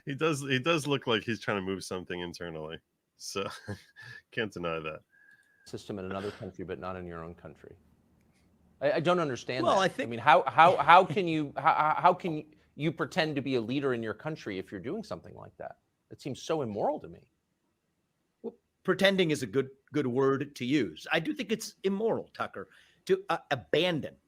he does look like he's trying to move something internally. So can't deny that. System in another country, but not in your own country. I don't understand. Well, that. I mean, how can you pretend to be a leader in your country if you're doing something like that? It seems so immoral to me. Pretending is a good word to use. I do think it's immoral, Tucker, to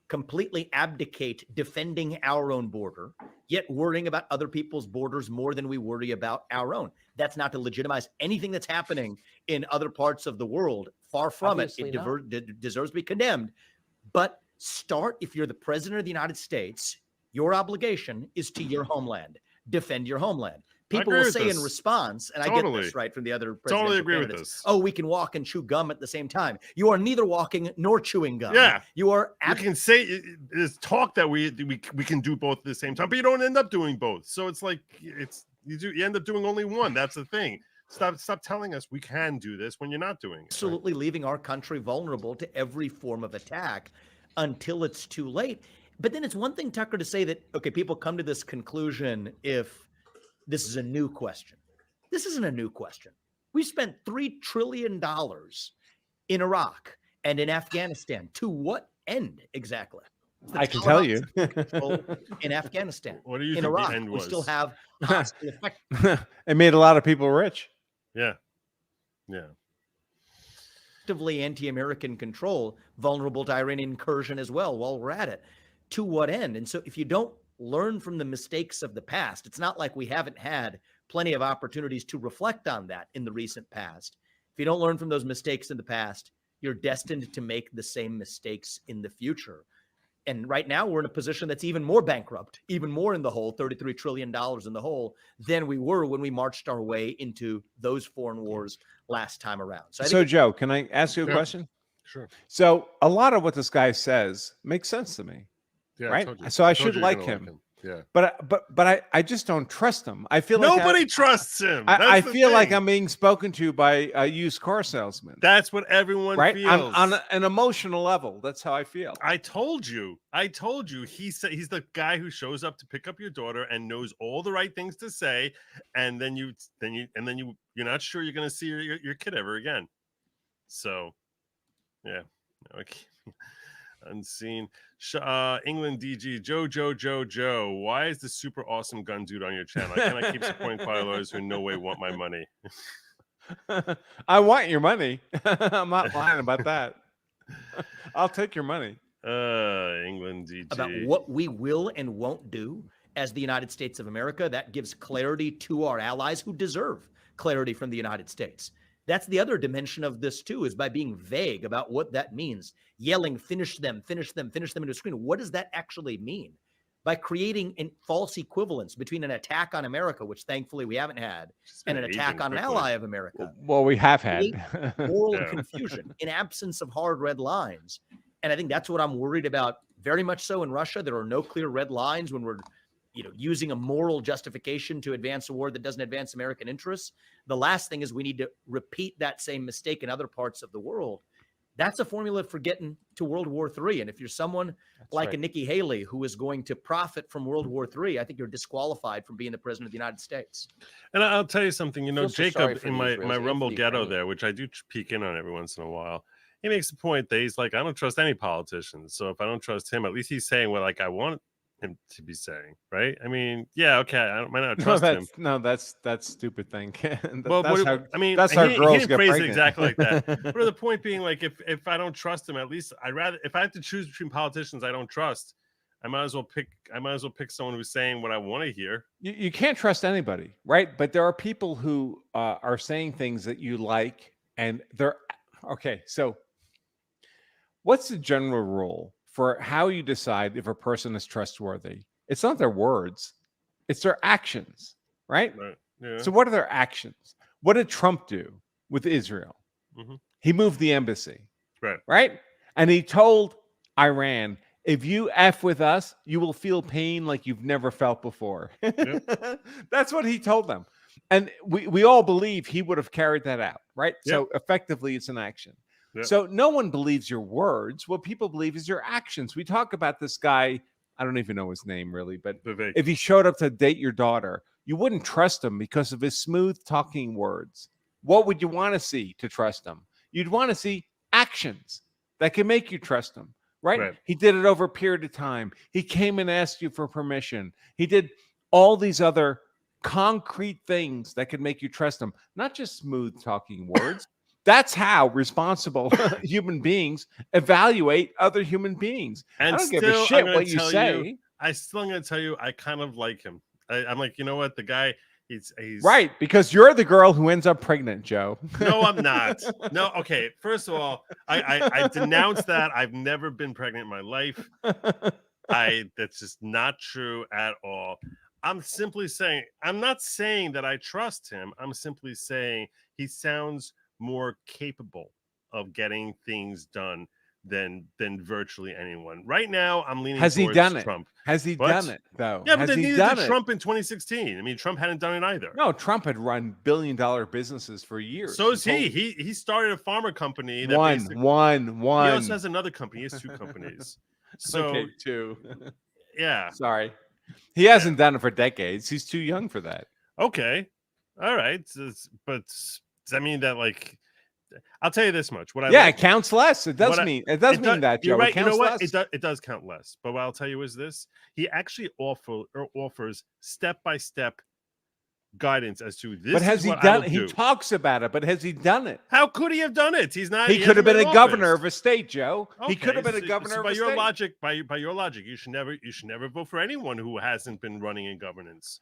completely abdicate defending our own border, yet worrying about other people's borders more than we worry about our own. That's not to legitimize anything that's happening in other parts of the world. Far from Obviously it deserves to be condemned. But if you're the president of the United States, your obligation is to your homeland. Defend your homeland. People will say in response, and I get this right from the other presidential totally agree candidates, with this. Oh, we can walk and chew gum at the same time. You are neither walking nor chewing gum. Yeah, you are. You can say there's talk that we can do both at the same time, but you don't end up doing both. So it's like you end up doing only one. That's the thing. Stop telling us we can do this when you're not doing it. Absolutely leaving our country vulnerable to every form of attack until it's too late. But then it's one thing, Tucker, to say that, okay, people come to this conclusion if this is a new question. This isn't a new question. We spent $3 trillion in Iraq and in Afghanistan. To what end exactly? I can tell you. In Afghanistan. What do you in think Iraq, the end we was? still have hostile effect. It made a lot of people rich. Yeah. Yeah. Actively anti-American control, vulnerable to Iranian incursion as well while we're at it. To what end? And so if you don't learn from the mistakes of the past, it's not like we haven't had plenty of opportunities to reflect on that in the recent past. If you don't learn from those mistakes in the past, you're destined to make the same mistakes in the future. And right now we're in a position that's even more bankrupt, even more in the hole, $33 trillion in the hole than we were when we marched our way into those foreign wars last time around. So Joe, can I ask you a question? Sure. So a lot of what this guy says makes sense to me. Yeah. Right. I told you. So I I told should you you're like gonna him. Yeah. But I just don't trust him. I feel like Nobody trusts him. I That's the feel like thing. I'm being spoken to by a used car salesman. That's what everyone Right. feels. On an emotional level. That's how I feel. I told you. He said he's the guy who shows up to pick up your daughter and knows all the right things to say, and then you're not sure you're going to see your kid ever again. So, yeah. Okay. Unseen. England DG Joe. Why is the super awesome gun dude on your channel? I cannot keep supporting quiet lawyers who in no way want my money. I want your money. I'm not lying about that. I'll take your money. England DG. About what we will and won't do as the United States of America. That gives clarity to our allies who deserve clarity from the United States. That's the other dimension of this too, is by being vague about what that means, yelling, finish them into a screen. What does that actually mean? By creating a false equivalence between an attack on America, which thankfully we haven't had, and an attack on an ally of America. Well, we have had moral confusion in absence of hard red lines. And I think that's what I'm worried about very much so in Russia. There are no clear red lines when we're using a moral justification to advance a war that doesn't advance American interests. The last thing is we need to repeat that same mistake in other parts of the world. That's a formula for getting to World War III. And if you're someone a Nikki Haley who is going to profit from World War III, I think you're disqualified from being the president of the United States. And I'll tell you something, Jacob in my Rumble ghetto Ukrainians. there, which I do peek in on every once in a while, he makes the point that he's like, I don't trust any politicians. So if I don't trust him, at least he's saying what I want him to be saying, right? I mean, yeah, okay, I might not trust him. No, that's stupid thing. Well, that's that's how he girls didn't get phrase pregnant. it exactly like that. But the point being, if I don't trust him, at least if I have to choose between politicians I don't trust, I might as well pick someone who's saying what I want to hear. You can't trust anybody, right? But there are people who are saying things that you like, and they're okay. So, what's the general rule for how you decide if a person is trustworthy? It's not their words, it's their actions, right? Yeah. So what are their actions? What did Trump do with Israel? Mm-hmm. He moved the embassy, right? And he told Iran, if you F with us, you will feel pain like you've never felt before. Yep. That's what he told them. And we all believe he would have carried that out, right? Yep. So effectively, it's an action. Yep. So no one believes your words. What people believe is your actions. We talk about this guy. I don't even know his name really, but Vivek. If he showed up to date your daughter, you wouldn't trust him because of his smooth talking words. What would you want to see to trust him? You'd want to see actions that can make you trust him, right? He did it over a period of time. He came and asked you for permission. He did all these other concrete things that could make you trust him, not just smooth talking words. That's how responsible human beings evaluate other human beings. And I don't give a shit what you say. I'm going to tell you, I kind of like him. I'm like, you know what? The guy, he's right, because you're the girl who ends up pregnant, Joe. No, I'm not. No, okay. First of all, I denounce that. I've never been pregnant in my life. That's just not true at all. I'm simply saying, I'm not saying that I trust him. I'm simply saying he sounds more capable of getting things done than virtually anyone. Right now, I'm leaning Has he towards done it? Trump. Has he What? done it though? Yeah, but Has they he needed done to it? Trump in 2016. I mean, Trump hadn't done it either. No, Trump had run billion-dollar businesses for years. So is he. He started a pharma company. That One. He also has another company. He has 2 companies. So Okay, 2. yeah. Sorry. He hasn't done it for decades. He's too young for that. Okay. All right. But does that mean that, like, I'll tell you this much. It counts less. It does mean that, Joe. You're right. It counts less. It does count less. But what I'll tell you is this: he actually offers step-by-step guidance as to this. But has he done it? He talks about it, but has he done it? How could he have done it? He's not. He could have been a governor of a state, Joe. Okay, He could have been a governor of a state. By your logic, you should never vote for anyone who hasn't been running in governance.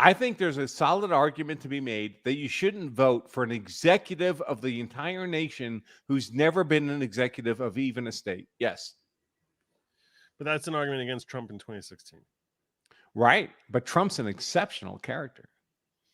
I think there's a solid argument to be made that you shouldn't vote for an executive of the entire nation who's never been an executive of even a state. Yes. But that's an argument against Trump in 2016. Right. But Trump's an exceptional character.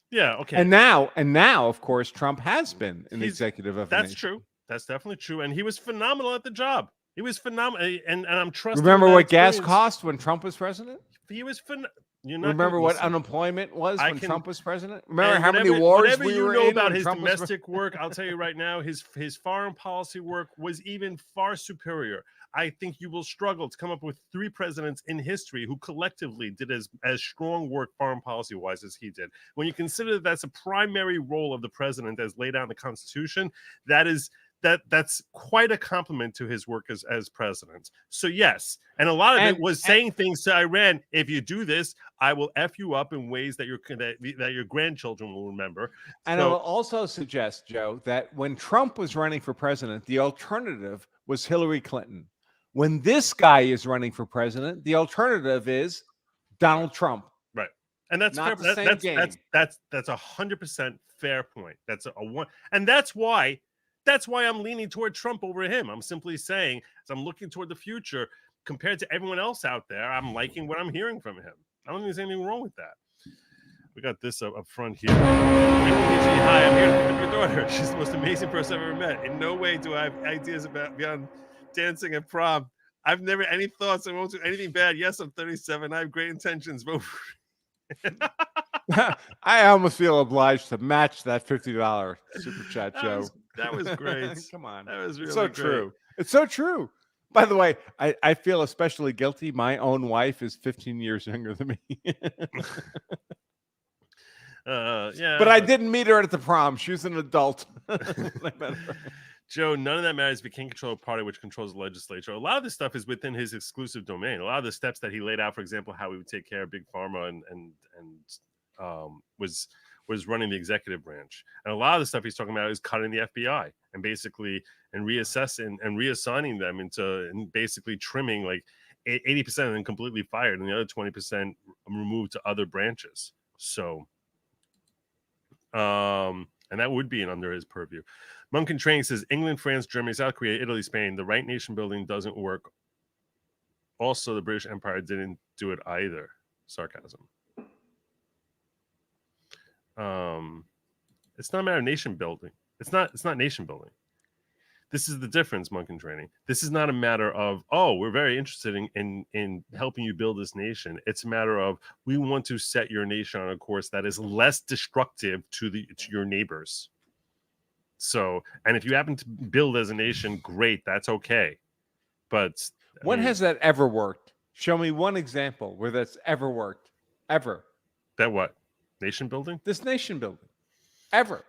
Yeah. Okay. And now, of course, Trump has been an executive of a nation. That's true. That's definitely true. And he was phenomenal at the job. He was phenomenal. And I'm trusting. Remember what gas cost when Trump was president? He was phenomenal. Remember what unemployment was when Trump was president? Remember how many wars we were in? Whatever you know about his domestic work, I'll tell you right now, his foreign policy work was even far superior. I think you will struggle to come up with 3 presidents in history who collectively did as strong work foreign policy wise as he did. When you consider that that's a primary role of the president as laid out in the Constitution, that's quite a compliment to his work as president. So yes, and a lot of it was saying things to Iran. If you do this, I will F you up in ways that your grandchildren will remember. And I will also suggest, Joe, that when Trump was running for president, the alternative was Hillary Clinton. When this guy is running for president, the alternative is Donald Trump. Right, and that's not fair. the same game. That's 100% fair point. That's a one, and that's why I'm leaning toward Trump over him. I'm simply saying, as I'm looking toward the future, compared to everyone else out there, I'm liking what I'm hearing from him. I don't think there's anything wrong with that. We got this up front here. Hi, I'm here to pick up your daughter. She's the most amazing person I've ever met. In no way do I have ideas about beyond dancing at prom. I've never any thoughts. I won't do anything bad. Yes, I'm 37. I have great intentions. Vote for I almost feel obliged to match that $50 super chat, Joe. That was great. Come on. That was really so great. True. It's so true. By the way, I feel especially guilty. My own wife is 15 years younger than me. Yeah. But I didn't meet her at the prom. She was an adult. Joe, none of that matters if he can't control a party which controls the legislature. A lot of this stuff is within his exclusive domain. A lot of the steps that he laid out, for example, how he would take care of big pharma and was running the executive branch. And a lot of the stuff he's talking about is cutting the FBI and basically reassessing and reassigning them and basically trimming like 80% of them completely fired and the other 20% removed to other branches. So, and that would be under his purview. Monk and Training says England, France, Germany, South Korea, Italy, Spain. The right nation building doesn't work. Also, the British Empire didn't do it either. Sarcasm. It's not a matter of nation building. It's not nation building. This is the difference, Monk and Training. This is not a matter of, we're very interested in helping you build this nation. It's a matter of we want to set your nation on a course that is less destructive to your neighbors. So, and if you happen to build as a nation, great, that's okay. But when has that ever worked? Show me one example where that's ever worked. Ever. That what? Nation building? This nation building. Ever.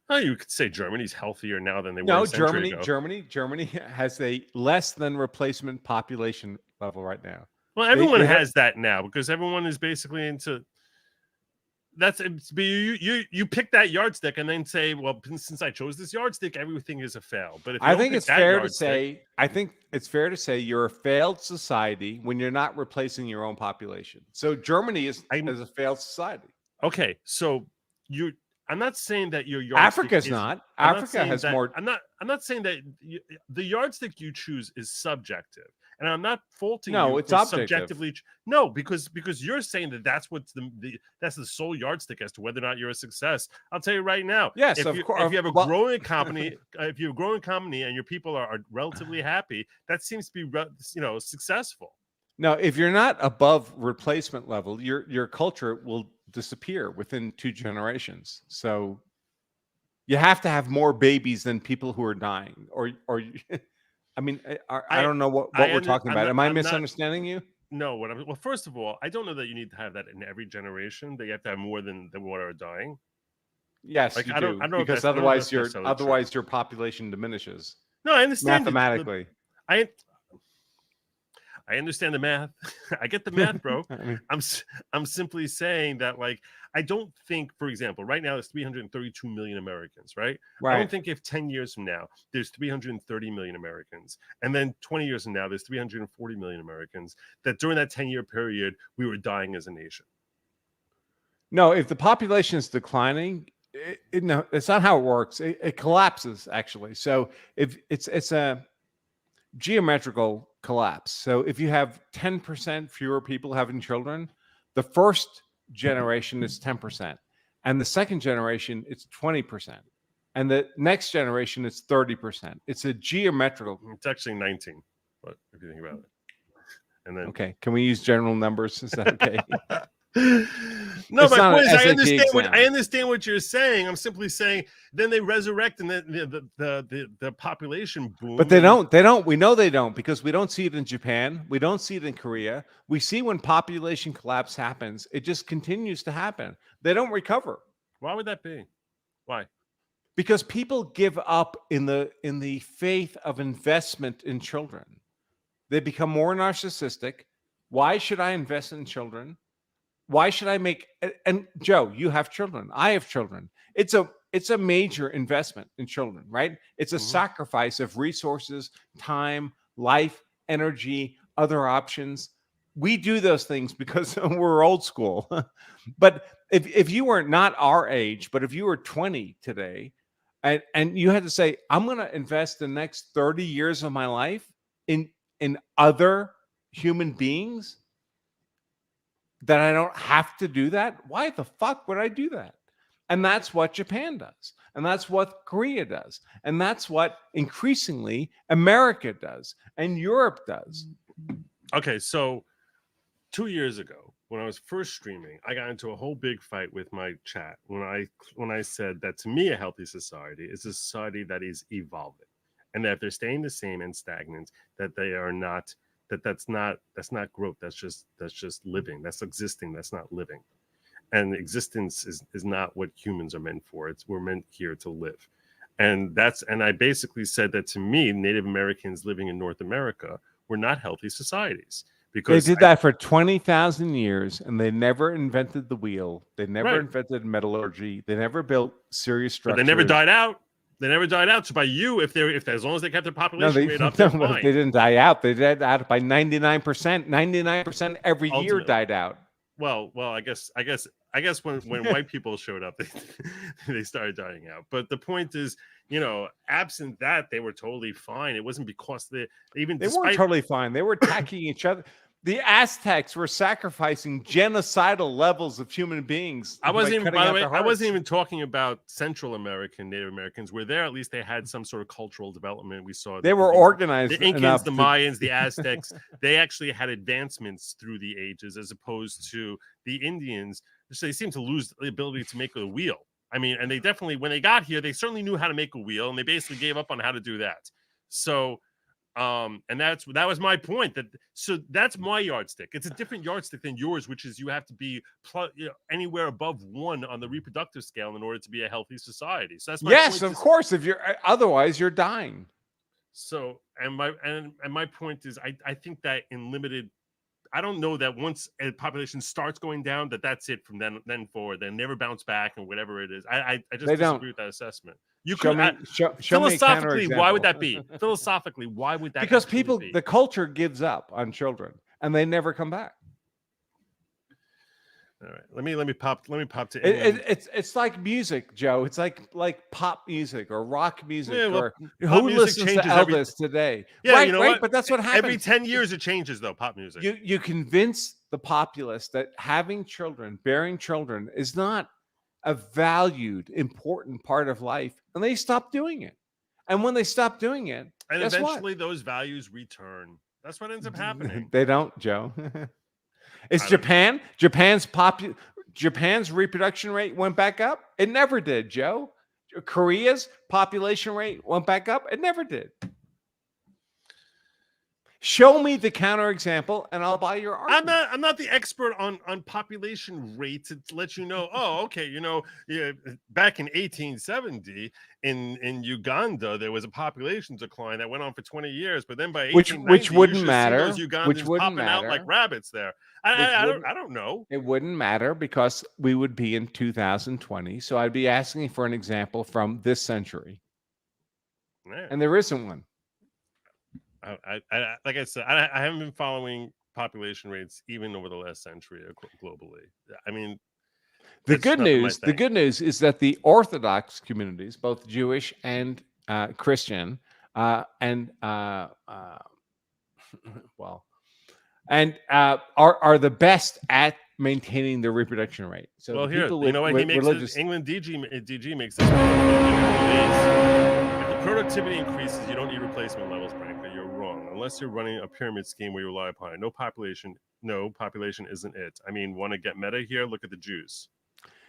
Oh, you could say Germany's healthier now than they were a century ago. Germany has a less than replacement population level right now. Well, everyone has that now because everyone is basically into that's you pick that yardstick and then say, well, since I chose this yardstick, everything is a fail. But if I think it's fair to say you're a failed society when you're not replacing your own population. So Germany is a failed society. Okay, so I'm not saying that your yardstick Africa is not. Africa has more. I'm not saying that the yardstick you choose is subjective. And I'm not faulting No, you it's for objective. subjectively. No, because you're saying that that's what's that's the sole yardstick as to whether or not you're a success. I'll tell you right now. Yes, if of you, course. If you have a Well- growing company, if you have a growing company and your people are relatively happy, that seems to be successful. No, if you're not above replacement level, your culture will disappear within 2 generations. So you have to have more babies than people who are dying, or I mean, I don't know what we're talking about. Am I misunderstanding you? No, well, first of all, I don't know that you need to have that in every generation. That you have to have more than what are dying. Yes, Like, you I don't do, know if because that's- I don't know if otherwise that's necessarily true. your population diminishes No, I understand mathematically. I understand the math. I get the math, bro. I mean, I'm simply saying that, like, I don't think, for example, right now there's 332 million Americans, right? I don't think if 10 years from now there's 330 million Americans, and then 20 years from now there's 340 million Americans, that during that 10-year period we were dying as a nation. No, if the population is declining, no, it's not how it works. It collapses, actually. So if it's a geometrical collapse. So if you have 10% fewer people having children, the first generation is 10%, and the second generation it's 20%, and the next generation is 30%. It's a geometrical. It's actually 19, but if you think about it, and then Okay, can we use general numbers? Is that okay? No, It's my not point an is SAT I exam. understand what you're saying. I'm simply saying then they resurrect and the population boom. But they don't. We know they don't, because we don't see it in Japan. We don't see it in Korea. We see when population collapse happens, it just continues to happen. They don't recover. Why would that be? Why? Because people give up in the faith of investment in children. They become more narcissistic. Why should I invest in children? Why should I make? And Joe, you have children. I have children. It's a major investment in children, right? It's a sacrifice of resources, time, life, energy, other options. We do those things because we're old school. But if you were not our age, but if you were 20 today, and you had to say, I'm going to invest the next 30 years of my life in other human beings, that I don't have to do that, why the fuck would I do that? And that's what Japan does. And that's what Korea does. And that's what increasingly America does and Europe does. Okay, so 2 years ago, when I was first streaming, I got into a whole big fight with my chat when I said that, to me, a healthy society is a society that is evolving, and that if they're staying the same and stagnant, that they are not. That's not growth. That's just living. That's existing. That's not living. And existence is not what humans are meant for. We're meant here to live. And I basically said that, to me, Native Americans living in North America were not healthy societies, because they did that for 20,000 years, and they never invented the wheel. They never invented metallurgy. They never built serious structures. But they never died out. They never died out. So by you, if as long as they kept their population rate up, they're fine. They didn't die out. They died out by 99%. 99% every year died out. Well, I guess when white people showed up, they started dying out. But the point is, absent that, they were totally fine. It wasn't because they weren't totally fine. They were attacking each other. The Aztecs were sacrificing genocidal levels of human beings. By the way, I wasn't even talking about Central American Native Americans. Where there, at least they had some sort of cultural development. We saw they were organized. The Incans, the Mayans, the Aztecs. They actually had advancements through the ages, as opposed to the Indians. So they seem to lose the ability to make a wheel. I mean, and they definitely, when they got here, they certainly knew how to make a wheel, and they basically gave up on how to do that. So. And that was my point. So that's my yardstick. It's a different yardstick than yours, which is you have to be anywhere above 1 on the reproductive scale in order to be a healthy society. So that's my point. Of course. If you're otherwise, you're dying. So and my point is, I think that in limited, I don't know that once a population starts going down, that-that's it from then forward. They never bounce back, and whatever it is. I just disagree with that assessment. You could philosophically, why would that be? Philosophically, why would that? Because the culture gives up on children, and they never come back. All right. Let me pop to England. It's like music, Joe. It's like pop music or rock music Yeah, well, or pop who music listens to changes every- Elvis today? Yeah, right, you know right. what? But that's what happens. Every 10 years it changes though, pop music. You convince the populace that having children, bearing children, is not a valued, important part of life, and they stop doing it. And when they stop doing it, and guess eventually those values return. That's what ends up happening. They don't, Joe. Is I don't- Japan's reproduction rate went back up? It never did, Joe. Korea's population rate went back up? It never did. Show me the counterexample, and I'll buy your argument. I'm not the expert on population rate to let you know. Oh, okay, yeah, back in 1870 in Uganda there was a population decline that went on for 20 years, but then by 1890 which wouldn't you should matter. see those Ugandans Which wouldn't popping out matter. like rabbits there. I don't know. It wouldn't matter because we would be in 2020. So I'd be asking for an example from this century, Yeah. and there isn't one. I like I said, I haven't been following population rates even over the last century globally. I mean, The that's good not my news, the thing. good news is that the Orthodox communities, both Jewish and Christian, are the best at maintaining the reproduction rate. So Well, the here, people you know what he with makes religious, England DG makes this point. If the productivity increases, you don't need replacement levels. Frankly, you're wrong. Unless you're running a pyramid scheme where you rely upon it. No population isn't it. I mean, want to get meta here? Look at the Jews.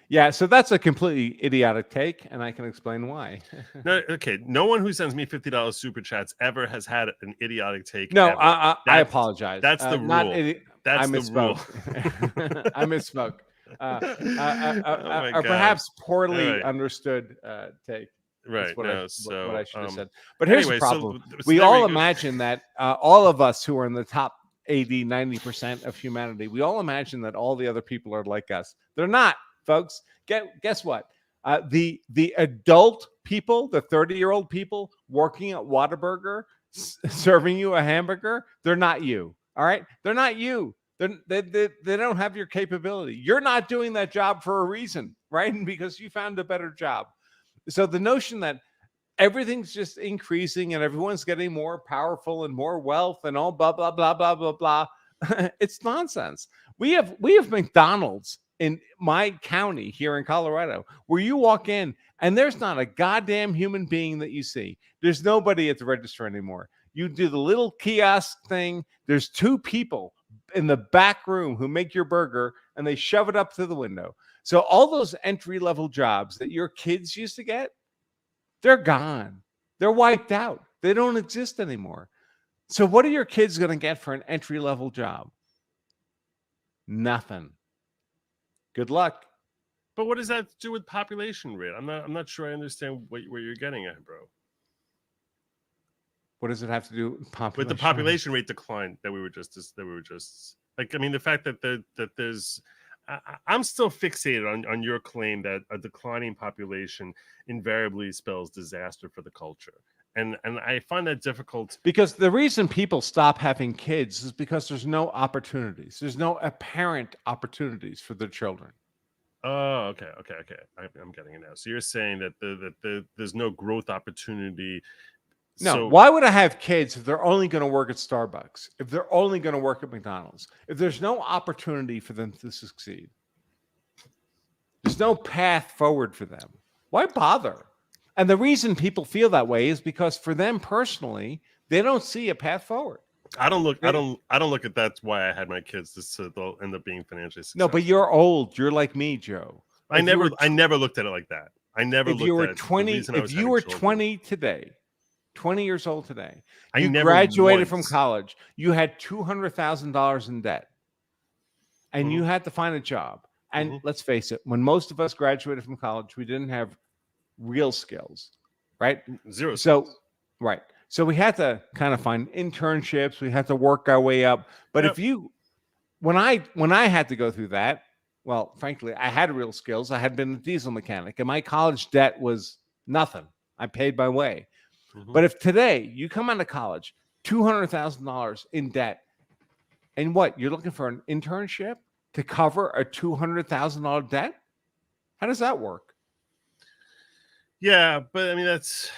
yeah. So that's a completely idiotic take, and I can explain why. No, okay. No one who sends me $50 super chats ever has had an idiotic take. No, ever. I apologize. That's the not rule. That's I the rule. misspoke. I misspoke. my Or God. perhaps poorly Right. understood take. Right. That's what No. what I should have said. But here's anyway, the problem. so We there all go. imagine that all of us who are in the top 80, 90% of humanity, we all imagine that all the other people are like us. They're not, folks. Guess what? The adult people, the 30-year-old people working at Whataburger, serving you a hamburger, they're not you. All right? They're not you. They don't have your capability. You're not doing that job for a reason, right? Because you found a better job. So the notion that everything's just increasing and everyone's getting more powerful and more wealth and all blah blah blah blah blah blah, it's nonsense. We have McDonald's in my county here in Colorado where you walk in and there's not a goddamn human being that you see. There's nobody at the register anymore. You do the little kiosk thing. There's two people in the back room who make your burger and they shove it up to the window. So all those entry-level jobs that your kids used to get, they're gone. They're wiped out. They don't exist anymore. So what are your kids going to get for an entry-level job? Nothing. Good luck. But what does that do with population rate? I'm not sure I understand what you're getting at, bro. What does it have to do with the population rate decline that we were just like? I mean, the fact that there's I'm still fixated on your claim that a declining population invariably spells disaster for the culture. And I find that difficult. Because the reason people stop having kids is because there's no opportunities. There's no apparent opportunities for their children. Oh, okay. I'm getting it now. So you're saying that there's no growth opportunity. No, So, why would I have kids if they're only going to work at Starbucks, if they're only going to work at McDonald's, if there's no opportunity for them to succeed? There's no path forward for them. Why bother? And the reason people feel that way is because for them personally, they don't see a path forward. I don't look at that's why I had my kids so they'll end up being financially successful. No, but you're old. You're like me, Joe. I never looked at it like that. I never looked at it. If you were 20 today, 20 years old today, you graduated from college, you had $200,000 in debt, and you had to find a job. And let's face it, when most of us graduated from college, we didn't have real skills, right? Zero. Right. So we had to kind of find internships. We had to work our way up. But when I had to go through that, well, frankly, I had real skills. I had been a diesel mechanic, and my college debt was nothing. I paid my way. But if today you come out of college, $200,000 in debt, and what, you're looking for an internship to cover a $200,000 debt? How does that work? Yeah, but I mean that's.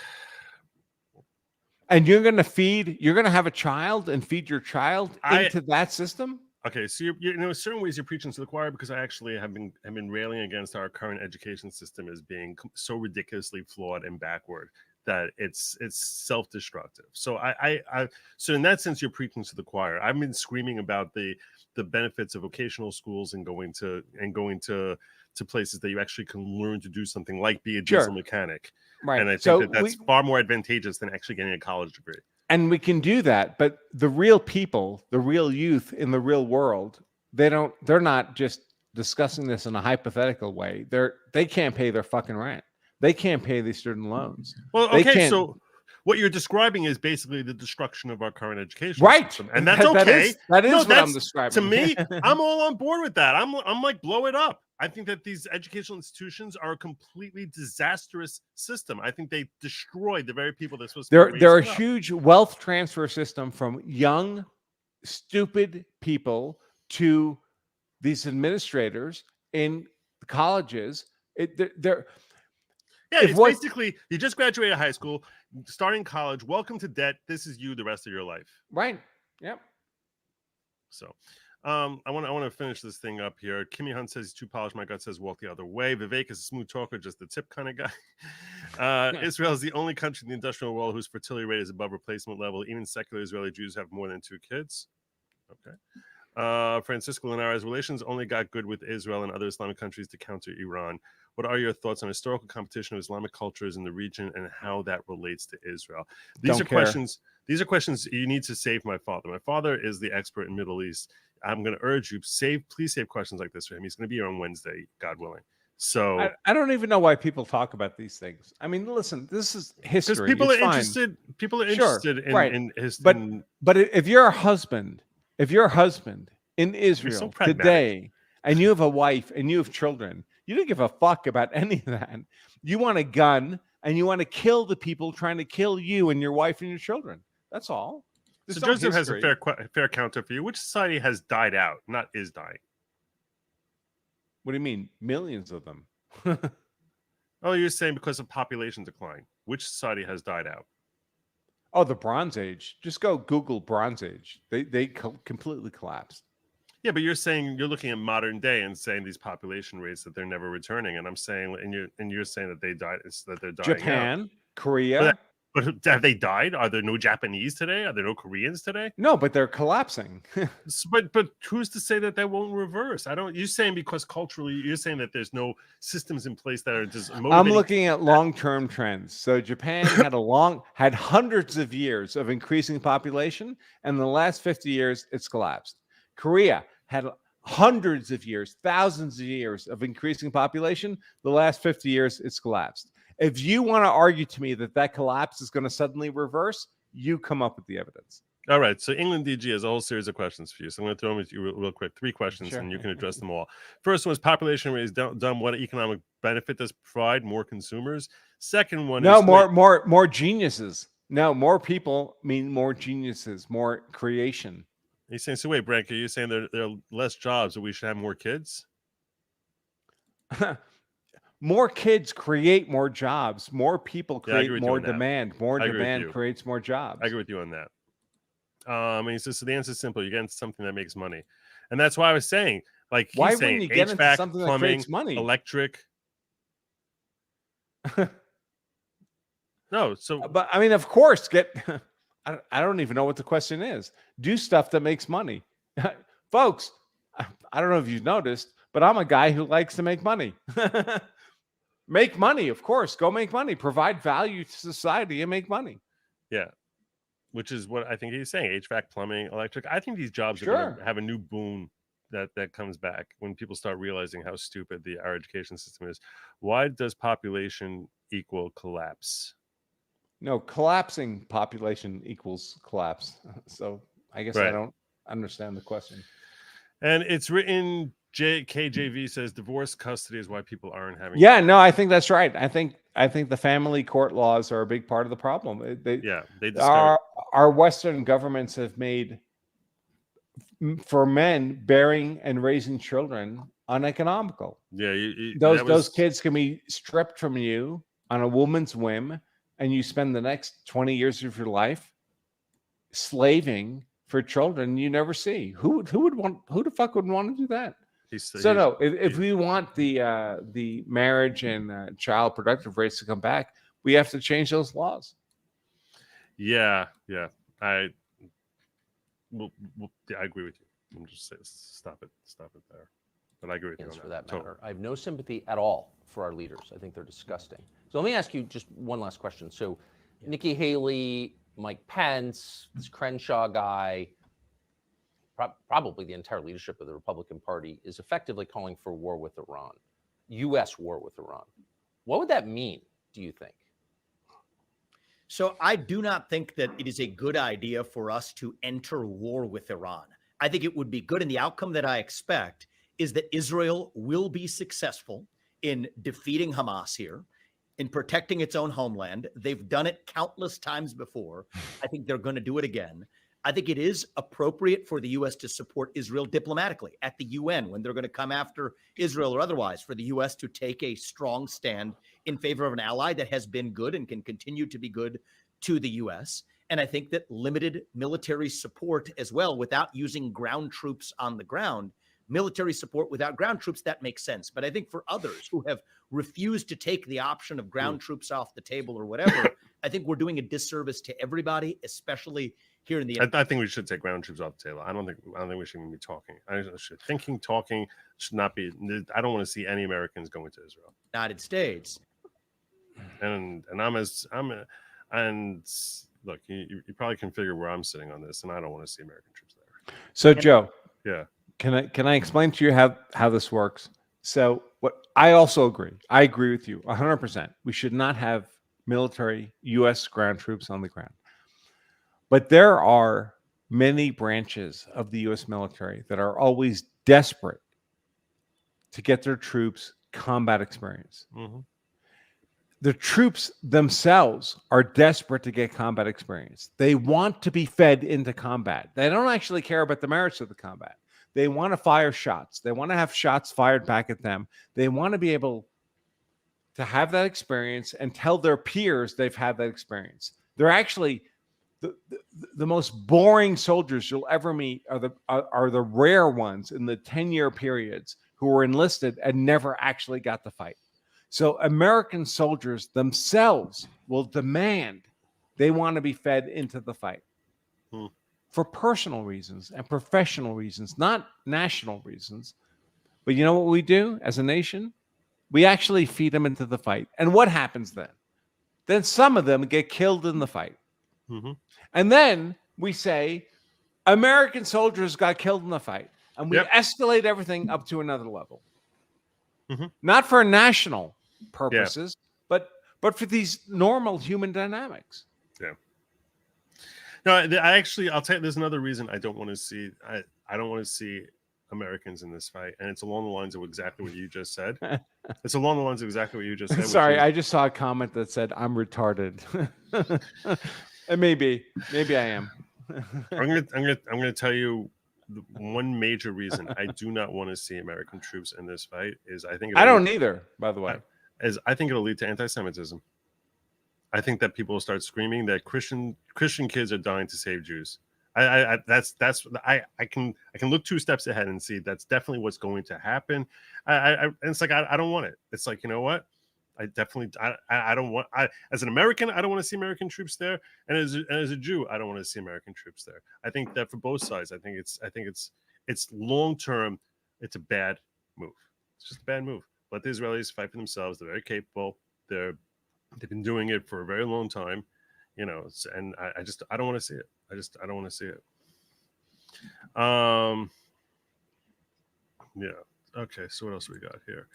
And you're going to have a child and feed your child into that system? Okay, so you know, in certain ways you're preaching to the choir, because I actually have been railing against our current education system as being so ridiculously flawed and backward that it's self-destructive. So so in that sense you're preaching to the choir. I've been screaming about the benefits of vocational schools and going to places that you actually can learn to do something like be a diesel mechanic. Right. And I think that's far more advantageous than actually getting a college degree. And we can do that, but the real people, the real youth in the real world, they're not just discussing this in a hypothetical way. They can't pay their fucking rent. They can't pay these student loans. Well, okay, so what you're describing is basically the destruction of our current education system. And that's okay. That is what I'm describing. To me, I'm all on board with that. I'm like, blow it up. I think that these educational institutions are a completely disastrous system. I think they destroy the very people they're supposed to be. They're a huge wealth transfer system from young, stupid people to these administrators in colleges. It's basically you just graduated high school, starting college. Welcome to debt. This is you the rest of your life. Right. Yep. So. I want to finish this thing up here. Kimmy Hunt says he's too polished. My gut says walk the other way. Vivek is a smooth talker, just the tip kind of guy. Israel is the only country in the industrial world whose fertility rate is above replacement level. Even secular Israeli Jews have more than 2 kids. Okay. Francisco Linares, relations only got good with Israel and other Islamic countries to counter Iran. What are your thoughts on historical competition of Islamic cultures in the region and how that relates to Israel? These are questions you need to save my father. My father is the expert in Middle East. I'm going to urge you, please save questions like this for him. He's going to be here on Wednesday, God willing. So I don't even know why people talk about these things. I mean, listen, this is history. Because people are interested. People are interested in history. But if you're a husband in Israel today, and you have a wife and you have children, you don't give a fuck about any of that. You want a gun and you want to kill the people trying to kill you and your wife and your children. That's all. So Joseph has a fair counter for you. Which society has died out, not is dying? What do you mean? Millions of them. Oh, you're saying because of population decline. Which society has died out? Oh, the Bronze Age. Just go Google Bronze Age. They completely collapsed. Yeah, but you're looking at modern day and saying these population rates that they're never returning, and I'm saying, and you're saying that they died, that they're dying. Japan, Korea. But have they died? Are there no Japanese today? Are there no Koreans today? No, but they're collapsing. but who's to say that won't reverse? You're saying because culturally, you're saying that there's no systems in place that are just motivating. I'm looking at long-term trends. So Japan had hundreds of years of increasing population, and in the last 50 years, it's collapsed. Korea had hundreds of years, thousands of years of increasing population. The last 50 years, it's collapsed. If you want to argue to me that collapse is going to suddenly reverse, you come up with the evidence. All right. So England DG has a whole series of questions for you. So I'm going to throw them at you real quick. 3 questions, and you can address them all. First one is population rate is done. What economic benefit does it provide? More consumers. Second one is more geniuses. No, more people mean more geniuses, more creation. He's saying, so wait, Brank, are you saying there are less jobs, so we should have more kids? More kids create more jobs. More people create more demand. More demand creates more jobs. I agree with you on that. And he says, so the answer is simple. You get into something that makes money. And that's why I was saying, like, why wouldn't you get into something that creates money? Electric. No, so. But I mean, of course, I don't even know what the question is. Do stuff that makes money. Folks, I don't know if you've noticed, but I'm a guy who likes to make money. Make money, of course. Go make money. Provide value to society and make money. Yeah, which is what I think he's saying. HVAC, plumbing, electric. I think these jobs are going to have a new boom that comes back when people start realizing how stupid our education system is. Why does population equal collapse? No, collapsing population equals collapse. So I guess I don't understand the question. And it's written... KJV says divorce custody is why people aren't having. Yeah, no, I think that's right. I think the family court laws are a big part of the problem. Our Western governments have made for men, bearing and raising children uneconomical. Yeah, Those kids can be stripped from you on a woman's whim, and you spend the next 20 years of your life slaving for children you never see. Who the fuck would want to do that? If we want the marriage and child productive rates to come back, we have to change those laws. Yeah. I agree with you. I'm just saying, stop it there. But I agree with you on For that. that matter, I have no sympathy at all for our leaders. I think they're disgusting. So let me ask you just one last question. So, Nikki Haley, Mike Pence, this Crenshaw guy, probably the entire leadership of the Republican Party is effectively calling for war with Iran, U.S. war with Iran. What would that mean, do you think? So I do not think that it is a good idea for us to enter war with Iran. I think it would be good, and the outcome that I expect is that Israel will be successful in defeating Hamas here, in protecting its own homeland. They've done it countless times before. I think they're going to do it again. I think it is appropriate for the U.S. to support Israel diplomatically at the UN when they're going to come after Israel or otherwise, for the U.S. to take a strong stand in favor of an ally that has been good and can continue to be good to the U.S. And I think that limited military support as well, without using ground troops on the ground, military support without ground troops, that makes sense. But I think for others who have refused to take the option of ground troops off the table or whatever, I think we're doing a disservice to everybody, especially here in the. I think we should take ground troops off the table. I don't think we should even be talking. Talking should not be. I don't want to see any Americans going to Israel, United States. And look, you probably can figure where I'm sitting on this, and I don't want to see American troops there. So, Joe, yeah, can I explain to you how this works? So, what I also agree. I agree with you 100%. We should not have military U.S. ground troops on the ground. But there are many branches of the U.S. military that are always desperate to get their troops combat experience. Mm-hmm. The troops themselves are desperate to get combat experience. They want to be fed into combat. They don't actually care about the merits of the combat. They want to fire shots. They want to have shots fired back at them. They want to be able to have that experience and tell their peers they've had that experience. They're actually the most boring soldiers you'll ever meet are the rare ones in the 10-year periods who were enlisted and never actually got to fight. So American soldiers themselves will demand they want to be fed into the fight for personal reasons and professional reasons, not national reasons. But you know what we do as a nation? We actually feed them into the fight. And what happens then? Then some of them get killed in the fight. Mm-hmm. And then we say, American soldiers got killed in the fight. And we escalate everything up to another level. Mm-hmm. Not for national purposes, but for these normal human dynamics. Yeah. No, I'll tell you, there's another reason I don't want to see. I don't want to see Americans in this fight, and it's along the lines of exactly what you just said. It's along the lines of exactly what you just said. Sorry, I just saw a comment that said I'm retarded. And maybe I am. I'm gonna tell you one major reason I do not want to see American troops in this fight is I don't either, by the way. I think it'll lead to anti-Semitism. I think that people will start screaming that Christian kids are dying to save Jews. I can look 2 steps ahead and see that's definitely what's going to happen. And it's like I don't want it. It's like, you know what? I don't want. As an American, I don't want to see American troops there, and as a Jew, I don't want to see American troops there. I think that for both sides, I think it's long term. It's a bad move. It's just a bad move. Let the Israelis fight for themselves. They're very capable. They've been doing it for a very long time, and I don't want to see it. I don't want to see it. Yeah. Okay. So what else we got here?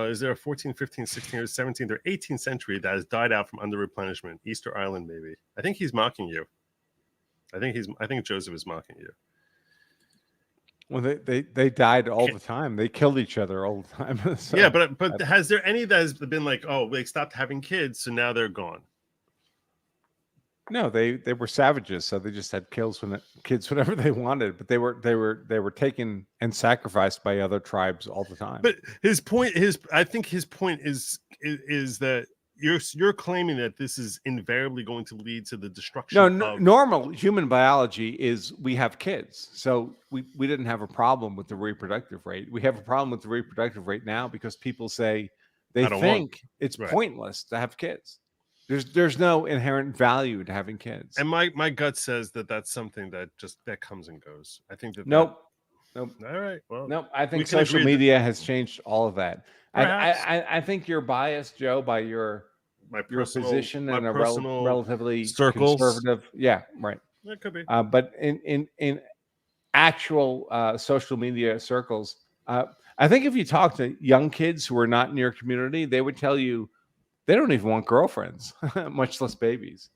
Is there a 14th, 15th, 16th, or 17th, or 18th century that has died out from under replenishment? Easter Island, maybe. I think he's mocking you. I think Joseph is mocking you. Well, they died all the time. They killed each other all the time. So, yeah, but has there any that has been like, oh, they stopped having kids, so now they're gone? No, they were savages, so they just had kids whenever they wanted. But they were taken and sacrificed by other tribes all the time. But I think his point is that you're claiming that this is invariably going to lead to the destruction of normal human biology is we have kids, so we didn't have a problem with the reproductive rate. We have a problem with the reproductive rate now because people say they think it's pointless to have kids. There's no inherent value to having kids. And my gut says that that's something that comes and goes. I think that nope. All right. Well, nope. I think social media has changed all of that. I think you're biased, Joe, by your position in a relatively conservative. Yeah, right. That could be. But in actual social media circles, I think if you talk to young kids who are not in your community, they would tell you they don't even want girlfriends, much less babies.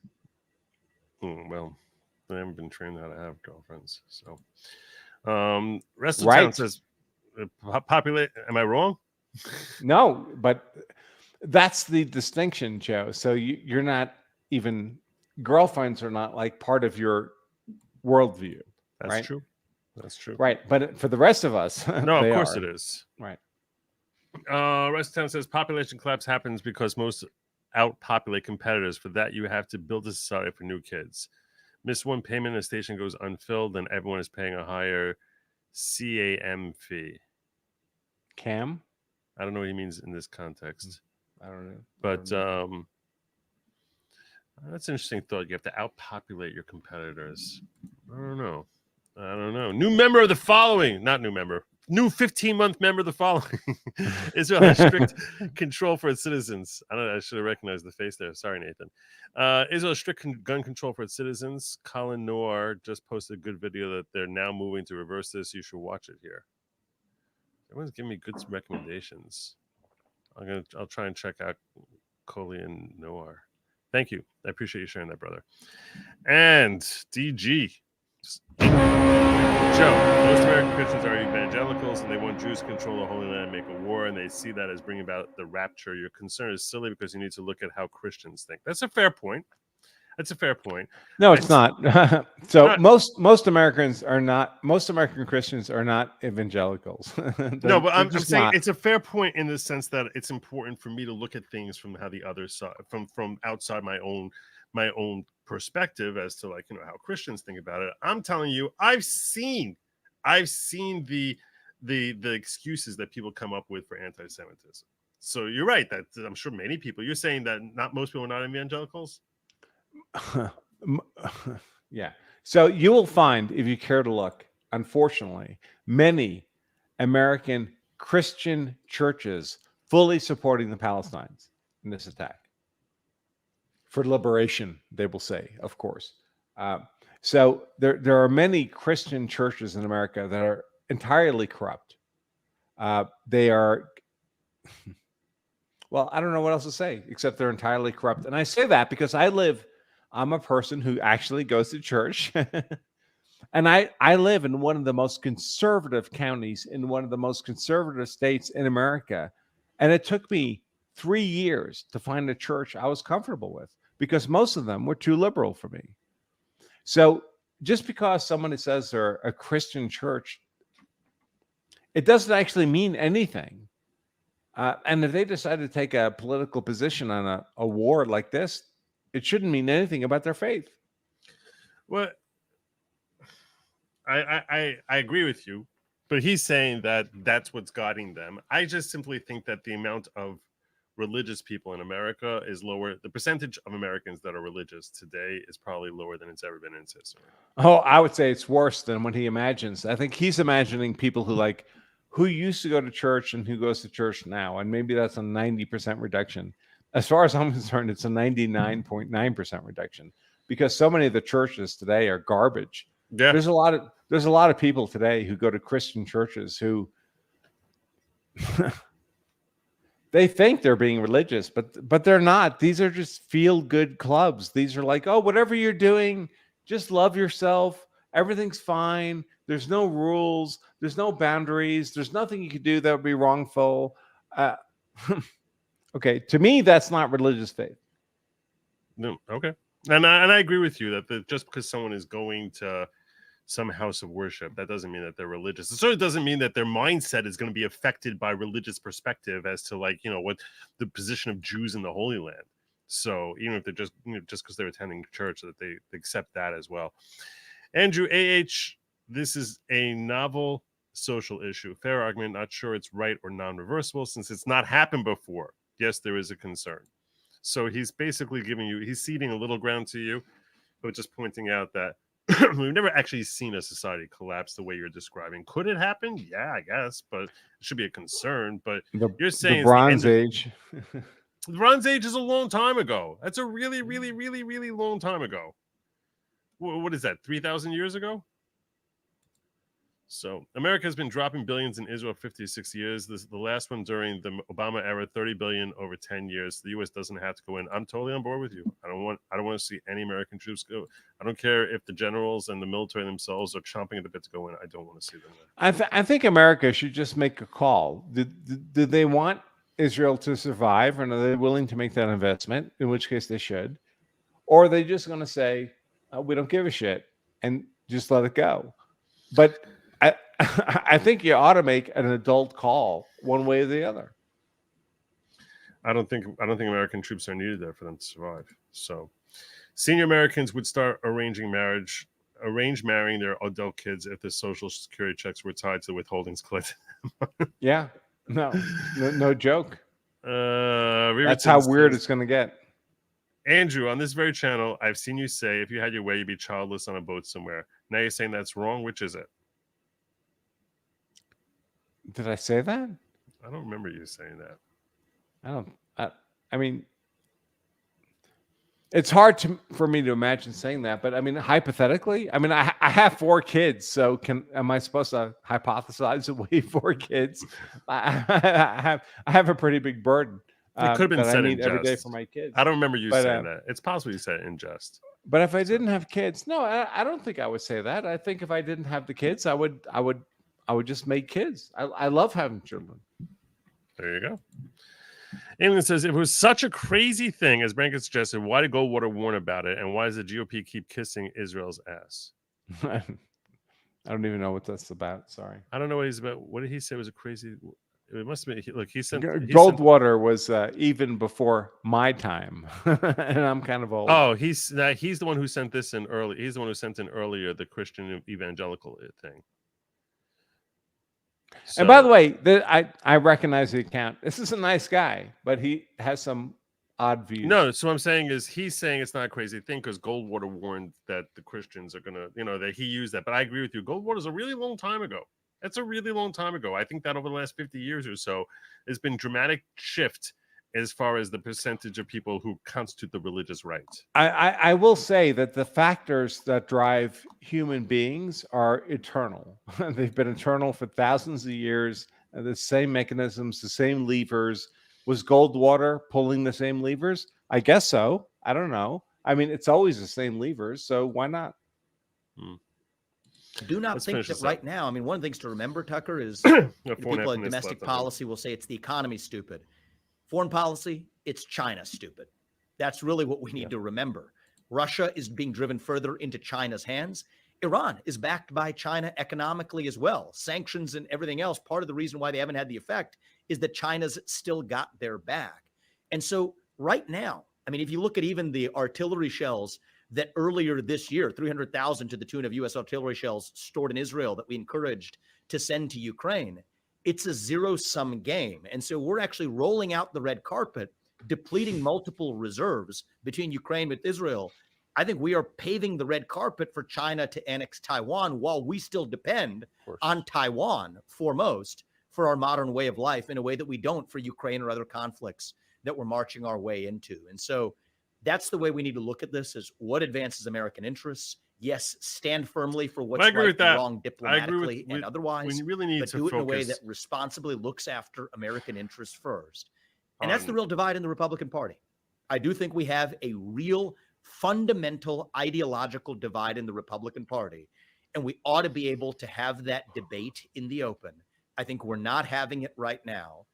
Well, they haven't been trained how to have girlfriends. So, rest of town says, populate. Am I wrong? No, but that's the distinction, Joe. So you're not even, girlfriends are not like part of your worldview. That's right? true. That's true. Right. But for the rest of us, no, of course it is. Right. Rest of town says population collapse happens because most outpopulate competitors. For that, you have to build a society for new kids. Miss one payment, a station goes unfilled, and everyone is paying a higher CAM fee. CAM? I don't know what he means in this context. I don't know. But that's an interesting thought. You have to outpopulate your competitors. I don't know. New member of the following. Not new member. New 15-month member of the following. Israel has strict control for its citizens. I should have recognized the face there. Sorry, Nathan. Israel has strict gun control for its citizens. Colin Noir just posted a good video that they're now moving to reverse this. You should watch it here. Everyone's giving me good recommendations. I'll try and check out Coley and Noir. Thank you. I appreciate you sharing that, brother. And DG. Joe, most American Christians are evangelicals and they want Jews to control the Holy Land and make a war, and they see that as bringing about the rapture. Your concern is silly because you need to look at how Christians think. That's a fair point. No, it's not. So most Americans are not. Most American Christians are not evangelicals. No, but I'm saying not. It's a fair point in the sense that it's important for me to look at things from how the other side, from outside my own perspective as to how Christians think about it. I'm telling you, I've seen the excuses that people come up with for anti-Semitism. So you're right that I'm sure many people. You're saying that not most people are not evangelicals. Yeah. So you will find, if you care to look, unfortunately, many American Christian churches fully supporting the Palestinians in this attack. For liberation, they will say, of course. So there are many Christian churches in America that are entirely corrupt. They are, well, I don't know what else to say, except they're entirely corrupt. And I say that because I'm a person who actually goes to church. And I live in one of the most conservative counties in one of the most conservative states in America. And it took me 3 years to find a church I was comfortable with, because most of them were too liberal for me. So just because somebody says they're a Christian church, it doesn't actually mean anything. And if they decide to take a political position on a war like this, it shouldn't mean anything about their faith. Well, I agree with you, but he's saying that that's what's guiding them. I just simply think that the amount of religious people in America is lower. The percentage of Americans that are religious today is probably lower than it's ever been in its history. Oh, I would say it's worse than what he imagines. I think he's imagining people who used to go to church and who goes to church now. And maybe that's a 90% reduction. As far as I'm concerned, it's a 99.9% reduction, because so many of the churches today are garbage. Yeah. There's a lot of people today who go to Christian churches who they think they're being religious, but they're not. These are just feel-good clubs. These are like, oh, whatever you're doing, just love yourself. Everything's fine. There's no rules. There's no boundaries. There's nothing you could do that would be wrongful. Okay, to me, that's not religious faith. No, okay. And I agree with you that just because someone is going to some house of worship, that doesn't mean that they're religious. It certainly doesn't mean that their mindset is going to be affected by religious perspective as to, like, what the position of Jews in the Holy Land. So even if they're just just because they're attending church, that they accept that as well. Andrew AH, this is a novel social issue. Fair argument. Not sure it's right or non-reversible since it's not happened before. Yes, there is a concern. So he's basically he's ceding a little ground to you, but just pointing out that we've never actually seen a society collapse the way you're describing. Could it happen? Yeah, I guess, but it should be a concern. But you're saying the Bronze Age. The Bronze Age is a long time ago. That's a really, really, really, really long time ago. What is that? 3,000 years ago? So America has been dropping billions in Israel 50 to 60 years. The last one during the Obama era, 30 billion over 10 years. The U.S. doesn't have to go in. I'm totally on board with you. I don't want to see any American troops go. I don't care if the generals and the military themselves are chomping at the bit to go in. I don't want to see them there. I think America should just make a call. Do they want Israel to survive, and are they willing to make that investment? In which case they should. Or are they just going to say, we don't give a shit and just let it go? But I think you ought to make an adult call one way or the other. I don't think American troops are needed there for them to survive. So senior Americans would start arrange marrying their adult kids if the social security checks were tied to the withholdings collected. Yeah. No joke. That's Riverton how weird says, it's going to get. Andrew, on this very channel, I've seen you say, if you had your way, you'd be childless on a boat somewhere. Now you're saying that's wrong. Which is it? Did I say that? I don't remember you saying that. I mean, it's hard for me to imagine saying that, but I mean, hypothetically, I mean, I have 4 kids, so am I supposed to hypothesize away 4 kids? I have a pretty big burden. It could have been that said I need in every day jest. for my kids. I don't remember you saying that. It's possible you said it in jest. But if I didn't have kids, no, I don't think I would say that. I think if I didn't have the kids, I would just make kids. I love having children. There you go. England says, if it was such a crazy thing, as Brankin suggested, why did Goldwater warn about it? And why does the GOP keep kissing Israel's ass? I don't even know what that's about. Sorry. I don't know what he's about. What did he say was a crazy... It must have been... Look, he sent... Goldwater was even before my time. And I'm kind of old. Oh, he's the one who sent this in early. He's the one who sent in earlier the Christian evangelical thing. So, and by the way, I recognize the account. This is a nice guy, but he has some odd views. No, so what I'm saying is he's saying it's not a crazy thing because Goldwater warned that the Christians are going to, that he used that. But I agree with you. Goldwater's a really long time ago. That's a really long time ago. I think that over the last 50 years or so, there's been dramatic shift as far as the percentage of people who constitute the religious right. I will say that the factors that drive human beings are eternal. They've been eternal for thousands of years. The same mechanisms, the same levers. Was Goldwater pulling the same levers? I guess so. I don't know. I mean, it's always the same levers, so why not? Do not think that right now. I mean, one of the things to remember, Tucker, is people in domestic policy will say it's the economy stupid. Foreign policy, it's China stupid. That's really what we need to remember. Russia is being driven further into China's hands. Iran is backed by China economically as well. Sanctions and everything else, part of the reason why they haven't had the effect is that China's still got their back. And so right now, I mean, if you look at even the artillery shells that earlier this year, 300,000 to the tune of U.S. artillery shells stored in Israel that we encouraged to send to Ukraine, it's a zero-sum game. And so we're actually rolling out the red carpet, depleting multiple reserves between Ukraine and Israel. I think we are paving the red carpet for China to annex Taiwan while we still depend on Taiwan foremost for our modern way of life in a way that we don't for Ukraine or other conflicts that we're marching our way into. And so that's the way we need to look at this, is what advances American interests. Yes, stand firmly for what's right and wrong diplomatically and otherwise, when you really need but to do it focus. in a way that responsibly looks after American interests first. And that's the real divide in the Republican Party. I do think we have a real fundamental ideological divide in the Republican Party, and we ought to be able to have that debate in the open. I think we're not having it right now.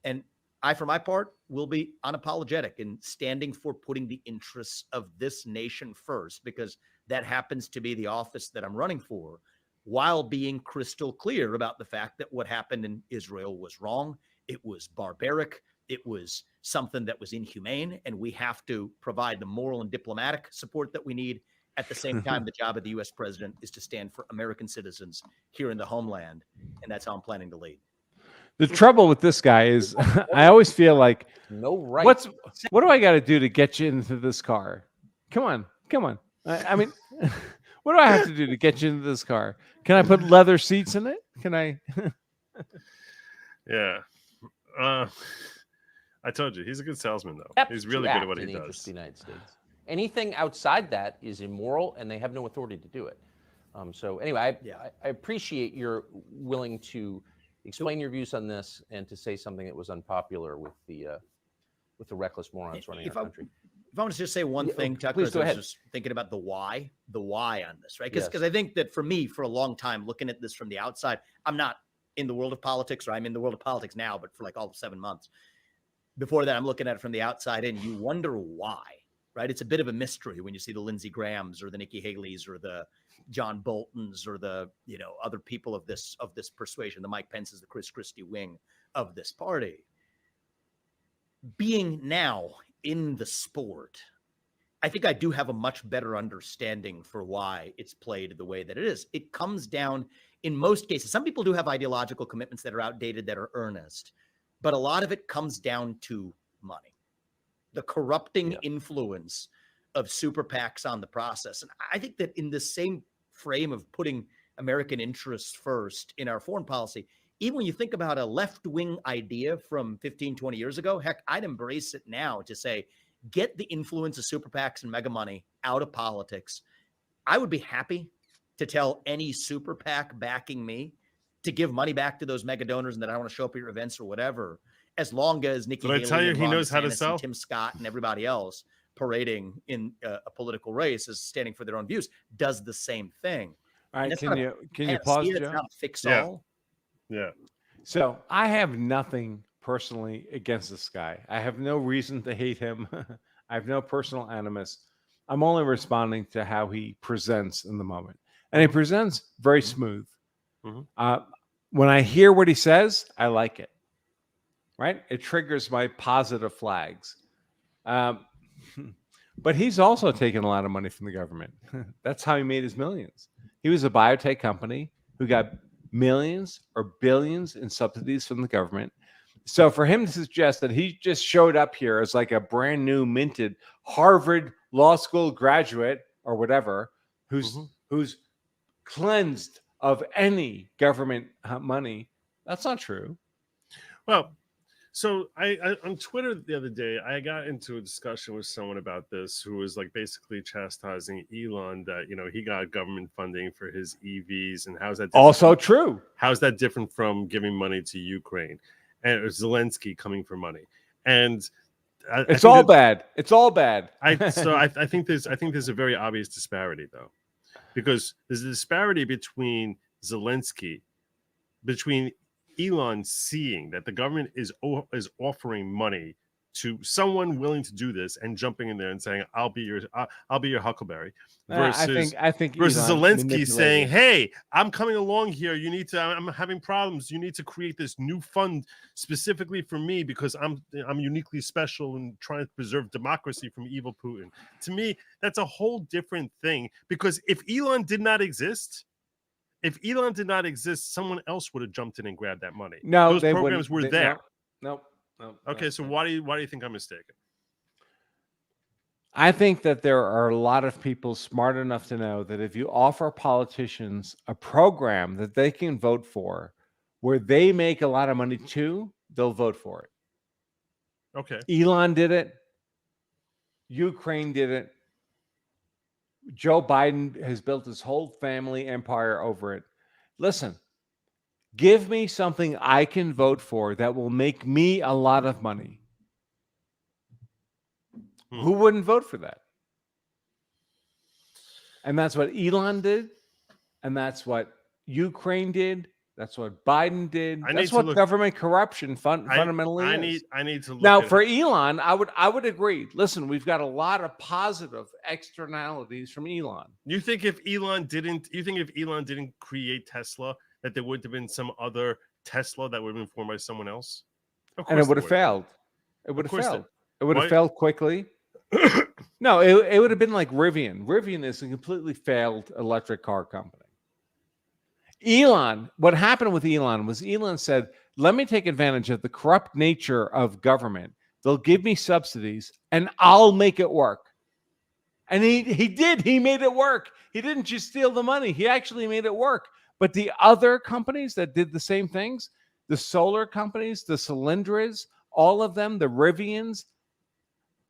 And I, for my part, will be unapologetic in standing for putting the interests of this nation first, because that happens to be the office that I'm running for, while being crystal clear about the fact that what happened in Israel was wrong. It was barbaric. It was something that was inhumane, and we have to provide the moral and diplomatic support that we need. At the same time, the job of the U.S. president is to stand for American citizens here in the homeland, and that's how I'm planning to lead. The trouble with this guy is I always feel like, No right. what do I got to do to get you into this car? Come on. I mean, what do I have to do to get you into this car? Can I put leather seats in it? Can I? Yeah. I told you, he's a good salesman, though. Kept He's really to good at act what in he the interest does. of the United States. Anything outside that is immoral, and they have no authority to do it. So anyway, I appreciate your willing to explain your views on this and to say something that was unpopular with the reckless morons running our country. If I want to just say one thing, Tucker, please go ahead. I was just thinking about the why on this, right? Because I think that for me, for a long time, looking at this from the outside, I'm not in the world of politics, or I'm in the world of politics now, but for like all of 7 months. Before that, I'm looking at it from the outside, and you wonder why, right? It's a bit of a mystery when you see the Lindsey Grahams or the Nikki Haley's or the John Boltons or the, other people of this persuasion, the Mike Pence's, the Chris Christie wing of this party. Being now in the sport, I think I do have a much better understanding for why it's played the way that it is. It comes down, in most cases, some people do have ideological commitments that are outdated, that are earnest, but a lot of it comes down to money, the corrupting influence of super PACs on the process. And I think that in the same frame of putting American interests first in our foreign policy, even when you think about a left-wing idea from 15, 20 years ago, heck, I'd embrace it now to say, get the influence of super PACs and mega money out of politics. I would be happy to tell any super PAC backing me to give money back to those mega donors and that I want to show up at your events or whatever, as long as Nikki Haley, Did I tell you and he Ron knows how to DeSantis sell? and Tim Scott and everybody else parading in a political race as standing for their own views does the same thing. All right, That's can you pause, It's Joe? not fix all. Yeah. So I have nothing personally against this guy. I have no reason to hate him. I have no personal animus. I'm only responding to how he presents in the moment. And he presents very smooth. Mhm. When I hear what he says, I like it. Right? It triggers my positive flags. But he's also taken a lot of money from the government. That's how he made his millions. He was a biotech company who got millions or billions in subsidies from the government. So for him to suggest that he just showed up here as like a brand new minted Harvard Law School graduate or whatever, who's cleansed of any government money, that's not true. Well, so I on Twitter the other day, I got into a discussion with someone about this who was like basically chastising Elon that, he got government funding for his EVs, and how's that Also true. How's that different from giving money to Ukraine and Zelensky coming for money? And it's all bad. It's all bad. I think there's a very obvious disparity, though, because there's a disparity between Elon seeing that the government is offering money to someone willing to do this and jumping in there and saying, "I'll be your Huckleberry," versus Zelensky saying, "Hey, I'm coming along here. I'm having problems. You need to create this new fund specifically for me because I'm uniquely special and trying to preserve democracy from evil Putin." To me, that's a whole different thing, because if Elon did not exist, someone else would have jumped in and grabbed that money. No, those programs were there. No. Okay, so why do you think I'm mistaken? I think that there are a lot of people smart enough to know that if you offer politicians a program that they can vote for, where they make a lot of money too, they'll vote for it. Okay. Elon did it. Ukraine did it. Joe Biden has built his whole family empire over it. Listen, give me something I can vote for that will make me a lot of money. Who wouldn't vote for that? And that's what Elon did. And that's what Ukraine did. That's what Biden did. I need That's to what look- government corruption fundamentally I is. need to look Now, at for it. Elon, I would agree. Listen, we've got a lot of positive externalities from Elon. You think if Elon didn't create Tesla, that there would have been some other Tesla that would have been formed by someone else? Of And it course would there have been. failed. It would have course failed. it- It would Why- have failed quickly. No, it would have been like Rivian. Rivian is a completely failed electric car company. Elon, what happened with Elon was Elon said, let me take advantage of the corrupt nature of government. They'll give me subsidies and I'll make it work. And he did. He made it work. He didn't just steal the money. He actually made it work. But the other companies that did the same things, the solar companies, the Cylindras, all of them, the Rivians,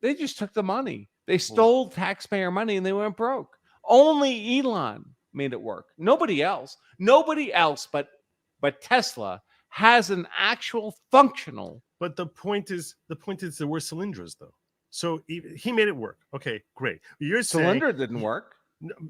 they just took the money. They stole taxpayer money and they went broke. Only Elon made it work. Nobody else but Tesla has an actual functional. But the point is there were Cylindras though. So he made it work. Okay, great. You're Cylinder saying didn't work.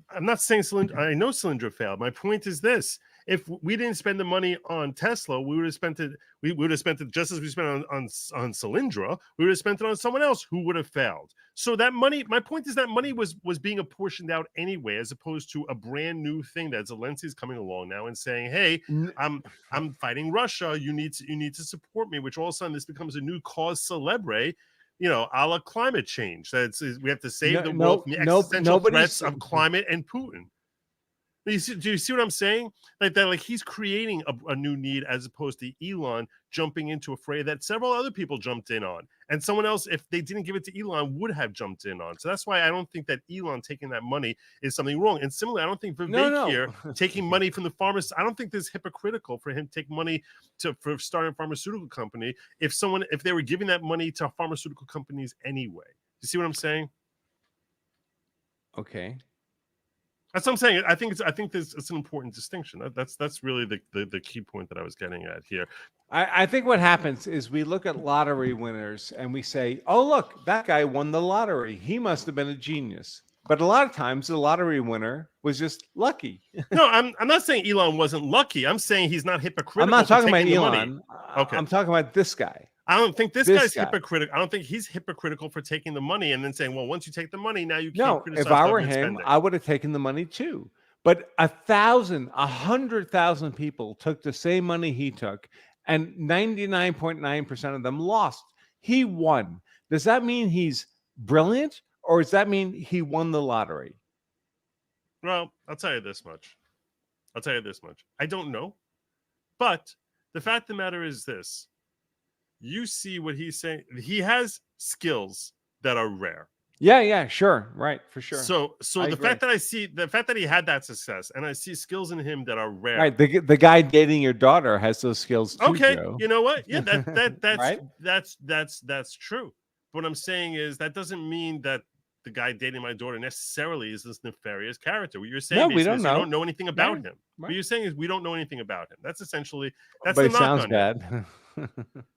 I'm not saying Cylinder. I know Cylinder failed. My point is this: if we didn't spend the money on Tesla, we would have spent it. We would have spent it just as we spent on Cylindra. We would have spent it on someone else who would have failed. So that money. My point is that money was being apportioned out anyway, as opposed to a brand new thing that Zelensky is coming along now and saying, "Hey, I'm fighting Russia. You need to support me." Which all of a sudden this becomes a new cause célèbre. You know, a la climate change. We have to save the world from the existential threats of climate and Putin. Do you see what I'm saying? Like he's creating a new need as opposed to Elon jumping into a fray that several other people jumped in on. And someone else, if they didn't give it to Elon, would have jumped in on. So that's why I don't think that Elon taking that money is something wrong. And similarly, I don't think Vivek here taking money from the farmers. I don't think this is hypocritical for him to take money for starting a pharmaceutical company if they were giving that money to pharmaceutical companies anyway. You see what I'm saying? Okay. That's what I'm saying. I think it's an important distinction. That's really the key point that I was getting at here. I think what happens is we look at lottery winners and we say, oh, look, that guy won the lottery. He must have been a genius. But a lot of times the lottery winner was just lucky. No, I'm not saying Elon wasn't lucky. I'm saying he's not hypocritical. I'm not talking about Elon. Okay. I'm talking about this guy. I don't think this guy's hypocritical. I don't think he's hypocritical for taking the money and then saying, well, once you take the money, now you can't criticize. If I were him, I would have taken the money too. But 100,000 people took the same money he took, and 99.9% of them lost. He won. Does that mean he's brilliant, or does that mean he won the lottery? Well, I'll tell you this much. I don't know. But the fact of the matter is this. You see what he's saying. He has skills that are rare. Yeah, sure. Right, for sure. So the fact that he had that success, and I see skills in him that are rare. Right. The guy dating your daughter has those skills too. Okay, Joe. you know what? Yeah, that's right? that's true. But what I'm saying is that doesn't mean that the guy dating my daughter necessarily is this nefarious character. What you're saying is we don't know anything about him. Right. What you're saying is we don't know anything about him. That's essentially but the knock sounds on bad. Him.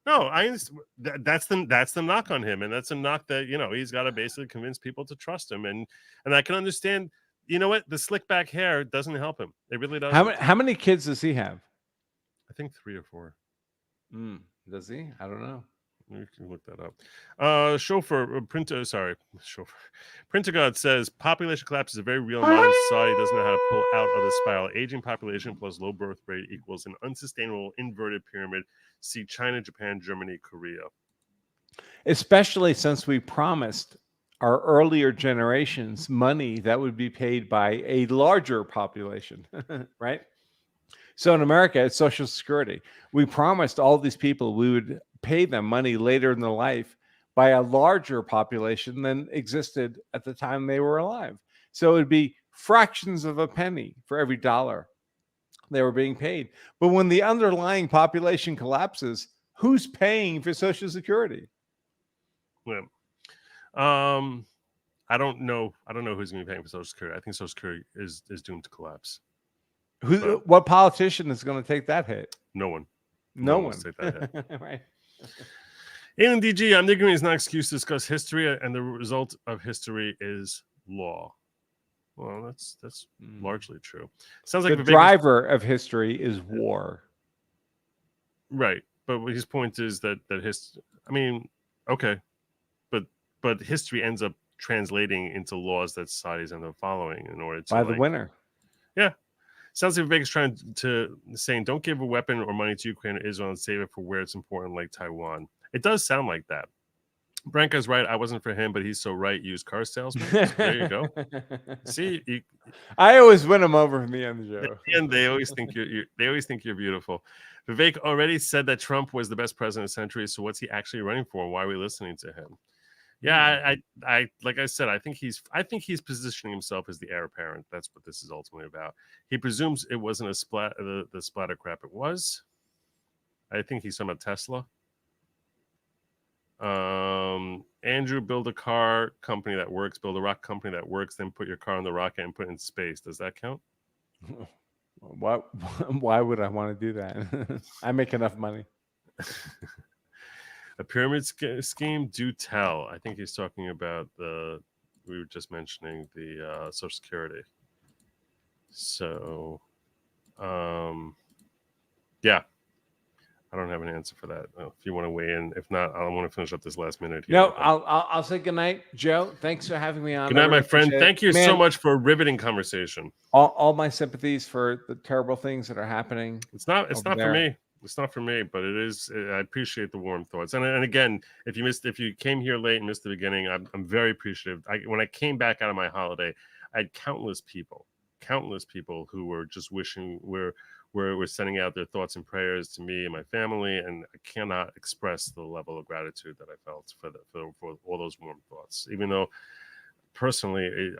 No, I that's the knock on him, and that's a knock that he's got to basically convince people to trust him, and I can understand. You know what? The slick back hair doesn't help him. It really doesn't. How many kids does he have? I think 3 or 4. Does he? I don't know. You can look that up. Printer God says population collapse is a very real modern society. Doesn't know how to pull out of the spiral. Aging population plus low birth rate equals an unsustainable inverted pyramid. See China, Japan, Germany, Korea. Especially since we promised our earlier generations money that would be paid by a larger population, right? So in America, it's Social Security. We promised all these people we would pay them money later in their life by a larger population than existed at the time they were alive. So it would be fractions of a penny for every dollar they were being paid. But when the underlying population collapses, who's paying for Social Security? Yeah. I don't know who's going to be paying for Social Security. I think Social Security is doomed to collapse. What politician is going to take that hit? No one. No one. Take that hit. Right. Alien DG, omnigamy is not an excuse to discuss history, and the result of history is law. Well, that's largely true. Sounds like the driver of history is war. Right. But his point is that I mean, okay, but history ends up translating into laws that societies end up following in order to By the winner. Yeah. Sounds like Vivek's trying to saying don't give a weapon or money to Ukraine or Israel and save it for where it's important, like Taiwan. It does sound like that. Branko's right. I wasn't for him, but he's so right. Used car salesman. So there you go. See, I always win them over for me on the show. and they always think you're beautiful. Vivek already said that Trump was the best president of the century. So what's he actually running for? Why are we listening to him? Yeah, I like I said, I think he's positioning himself as the heir apparent. That's what this is ultimately about. He presumes it wasn't the splatter crap. It was. I think he's talking about Tesla. Andrew, build a car company that works, build a rocket company that works, then put your car on the rocket and put it in space. Does that count? Why would I want to do that? I make enough money. A pyramid scheme, do tell. I think he's talking about we were just mentioning the Social Security. So, yeah. I don't have an answer for that. If you want to weigh in, if not, I want to finish up this last minute here. No, I'll say goodnight, Joe. Thanks for having me on. Good night, my friend. Thank you so much for a riveting conversation. All my sympathies for the terrible things that are happening. It's not for me. It's not for me, but it is. I appreciate the warm thoughts. And again, if you came here late and missed the beginning, I'm very appreciative. When I came back out of my holiday, I had countless people who were just wishing were sending out their thoughts and prayers to me and my family, and I cannot express the level of gratitude that I felt for all those warm thoughts. Even though personally,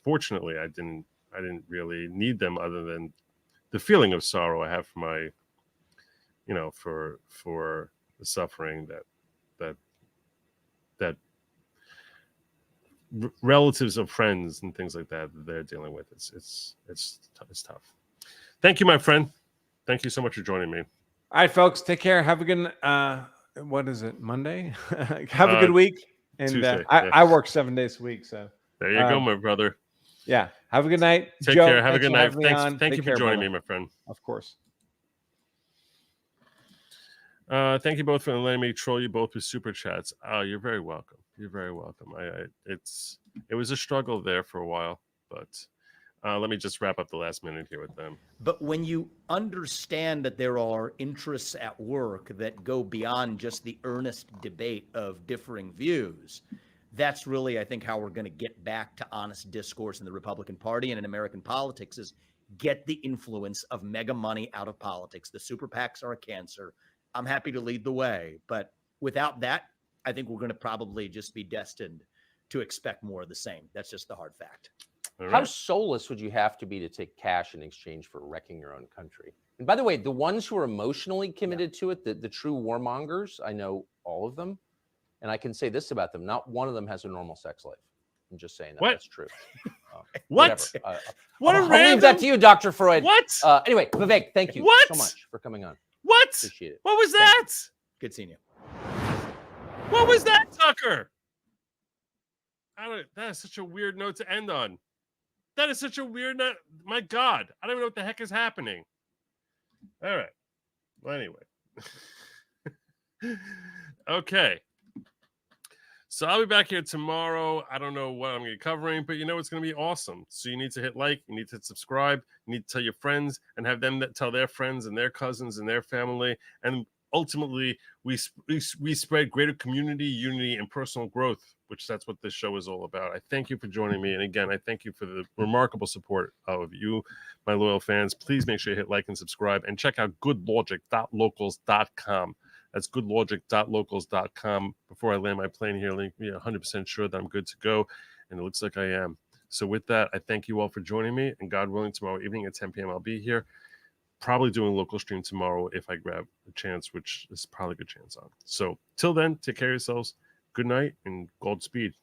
fortunately I didn't really need them, other than the feeling of sorrow I have for my, for the suffering that relatives of friends and things like that they're dealing with. It's tough. Thank you, my friend. Thank you so much for joining me. All right, folks, take care. Have a good what is it, Monday? Have a good week. And Tuesday, I work 7 days a week, so there you go, my brother. Yeah. Have a good night. Take Joe, care. Have a good night. Thank you for joining me, my friend. Of course. Thank you both for letting me troll you both with super chats. Oh, you're very welcome. You're very welcome. It was a struggle there for a while, but let me just wrap up the last minute here with them. But when you understand that there are interests at work that go beyond just the earnest debate of differing views, that's really, I think, how we're going to get back to honest discourse in the Republican Party and in American politics, is get the influence of mega money out of politics. The super PACs are a cancer. I'm happy to lead the way, but without that, I think we're going to probably just be destined to expect more of the same. That's just the hard fact. Right. How soulless would you have to be to take cash in exchange for wrecking your own country? And by the way, the ones who are emotionally committed to it, the true warmongers, I know all of them. And I can say this about them: not one of them has a normal sex life. I'm just saying that. What? That's true. What? What a I'll random... leave that to you, Dr. Freud. What? Anyway, Vivek, thank you so much for coming on. What? Appreciate it. What was that? Good seeing you. What was that, Tucker? That is such a weird note to end on. That is such a weird note. My God, I don't even know what the heck is happening. All right. Well, anyway. Okay. So I'll be back here tomorrow. I don't know what I'm going to be covering, but it's going to be awesome. So you need to hit like, you need to subscribe, you need to tell your friends, and have them tell their friends and their cousins and their family. And ultimately, we spread greater community, unity, and personal growth, which that's what this show is all about. I thank you for joining me. And again, I thank you for the remarkable support of you, my loyal fans. Please make sure you hit like and subscribe, and check out goodlogic.locals.com. That's goodlogic.locals.com. Before I land my plane here, let me be 100% sure that I'm good to go. And it looks like I am. So with that, I thank you all for joining me. And God willing, tomorrow evening at 10 p.m., I'll be here. Probably doing a local stream tomorrow if I grab a chance, which is probably a good chance on. So till then, take care of yourselves. Good night and Godspeed.